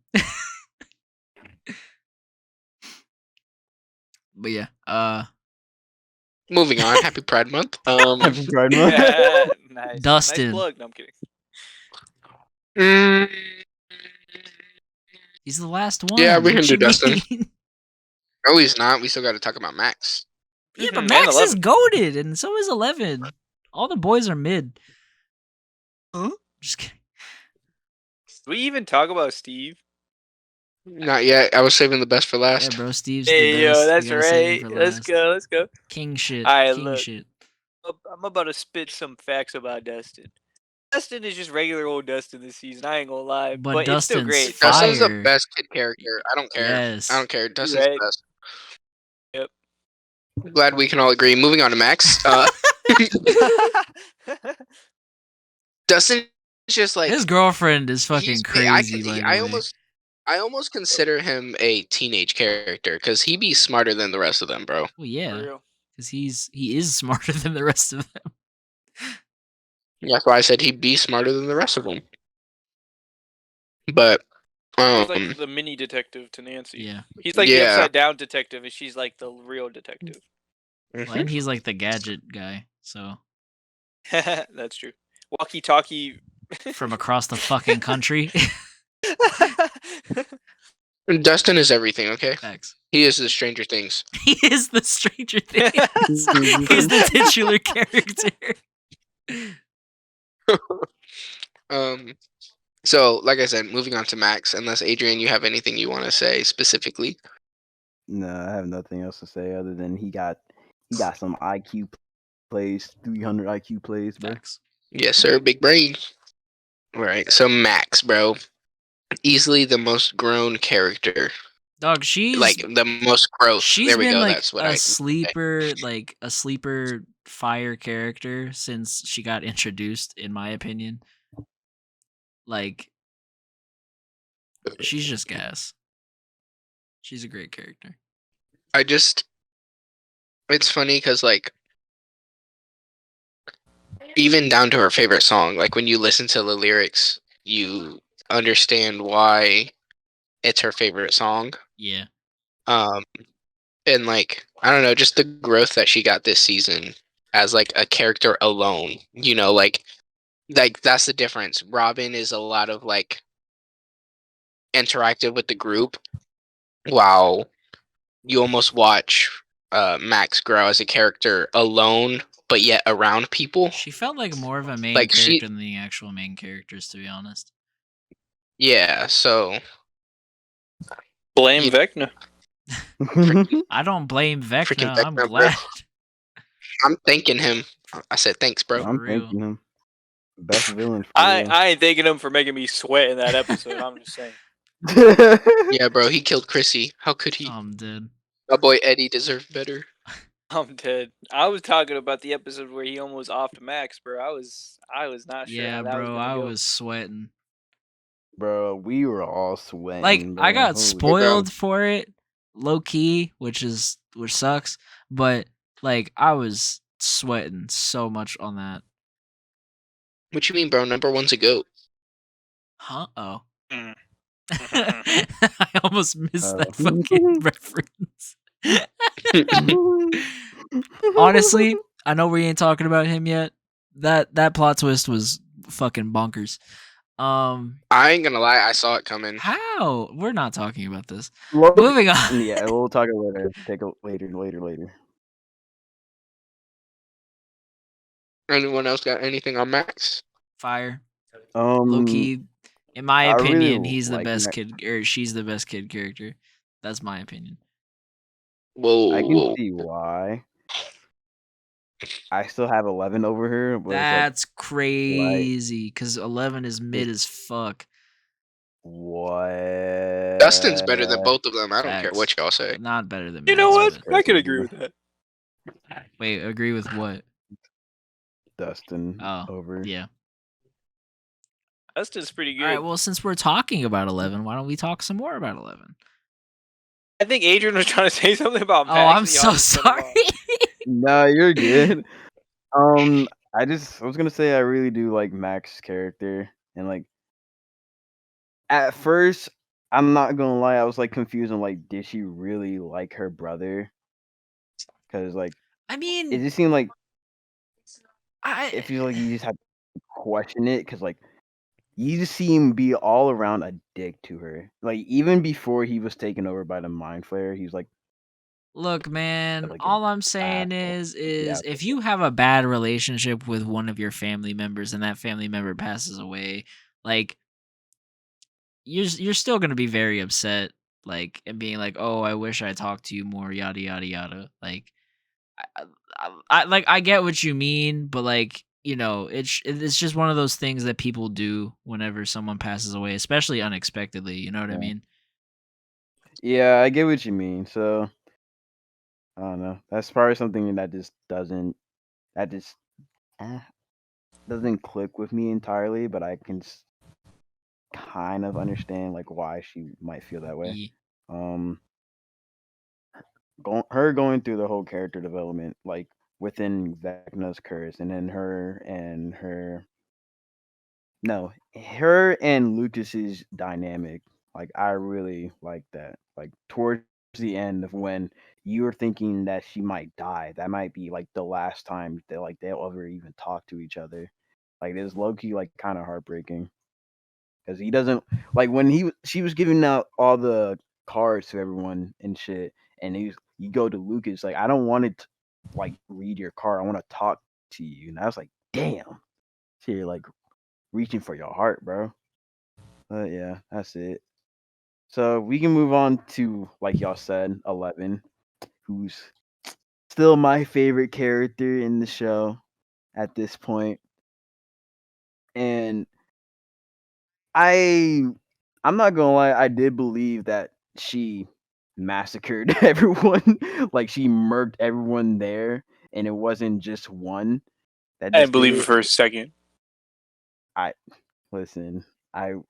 But yeah, Moving on. Happy Pride Month. Happy Pride Month. Yeah, nice. Dustin. Nice plug. No, I'm kidding. mm, he's the last one. Yeah, we What can do you Dustin. mean? No, he's not. We still got to talk about Max. Yeah, Mhm, but and Max is 11. goated, and so is 11. All the boys are mid. Huh? Just kidding. Did we even talk about Steve? Not yet. I was saving the best for last. Yeah, bro, Steve's Hey, the yo, best. that's We gotta save him right. for Let's last. go. Let's go. King shit. All right, King look. shit. I'm about to spit some facts about Dustin. Dustin is just regular old Dustin this season. I ain't gonna lie, But it's still Dustin's great. Dustin's the fire. best kid character. I don't care. Yes. I don't care. Dustin's right. the best. Yep. Glad we can all agree. Moving on to Max. Dustin is just like His girlfriend is fucking he's- crazy. By the way, I almost consider him a teenage character because he be smarter than the rest of them, bro. well, yeah, because he is smarter than the rest of them. That's why I said he'd be smarter than the rest of them. But He's like the mini detective to Nancy. Yeah. He's like the Yeah. upside down detective, and she's like the real detective. Well, and he's like the gadget guy. So That's true. Walkie talkie from across the fucking country. Dustin is everything, okay? Facts. He is the Stranger Things. He is the Stranger Things. He's the titular character. So, like I said, moving on to Max, unless Adrian, you have anything you want to say specifically. No, I have nothing else to say other than he got some IQ plays, 300 IQ plays, bro. Facts. Yes, sir, big brain. All right, so Max, bro, easily the most grown character. Dog, she's like the most growth. she's There we been go. like That's what a I. sleeper fire character since she got introduced, in my opinion. Like, she's just gas. She's a great character. I just. It's funny because like even down to her favorite song, like when you listen to the lyrics, you understand why it's her favorite song. Yeah. And like I don't know, just the growth that she got this season as like a character alone. You know, like that's the difference. Robin is a lot of like interactive with the group, while you almost watch Max grow as a character alone, but yet around people. She felt like more of a main Like character than the actual main characters, to be honest. yeah. So Blame You- Vecna. I don't blame freaking Vecna. I'm Vecna, bro. glad. I'm thanking him. I said thanks, bro. I'm real. thanking him. Best villain for I real. I ain't thanking him for making me sweat in that episode. I'm just saying. Yeah, bro. He killed Chrissy. How could he? I'm dead. My boy Eddie deserved better. I'm dead. I was talking about the episode where he almost offed Max, bro. I was not sure Yeah, how that was bro, gonna I go. was sweating. Bro, we were all sweating. Like, bro. I got Holy- spoiled for it, low key, which sucks. But like, I was sweating so much on that. What you mean, bro? Number one's a goat. Huh? Oh. Mm. I almost missed that Oh. fucking reference. Honestly, I know we ain't talking about him yet. That plot twist was fucking bonkers. I ain't gonna lie, I saw it coming. How? We're not talking about this. Loki- Moving on. Yeah, we'll talk it later. Take it later. Anyone else got anything on Max? Fire. Loki, in my I really opinion, he's the like best Max. kid, or she's the best kid character. That's my opinion. Whoa, I can whoa. see why. I still have 11 over her, but That's crazy, because 11 is mid as fuck. what? Dustin's better than both of them. I don't care Facts. what y'all say. Not better than You know Max, what? but- I could agree with that. Wait, agree with what? Dustin Oh, over. yeah. Dustin's pretty good. All right, well, since we're talking about 11, why don't we talk some more about 11? I think Adrian was trying to say something about Max. Oh, I'm and the so audience cut him sorry. off. No, you're good. I was gonna say I really do like Max's character, and like at first, I'm not gonna lie, I was like confused on like, did she really like her brother? Because like I it mean, just seemed like I it feels like you just have to question it, because like you just see him be all around a dick to her. Like even before he was taken over by the mind flare, he was like, look, man, like, all I'm saying asshole. is if you have a bad relationship with one of your family members and that family member passes away, like you're still gonna be very upset, like, and being like, oh, I wish I talked to you more, yada yada yada. Like, I get what you mean, but like, you know, it's just one of those things that people do whenever someone passes away, especially unexpectedly. You know what I Yeah. mean? yeah, I get what you mean. So I don't know. That's probably something that just eh, doesn't click with me entirely, but I can kind of understand like why she might feel that way. Ye- Um, going through the whole character development, like within Vecna's curse, and then her and Lucas's dynamic. Like I really like that. Like towards the end of when you were thinking that she might die, that might be like the last time that like they'll ever even talk to each other. Like it's low key like kind of heartbreaking because he doesn't like when she was giving out all the cards to everyone and shit, and you go to Lucas like I don't want to like read your card, I want to talk to you, and I was like, damn, so you're like reaching for your heart, bro. But yeah, that's it. So we can move on to like y'all said, 11, who's still my favorite character in the show at this point, and I'm not gonna lie, I did believe that she massacred everyone. Like she murked everyone there, and it wasn't just one that I just didn't believe did it it. for a second. Listen, I'm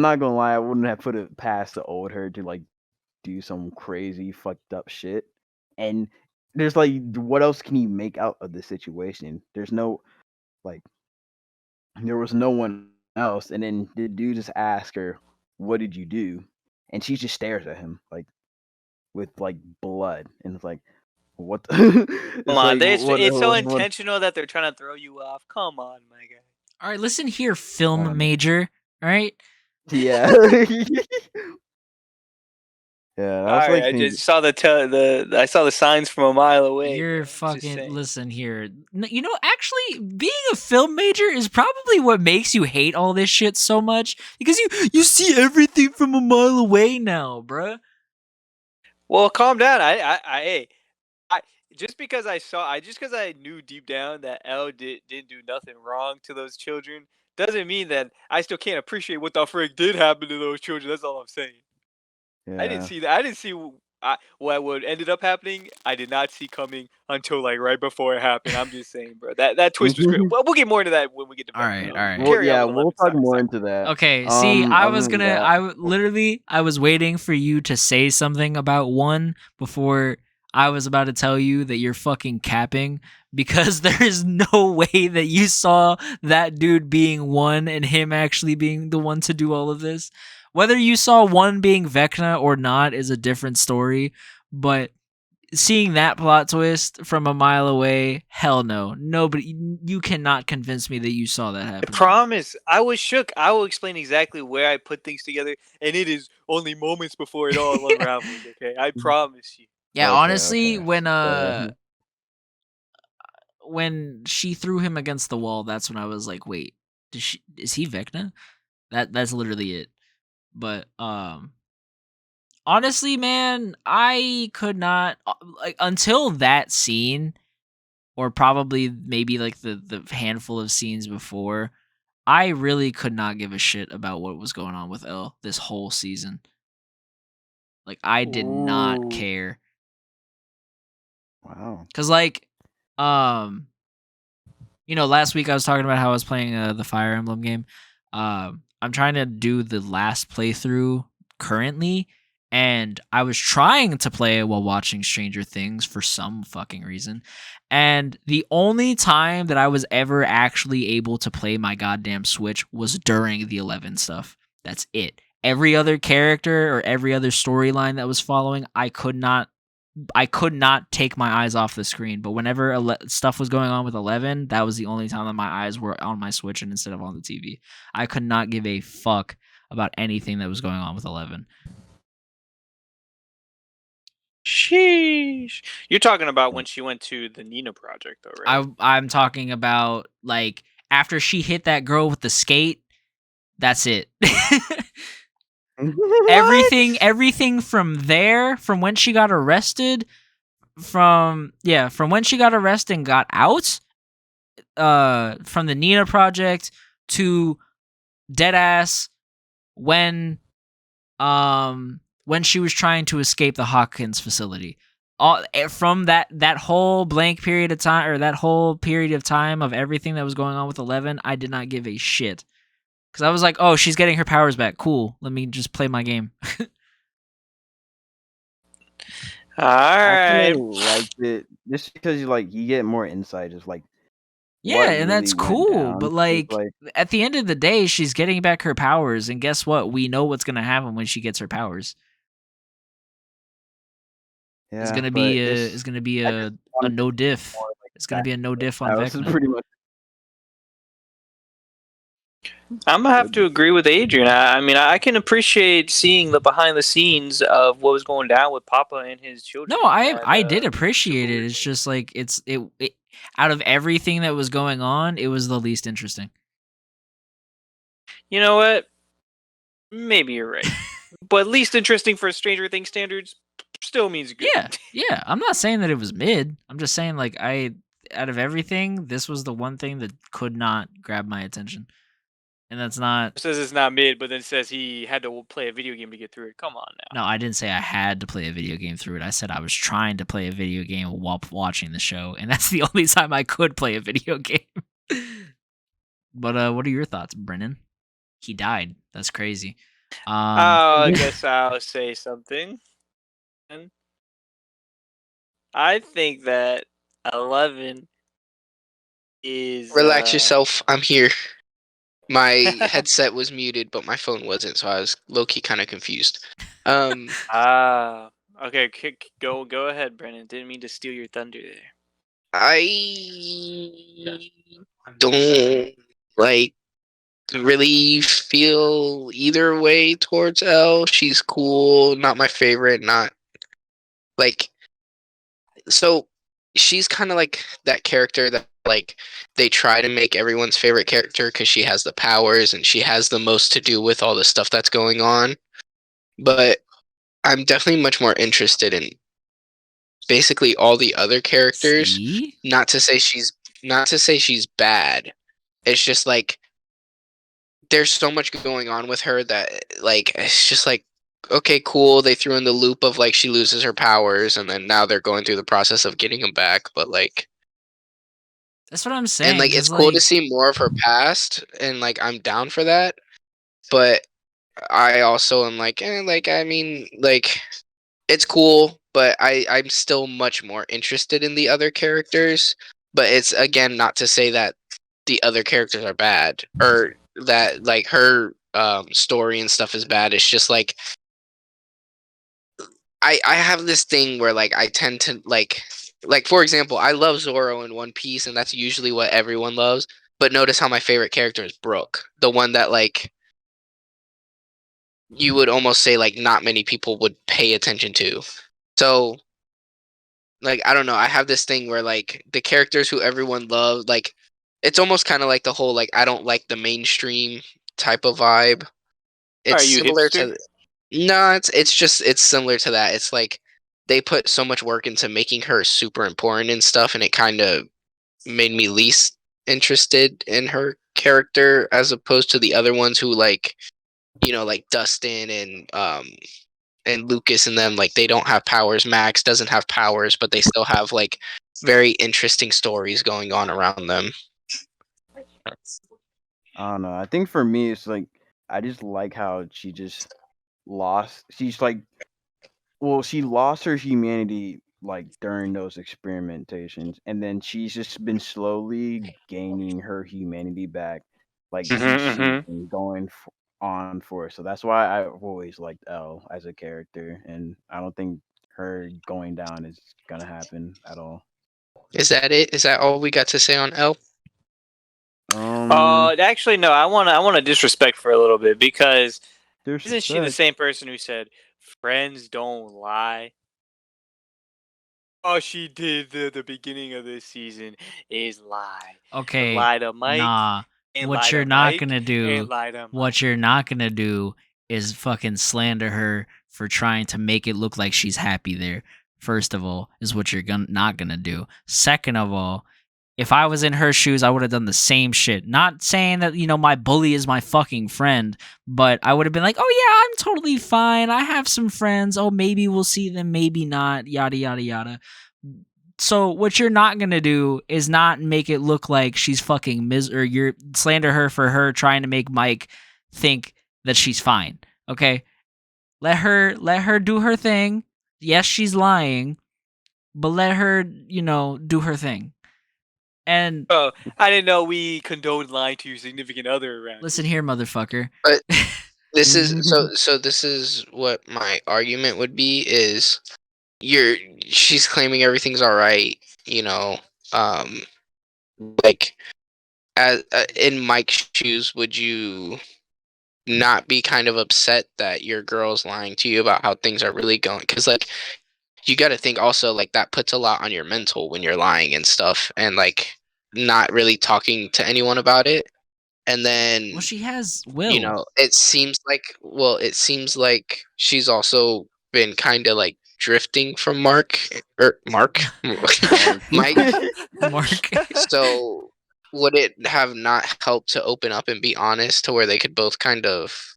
not gonna lie, I wouldn't have put it past the old her to like do some crazy fucked up shit. And there's like, what else can you make out of the situation? There's no like, there was no one else. And then the dude just asks her, "What did you do?" And she just stares at him like with like blood, and it's like, what? Come It's on, like what? it's so What? intentional that they're trying to throw you off. Come on, my guy. All right, listen here, film Um, major. All right, yeah. Yeah, I All was right, like I thinking, just saw I saw the signs from a mile away, you're bro. Just fucking. saying. Listen here. You know, actually, being a film major is probably what makes you hate all this shit so much because you see everything from a mile away now, bruh. Well, calm down. Hey, I just because I knew deep down that didn't do nothing wrong to those children doesn't mean that I still can't appreciate what the frick did happen to those children. That's all I'm saying. I didn't yeah. see that. I didn't see what ended up happening. I did not see coming until like right before it happened. I'm just saying, bro. That twist was great. Well, we'll get more into that when we get to All right, Vecna. all right. Well, Carry on yeah, with we'll 11. talk Sorry, more sorry. into that. Okay, see, I Other was than gonna, that, I was waiting for you to say something about one before I was about to tell you that you're fucking capping because there is no way that you saw that dude being one and him actually being the one to do all of this. Whether you saw one being Vecna or not is a different story, but seeing that plot twist from a mile away, hell no. Nobody, you cannot convince me that you saw that I happen. promise. I was shook. I will explain exactly where I put things together, and it is only moments before it all unravels. Okay, I promise you. Yeah, honestly, okay. So, when she threw him against the wall, that's when I was like, wait, is he Vecna? That's literally it. But honestly, man, I could not like until that scene or probably maybe like the handful of scenes before, I really could not give a shit about what was going on with Elle this whole season. Like I did not Ooh. care. wow. Cuz like um you know, last week I was talking about how I was playing the Fire Emblem game. I'm trying to do the last playthrough currently, and I was trying to play it while watching Stranger Things for some fucking reason. And the only time that I was ever actually able to play my goddamn Switch was during the 11 stuff. That's it. Every other character or every other storyline that was following, I could not take my eyes off the screen. But whenever stuff was going on with 11, that was the only time that my eyes were on my Switch and instead of on the TV. I could not give a fuck about anything that was going on with 11. Sheesh. You're talking about when she went to the Nina project, though, right? I'm talking about like after she hit that girl with the skate. That's it. Everything from there, from when she got arrested, from when she got arrested and got out, from the Nina project to deadass when she was trying to escape the Hawkins facility. All from that whole blank period of time, or that whole period of time of everything that was going on with 11, I did not give a shit. Because I was like, oh, she's getting her powers back. Cool. Let me just play my game. All I kind right. of liked it just because you get more insight, just like Yeah, what and really that's went cool. down. But It's like like, at the end of the day, she's getting back her powers, and guess what? We know what's gonna happen when she gets her powers. It's yeah, gonna but be I just a wanted no diff. more like It's gonna be a no diff on that was Vecna. pretty much I'm gonna have good. to agree with Adrian. I mean, I can appreciate seeing the behind the scenes of what was going down with Papa and his children. No, in that, I did super appreciate it. weird It's way. just like it out of everything that was going on, it was the least interesting. You know what? Maybe you're right, but least interesting for Stranger Things standards still means good. Yeah. I'm not saying that it was mid. I'm just saying like out of everything, this was the one thing that could not grab my attention. and that's not. It says it's not mid, but then it says he had to play a video game to get through it. Come on now. No, I didn't say I had to play a video game through it. I said I was trying to play a video game while watching the show, and that's the only time I could play a video game. But what are your thoughts, Brennan? He died. That's crazy. I guess I'll say something. I think that 11 is. Relax yourself. I'm here. My headset was muted, but my phone wasn't, so I was low-key kind of confused. Okay. Go ahead, Brennan. Didn't mean to steal your thunder there. I don't like really feel either way towards Elle. She's cool, not my favorite, not like so she's kind of like that character that like they try to make everyone's favorite character because she has the powers and she has the most to do with all the stuff that's going on. But I'm definitely much more interested in basically all the other characters. See? Not to say she's bad. It's just like there's so much going on with her that like it's just like okay, cool. They threw in the loop of like she loses her powers and then now they're going through the process of getting them back, but like That's what I'm saying. and like it's cool to see more of her past and like I'm down for that. But I also am like, I mean, like it's cool, but I'm still much more interested in the other characters. But it's again not to say that the other characters are bad or that like her story and stuff is bad. It's just like I have this thing where like I tend to like for example, I love Zoro in One Piece, and that's usually what everyone loves. But notice how my favorite character is Brook, the one that like you would almost say like not many people would pay attention to. So like I don't know, I have this thing where like the characters who everyone loves, like it's almost kind of like the whole like I don't like the mainstream type of vibe. It's Are you similar hipster? to no, it's similar to that. It's like they put so much work into making her super important and stuff, and it kind of made me least interested in her character as opposed to the other ones who like like Dustin and Lucas and them, like they don't have powers. Max doesn't have powers, but they still have like very interesting stories going on around them. I don't know. I think for me, it's like I just like how she just lost. She's like, well, she lost her humanity like during those experimentations, and then she's just been slowly gaining her humanity back, like each season going on for. So that's why I've always liked Elle as a character, and I don't think her going down is gonna happen at all. Is that it? Is that all we got to say on Elle? Actually, no. I want to disrespect for a little bit because There's isn't she the same person who said friends don't lie? All she did the beginning of this season is lie. Okay, lie to Mike. nah. And What lie you're to not Mike, gonna and do, lie to what Mike. you're not gonna do is fucking slander her for trying to make it look like she's happy there. First of all, is what you're not gonna do. Second of all, if I was in her shoes, I would have done the same shit. Not saying that, my bully is my fucking friend, but I would have been like, oh yeah, I'm totally fine. I have some friends. Oh, maybe we'll see them, maybe not, yada, yada, yada. So what you're not going to do is not make it look like she's fucking or you're slander her for her trying to make Mike think that she's fine. Okay? Let her do her thing. Yes, she's lying, but let her, do her thing. And I didn't know we condoned lying to your significant other around. Listen here, motherfucker. But this is so this is what my argument would be is she's claiming everything's all right, like as in Mike's shoes, would you not be kind of upset that your girl's lying to you about how things are really going? Because like you got to think also like that puts a lot on your mental when you're lying and stuff and like not really talking to anyone about it. And then well, she has will. it seems like she's also been kind of like drifting from Mike. Mark. So would it have not helped to open up and be honest to where they could both kind of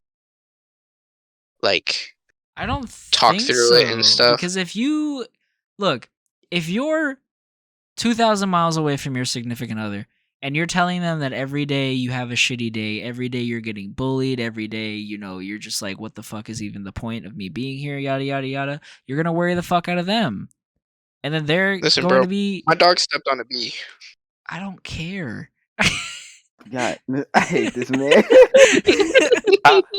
like I don't talk think through it and so. stuff? Because if you're 2,000 miles away from your significant other, and you're telling them that every day you have a shitty day, every day you're getting bullied, every day, you're just like, what the fuck is even the point of me being here, yada, yada, yada, you're going to worry the fuck out of them. And then they're Listen, going bro, to be... my dog stepped on a bee. I don't care. God, I hate this man.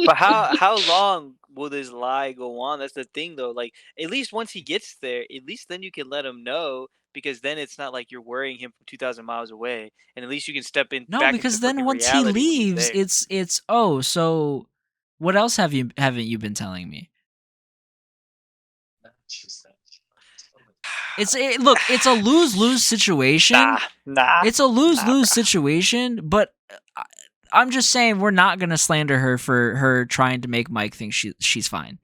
But how long will this lie go on? That's the thing, though. Like, at least once he gets there, at least then you can let him know, because then it's not like you're worrying him from 2,000 miles away, and at least you can step in. No, back because into then freaking once he reality when he's leaves, there. it's so what else haven't you been telling me? Look, it's a lose-lose situation. Nah. It's a lose-lose bro. situation, but I'm just saying we're not gonna slander her for her trying to make Mike think she's fine.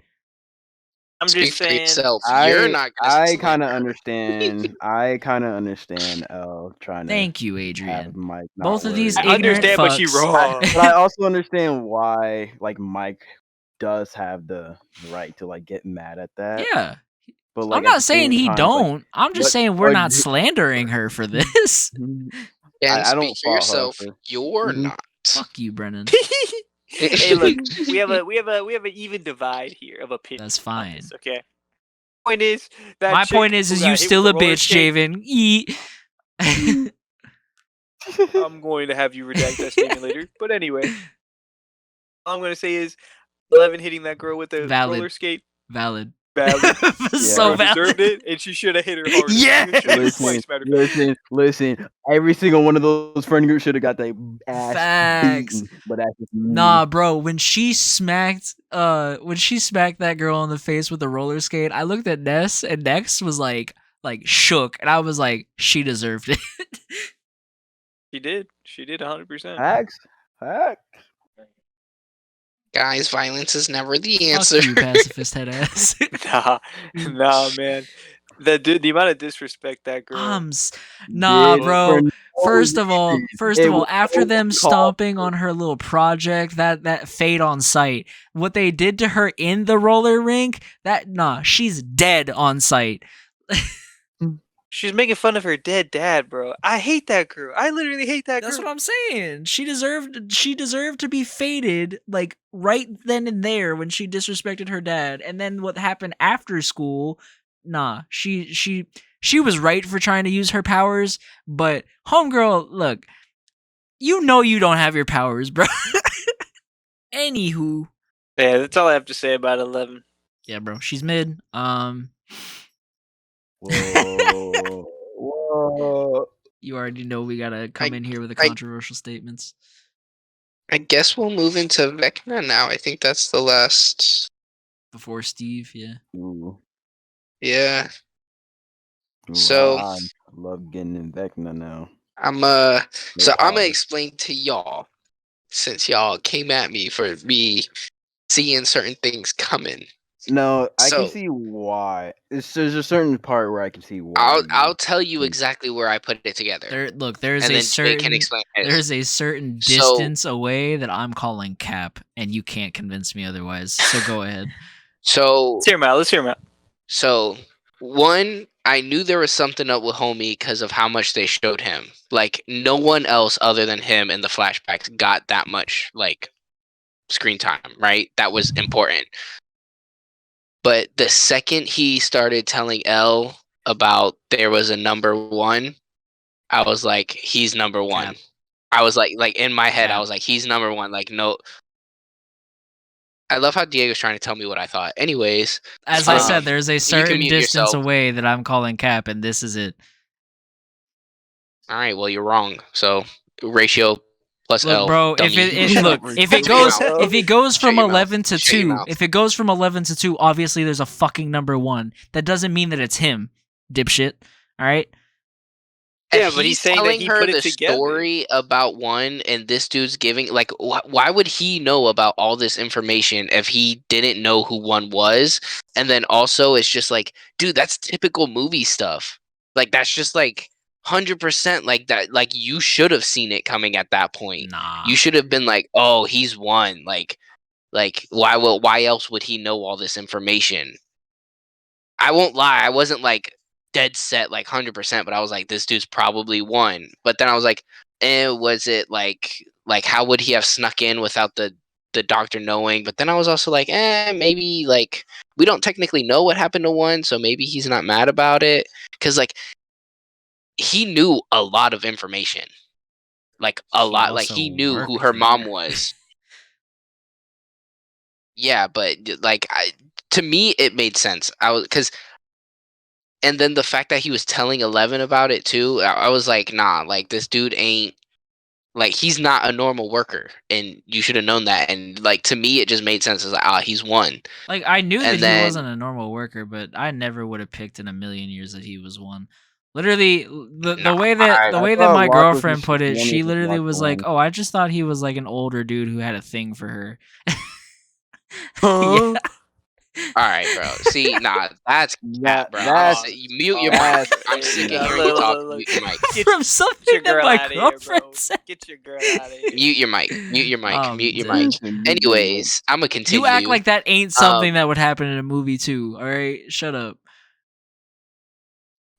I'm Speak just for saying. yourself. You're not gonna I slander kind of her. understand. I kind of understand Elle trying to Thank you, have Adrian. Mike not Both of these worry. I ignorant understand, but she fucks. wrong. But I also understand why, like, Mike does have the right to like get mad at that. Yeah. But like, I'm at not the saying same he time, don't. I'm just what saying we're are not you- slandering her for this. And I speak don't for fault her yourself. for- You're not. Fuck you, Brennan. Hey, look, we have an even divide here of opinion. That's on fine. this, okay. Point is that My chick point is who you got hit still with a the roller bitch, skate, Javen. Eat. I'm going to have you redact that statement later. But anyway, all I'm going to say is 11 hitting that girl with the Valid. roller skate. Valid. Valid. So Girl deserved valid. it, and she should have hit her harder. Yes! She should've hit her twice, matter of fact. Listen. Every single one of those friend groups should have got their ass Facts. beaten. But that's just me. Nah, bro, when she smacked that girl in the face with the roller skate, I looked at Ness, and Ness was like shook, and I was like, she deserved it. She did. She did 100%. Facts. Guys, violence is never the Fuck answer. you, pacifist head ass. Nah, man. The amount of disrespect that girl. Nah, Did bro. for no First of all, reason. after them called stomping on her little project, that fate on sight, what they did to her in the roller rink, she's dead on sight. She's making fun of her dead dad, bro. I hate that girl. I literally hate that That's girl. what I'm saying. She deserved to be fated, like, right then and there when she disrespected her dad. And then what happened after school, she was right for trying to use her powers, but homegirl, look, you don't have your powers, bro. Anywho. Yeah, that's all I have to say about 11. Yeah, bro. She's mid. Whoa. You already know we gotta come in here with the controversial statements. I guess we'll move into Vecna now. I think that's the last. Before Steve, yeah. Ooh. Yeah. Ooh, So I love getting in Vecna now. I'm gonna explain to y'all, since y'all came at me for me seeing certain things coming. No, I So- can see why. There's a certain part where I can see why. I'll tell you exactly where I put it together. There's and a then Jay can certain explain his. there's a certain So- distance away that I'm calling cap, and you can't convince me otherwise. So go ahead. So Let's hear him out. So, one, I knew there was something up with Homie because of how much they showed him. Like, no one else other than him in the flashbacks got that much, like, screen time, right? That was important. But the second he started telling Elle about there was a number one, I was like, he's number one. Cap. I was like in my head, I Cap. was like, he's number one. Like, no. I love how Diego's trying to tell me what I thought. Anyways, As I Um, said, there's a can certain mute distance yourself. away that I'm calling cap, and this is it. all right, well, you're wrong. So, ratio plus L. Look, bro, dummy. if it goes from Shut your mouth. 11 to Shut your 2, mouth. if it goes from 11 to 2, obviously there's a fucking number 1. That doesn't mean that it's him, dipshit. All right? Yeah, If but he's saying that telling he her put it the together. story about one, and this dude's giving like, why would he know about all this information if he didn't know who one was? And then also, it's just like, dude, that's typical movie stuff. Like, that's just like 100% like that. Like you should have seen it coming at that point. Nah. You should have been like, oh, he's won. Like why else would he know all this information? I won't lie, I wasn't like dead set like 100%, but I was like, this dude's probably won. But then I was like, was it like how would he have snuck in without the doctor knowing? But then I was also like, maybe like we don't technically know what happened to one, so maybe he's not mad about it. Cause like he knew a lot of information. Like a lot. Like also he knew who worked her mom there. was. Yeah, but like to me it made sense. And then the fact that he was telling 11 about it too, I was like, nah, like this dude ain't like he's not a normal worker, and you should have known that. And like to me, it just made sense. It's like, he's won. Like I knew that And he then wasn't a normal worker, but I never would have picked in a million years that he was one. Literally, the nah, way that the I way that thought my Rock was girlfriend just put it, one she of the literally Rock was like, ones. "Oh, I just thought he was like an older dude who had a thing for her." Huh? all right, bro. See, nah, that's That cat, bro. that's Mute your mic. that's I'm sick of Look, hearing you look, talk. look, Mute your mic. Get From your something that girl my out of here, girlfriend bro. said. Get your girl out of here. Mute your mic. Mute your mic. I'm Mute your dead. mic. Anyways, I'm gonna continue. You act like that ain't something Um, that would happen in a movie too. All right, shut up.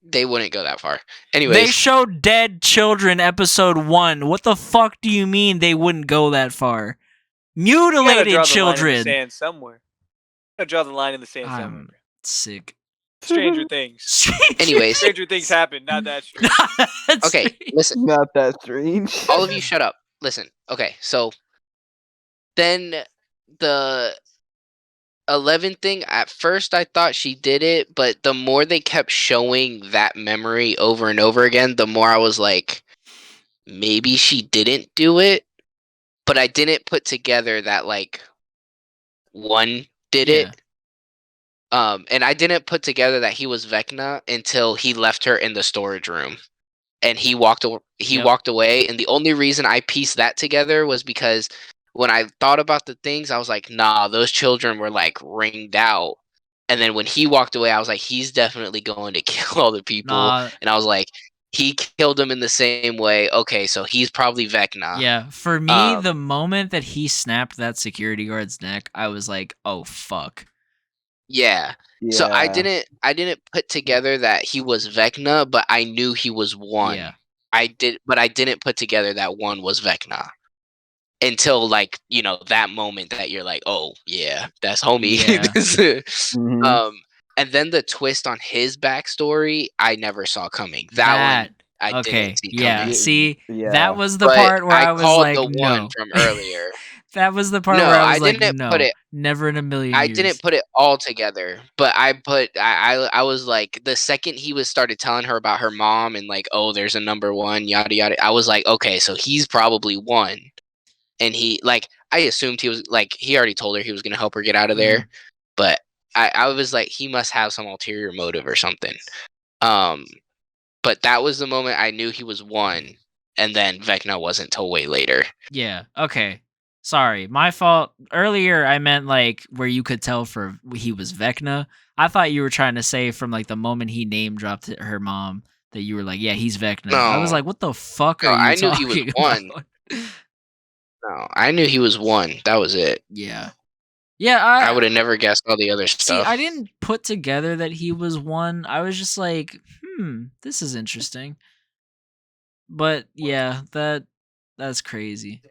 they wouldn't go that far. They Anyways, showed Dead Children episode 1. What the fuck do you mean they wouldn't go that far? You gotta Mutilated draw the line in the children. sand somewhere. You gotta draw the line in the sand somewhere. I'm Bro. sick. Stranger Things. anyways, Stranger Things happen, not that strange. okay, listen. not that strange. All of you shut up. Listen. Okay, so then the 11 thing, at first I thought she did it, but the more they kept showing that memory over and over again, the more I was like, maybe she didn't do it. But I didn't put together that like one did Yeah. it. And I didn't put together that he was Vecna until he left her in the storage room. And he walked Yep. walked away, and the only reason I pieced that together was because when I thought about the things, I was like, nah, those children were like ringed out. And then when he walked away, I was like, he's definitely going to kill all the people. Nah. And I was like, he killed them in the same way. Okay, so he's probably Vecna. Yeah, for me, the moment that he snapped that security guard's neck, I was like, "Oh fuck." Yeah. So I Yeah. didn't put together that he was Vecna, but I knew he was one. Yeah. I didn't put together that one was Vecna until like, that moment that you're like, oh yeah, that's homie. Yeah. Mhm. And then the twist on his backstory, I never saw coming. That That one I okay. didn't see Yeah. coming. See, Yeah. that was the But part where I was called like, the one "No." from earlier. That was the part No, where I I was like, didn't put "No, it. never in a million I years." didn't put it all together, but I was like, the second he started telling her about her mom and like, oh, there's a number one, yada yada. I was like, okay, so he's probably one, and I assumed he was like, he already told her he was gonna help her get out of there, but I was like, he must have some ulterior motive or something. But that was the moment I knew he was one, and then Vecna wasn't till way later. Yeah. Okay. Sorry, my fault. Earlier, I meant like where you could tell for he was Vecna. I thought you were trying to say from like the moment he name dropped her mom that you were like, yeah, he's Vecna. I was No. like, what the fuck No, are you I knew talking he was about? one. No, I knew he was one. That was it. Yeah. Yeah, I would have never guessed all the other see, stuff. I didn't put together that he was one. I was just like, this is interesting. But yeah, that's crazy.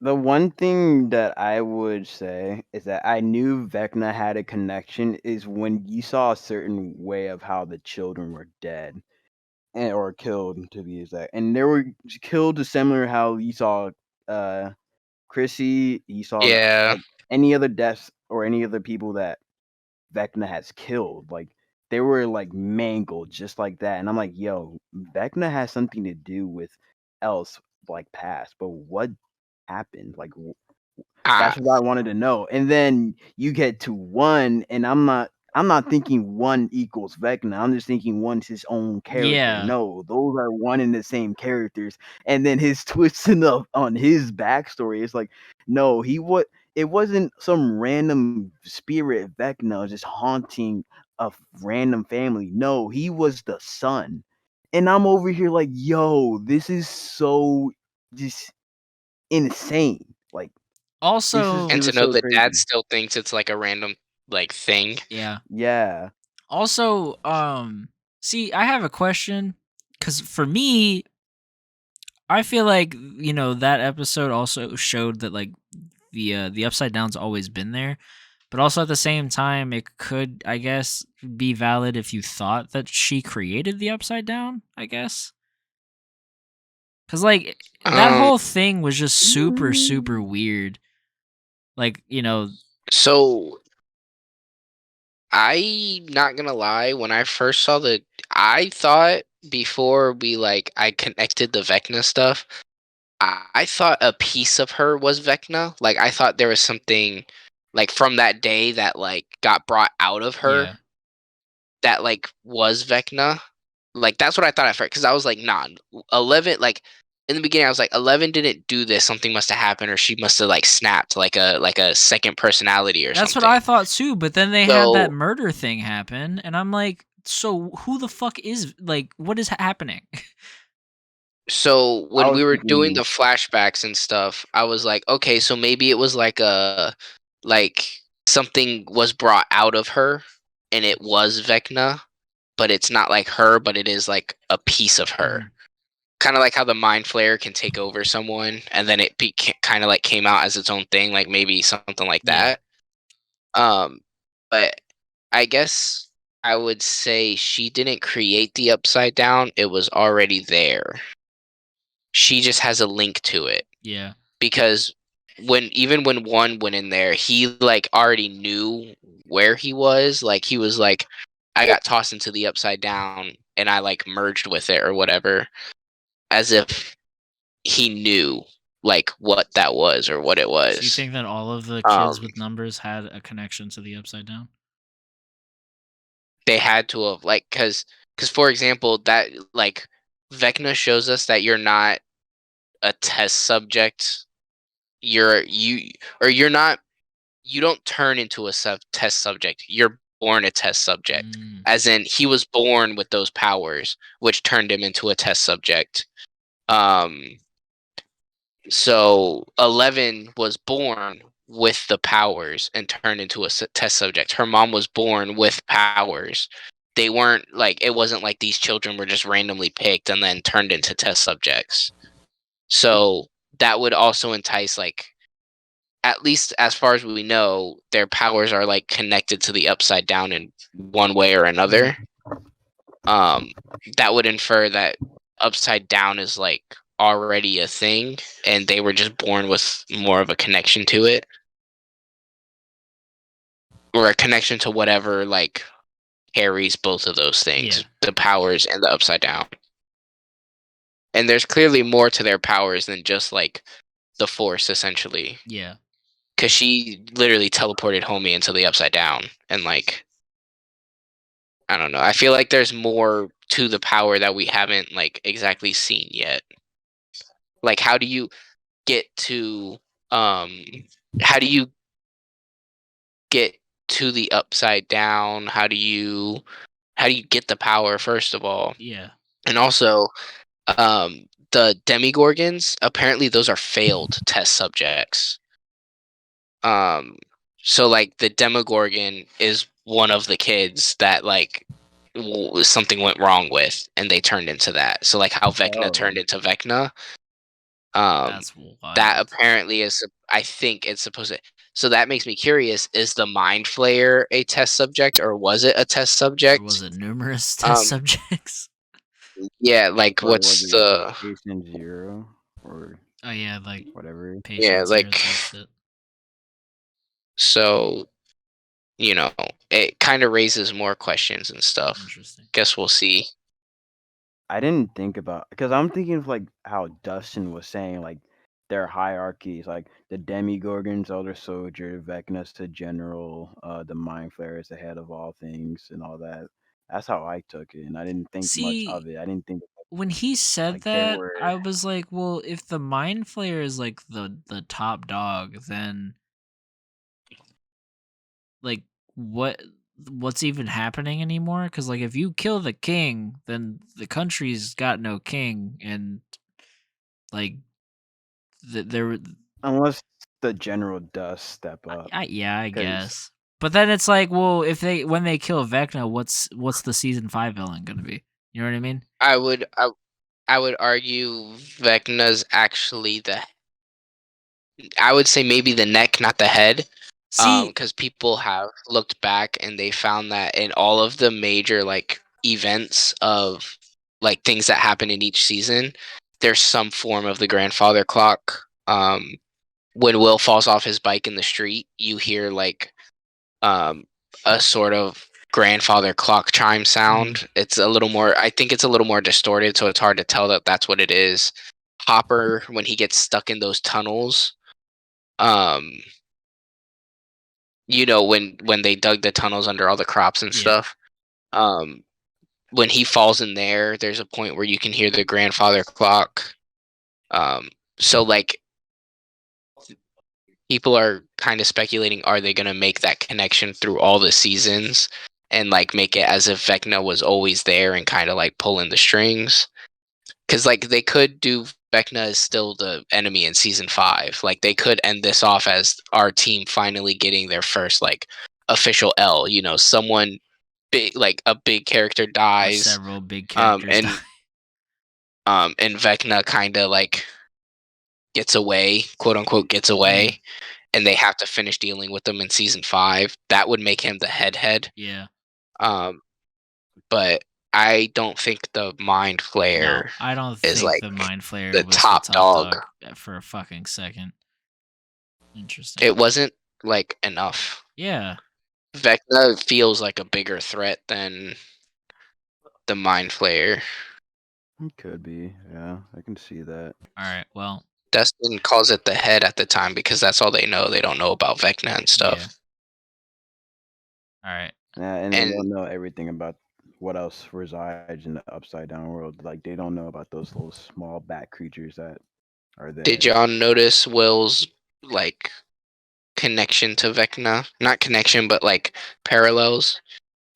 The one thing that I would say is that I knew Vecna had a connection is when you saw a certain way of how the children were dead or killed, to be exact, and they were killed to similar how you saw Chrissy, you saw Yeah. like any other deaths or any other people that Vecna has killed. Like they were like mangled just like that, and I'm like, yo, Vecna has something to do with else like past, but what happened? Like that's what I wanted to know. And then you get to one, and I'm not thinking one equals Vecna. I'm just thinking one's his own character. Yeah. No, those are one and the same characters. And then his twisting up on his backstory is like, no, it wasn't some random spirit Vecna just haunting a random family. No, he was the son. And I'm over here like, yo, this is so just insane. Like, Also, And it to was know so that dad crazy. still thinks it's like a random like thing. yeah. Yeah. Also, see, I have a question because for me, I feel like that episode also showed that like the upside down's always been there, but also at the same time, it could, I guess, be valid if you thought that she created the upside down. I guess because like that Um, whole thing was just super super weird. Like so I not gonna lie, when I first saw I thought before I connected the Vecna stuff, I thought a piece of her was Vecna. Like I thought there was something like from that day that like got brought out of her yeah, that like was Vecna. Like that's what I thought at first because I was like, nah, 11. Like in the beginning, I was like, 11 didn't do this. Something must have happened, or she must have like snapped like a second personality or that's what something. I thought too. But then they had that So murder thing happen, and I'm like, so who the fuck is like, what is happening? so I when was we were doing thinking, the flashbacks and stuff, I was like, okay, so maybe it was like something was brought out of her and it was Vecna, but it's not like her, but it is like a piece of her. Mhm. Kind of like how the mind flare can take over someone and then it kind of like came out as its own thing, like maybe something like Yeah, that. But I guess I would say she didn't create the upside down, it was already there. She just has a link to it yeah, because even when one went in there, he like already knew where he was. Like he was like, I got tossed into the upside down and I like merged with it or whatever, as if he knew like what that was or what it so you was. think that all of the Um, kids with numbers had a connection to the upside down? they had to have like because for example that like Vecna shows us that you're not a test subject. You're not you don't turn into a test subject. You're born a test subject. Mm, As in, he was born with those powers, which turned him into a test subject. Um, so 11 was born with the powers and turned into a test subject. Her mom was born with powers. They weren't like it wasn't like these children were just randomly picked and then turned into test subjects. So that would also entice like at least as far as we know, their powers are like connected to the upside down in one way or another. Um, that would infer that upside down is like already a thing, and they were just born with more of a connection to it, or a connection to whatever like carries both of those things, yeah, the powers and the upside down. And there's clearly more to their powers than just like the force, essentially. yeah. Because she literally teleported Homie into the upside down, and like I don't know. I feel like there's more to the power that we haven't like exactly seen yet. Like how do you get to um how do you get to the upside down? How do you get the power first of all? Yeah. And also the demigorgons, apparently those are failed test subjects. Um so like the demogorgon is one of the kids that like something went wrong with and they turned into that. So like how Vecna oh, turned into Vecna, um That's that wild. apparently is I think it's supposed to, so that makes me curious, is the mind flayer a test subject or was it a test Or was subject? it numerous test Um subjects? yeah, like or was what's it the Patient Zero or Oh yeah, like whatever? yeah, patient zero like type shit. so you know, it kind of raises more questions and stuff. Interesting. Guess we'll see. I didn't think about because I'm thinking of like how Dustin was saying, like their hierarchies, like the Demigorgons, Elder Soldier, Vecna's to General, the Mind Flayer is the head of all things, and all that. That's how I took it, and I didn't think much See, of it. I didn't think when he said like they that, were. I was like, well, if the mind flayer is like the top dog, then like what what's even happening anymore. Because like, if you kill the king, then the country's got no king, and like there. Unless the general does step up. Yeah, I 'Cause- guess. But then it's like, well, if when they kill Vecna, what's the season 5 villain gonna be? You know what I mean? I would argue Vecna's actually I would say maybe the neck, not the head. See, Because people have looked back and they found that in all of the major like events of like things that happen in each season, there's some form of the grandfather clock. When Will falls off his bike in the street, you hear like a sort of grandfather clock chime sound. It's a little more. I think it's a little more distorted, so it's hard to tell that that's what it is. Hopper, when he gets stuck in those tunnels, you know, when they dug the tunnels under all the crops and Yeah. stuff, when he falls in there, there's a point where you can hear the grandfather clock. So like people are kind of speculating, are they going to make that connection through all the seasons and like make it as if Vecna was always there and kind of like pulling the strings? Because like they could do Vecna is still the enemy in season 5. Like they could end this off as our team finally getting their first like official L. You know, someone big, like a big character Or dies, several big characters die. and Vecna kind of like gets away, quote unquote, gets away, and they have to finish dealing with them in season 5. That would make him the head. Yeah. But I don't think the Mind No, Flayer I don't is think like the Mind Flayer the was top the top dog. dog for a fucking second. Interesting. It wasn't like enough. Yeah. Vecna feels like a bigger threat than the Mind Flayer. It could be. Yeah, I can see that. All right. Well, Destin calls it the head at the time because that's all they know. They don't know about Vecna and stuff. yeah. All right. Yeah, and they And don't know everything about what else resides in the upside down world. Like they don't know about those little small bat creatures that are there. did y'all notice Will's like connection to Vecna? Not connection, but like parallels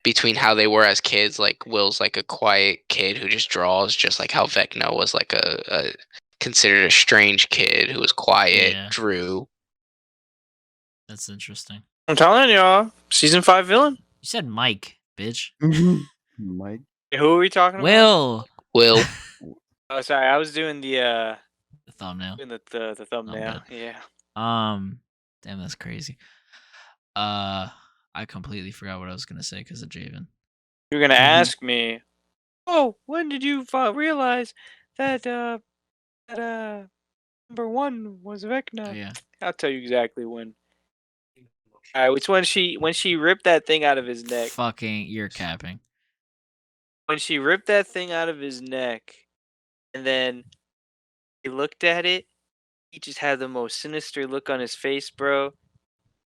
between how they were as kids. Like Will's like a quiet kid who just draws, just like how Vecna was like a considered a strange kid who was quiet, Yeah. drew. That's interesting. I'm telling y'all, season 5 villain. You said Mike, bitch. Mike. Who are we talking about? Will. Oh, sorry, I was doing the The thumbnail. doing the thumbnail. bad. Yeah. Damn, that's crazy. I completely forgot what I was gonna say because of Javen. You're gonna ask me, oh, when did you realize that number 1 was Vecna? Oh, yeah. I'll tell you exactly when. All right, it's when she ripped that thing out of his neck. Fucking, you're capping. When she ripped that thing out of his neck, and then he looked at it, he just had the most sinister look on his face, bro.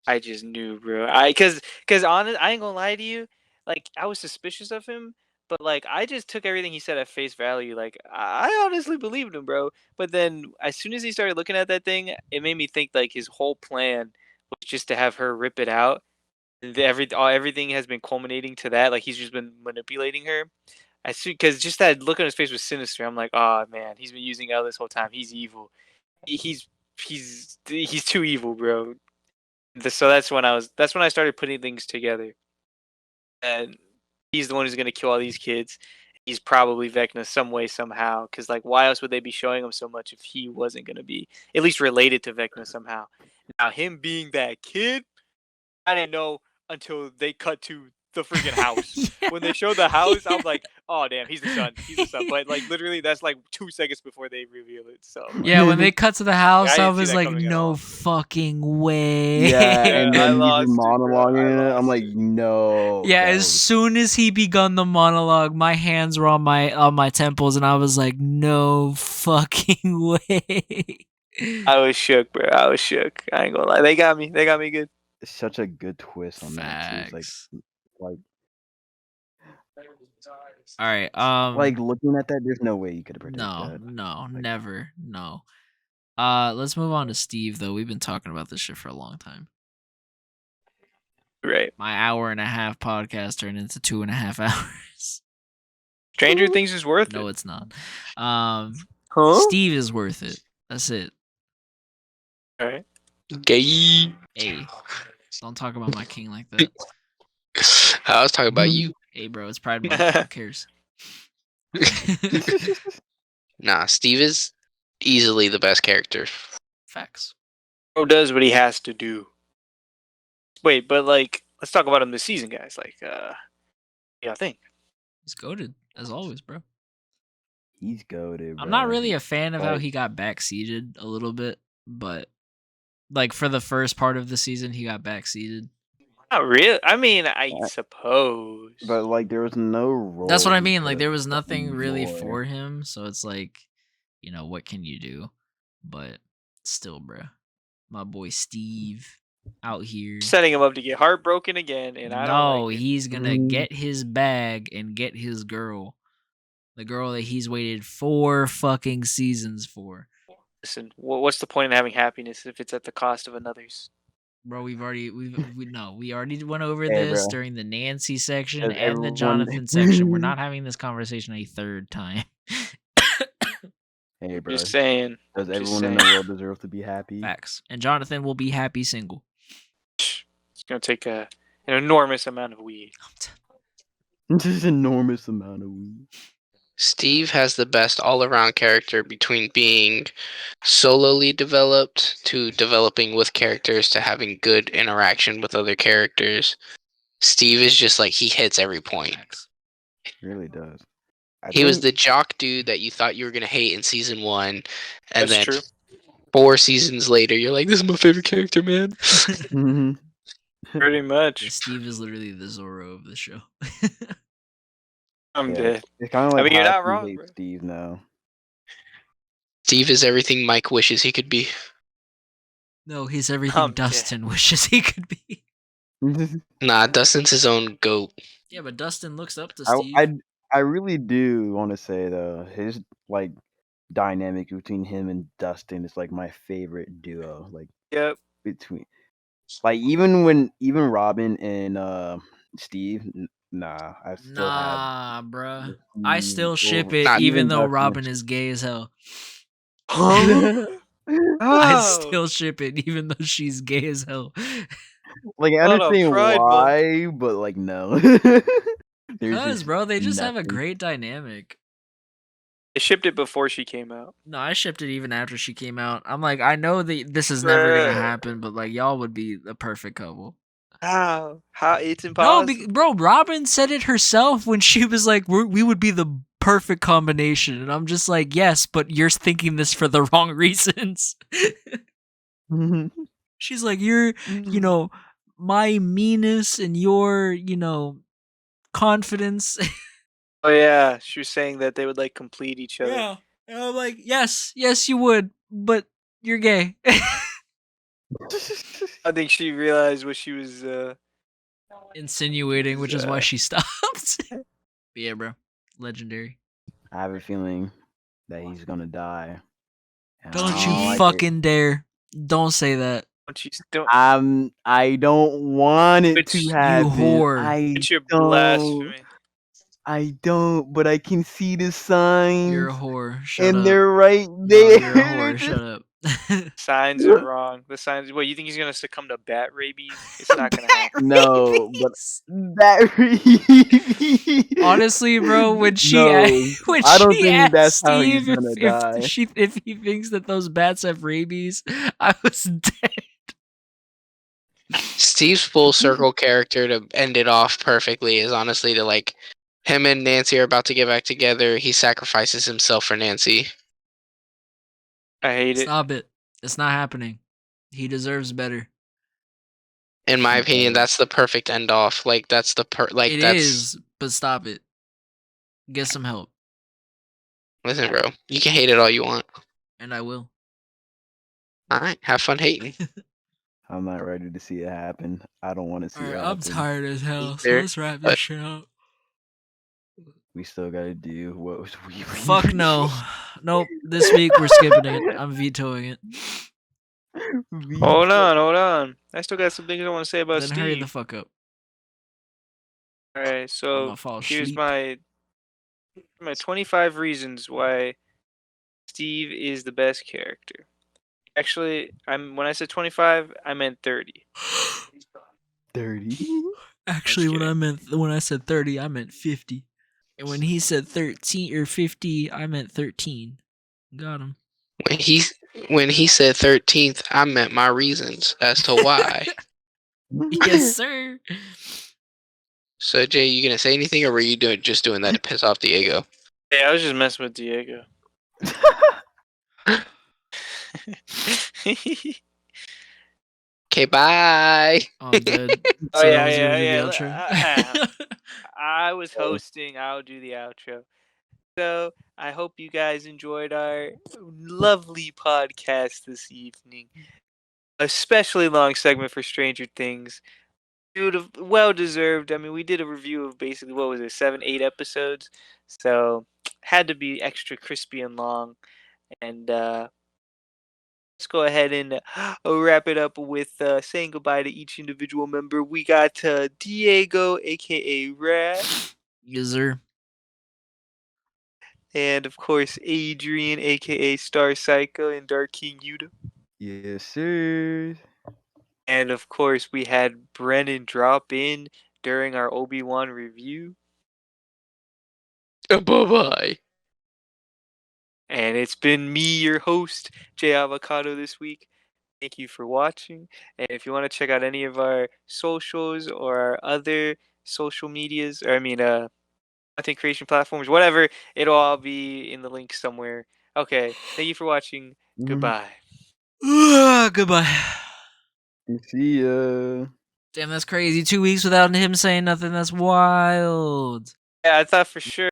I just knew, bro. Cause honest, I ain't gonna lie to you. Like I was suspicious of him, but like I just took everything he said at face value. Like I honestly believed him, bro. But then as soon as he started looking at that thing, it made me think like his whole plan was just to have her rip it out. Everything has been culminating to that. Like he's just been manipulating her. Because just that look on his face was sinister. I'm like, oh man, he's been using L this whole time. He's evil. He's too evil, bro. So that's when I started putting things together. And he's the one who's gonna kill all these kids. He's probably Vecna some way somehow. Because like, why else would they be showing him so much if he wasn't gonna be at least related to Vecna somehow? Now him being that kid, I didn't know until they cut to the freaking house. Yeah. When they showed the house, I'm like, oh damn, he's the son. He's the son. But like literally that's like 2 seconds before they reveal it. So like, Yeah, when they cut to the house, I I didn't see was that like, coming at no all. fucking way. Yeah, and I then he's lost just it, bro. monologuing I it. I'm lost like, it. no. Yeah, that as was- soon as he begun the monologue, my hands were on my temples, and I was like, "No fucking way!" I was shook, bro. I was shook. I ain't gonna lie. They got me. They got me good. It's such a good twist on that too. It's Facts. like All right. like looking at that, there's no way you could have predicted No, that. no, Like- never, no. Let's move on to Steve though. We've been talking about this shit for a long time. Right. My 1.5 hour podcast turned into 2.5 hours. Stranger Things is worth No, it. it's not. Huh? Steve is worth it. That's it. All right. Gay. Hey, don't talk about my king like that. I was talking about you. Hey, bro, it's Pride Month. Who cares? Nah, Steve is easily the best character. Facts. Bro does what he has to do. Wait, but like, let's talk about him this season, guys. Like, yeah, I think. He's goated, as always, bro. He's goated, bro. I'm not really a fan of how Like- he got backseated a little bit, but like for the first part of the season, he got backseated. Not really. I mean, I suppose. But like, there was no role. That's what I he mean. Like could there was have nothing done really more. for him, so it's like, you know, what can you do? But still, bro, my boy Steve out here. Setting him up to get heartbroken again, and I don't No, like it. he's gonna Mhm. get his bag and get his girl. The girl that he's waited 4 fucking seasons for. Listen, what's the point in having happiness if it's at the cost of another's? Bro, we already went over Hey, this bro. during the Nancy section Does and the everyone- Jonathan section. We're not having this conversation a third time. Hey, bro. Just saying. Does just everyone in the world deserve to be happy? Facts. And Jonathan will be happy single. It's gonna take an enormous amount of weed. Just enormous amount of weed. Steve has the best all-around character between being solely developed to developing with characters to having good interaction with other characters. Steve is just like, he hits every point. Facts. He really does. He was the jock dude that you thought you were going to hate in season 1. And That's then true. 4 seasons later, you're like, this is my favorite character, man. Mhm. Pretty Yeah, much. Steve is literally the Zorro of the show. I'm Yeah, dead. It's kind of like mean, you're how not I wrong, hate bro. Steve now. Steve is everything Mike wishes he could be. No, he's everything I'm dead. Dustin wishes he could be. Nah, Dustin's his own goat. Yeah, but Dustin looks up to I, Steve. I really do want to say though, his like dynamic between him and Dustin is like my favorite duo. Like Yep. between, like even Robin and Steve. Nah, I still have. Nah, bruh. I still Steve ship over- it, Nah, even though Dustin. Robin is gay as hell. Huh? I Oh, still ship it, even though she's gay as hell. Like I What a understand pride month. why, but like no. There's Cause, just bro, they just have a nothing. great dynamic. I shipped it before she came out. No, I shipped it even after she came out. I'm like, I know that this is never gonna Bruh. happen, but like, y'all would be the perfect couple. How? It's No, impossible. bro, Robin said it herself when she was like, we would be the perfect combination. And I'm just like, yes, but you're thinking this for the wrong reasons. She's like, you're, you know, my meanness and your, you know, confidence. Oh yeah, she was saying that they would like complete each other. Yeah. And I'm like, yes, you would, but you're gay. I think she realized what she was. Insinuating, which is why she stopped. But yeah, bro. Legendary. I have a feeling that he's gonna die. and I Don't don't you like it. fucking dare. Don't say that. Don't. I don't want it Which- to you happen. whore. I It's your don't. blasphemy. I don't, but I can see the signs, You're a whore. Shut and up. they're right No, there. you're a whore. Shut up. Signs are wrong. The signs. What, you think he's gonna succumb to bat rabies? It's not gonna happen. No, but Rabies. that Honestly, bro, when she No, when I don't she think asked that's how he's Steve gonna die. if he thinks that those bats have rabies, I was dead. Steve's full circle character to end it off perfectly is honestly to like him and Nancy are about to get back together. He sacrifices himself for Nancy. I hate it. Stop it. It's not happening. He deserves better. In my He opinion, does. that's the perfect end off. Like that's the It is, but stop it. Get some help, Listen, bro, you can hate it all you want. and I will. All right, have fun hating. I'm not ready to see it happen. I don't want to see it happen. I'm tired as hell. So Either, let's wrap but- this shit up. We still gotta do what was we. Fuck no. Nope. This week we're skipping it. I'm vetoing it. Hold on. I still got some things I want to say about Then Steve. hurry the fuck up. All right, I'm so gonna fall here's asleep. my 25 reasons why Steve is the best character. Actually, when I said 25, I meant 30. 30. Actually, kidding. when I said 30, I meant 50. And when he said 13 or 50, I meant 13. Got him. When he said 13th, I meant my reasons as to why. Yes, sir. So Jay, you gonna say anything, or were you just doing that to piss off Diego? Hey, I was just messing with Diego. Okay, bye. I'm dead. Oh, So yeah, I was gonna do yeah. the outro. I was hosting. I'll do the outro. So I hope you guys enjoyed our lovely podcast this evening. Especially long segment for Stranger Things. Well deserved. I mean, we did a review of basically what was it, 7, 8 episodes. So had to be extra crispy and long. And let's go ahead and wrap it up with saying goodbye to each individual member. We got Diego, aka Rat, Yes, sir. and of course Adrian, aka Star Psycho, and Dark King Yuta. Yes, sir. And of course we had Brennan drop in during our Obi-Wan review. Bye-bye. And it's been me, your host, Jay Avocado, this week. Thank you for watching. And if you want to check out any of our socials or our other social medias, or content creation platforms, whatever, it'll all be in the link somewhere. Okay, thank you for watching. Goodbye. Goodbye. See ya. Damn, that's crazy. 2 weeks without him saying nothing. That's wild. Yeah, I thought for sure.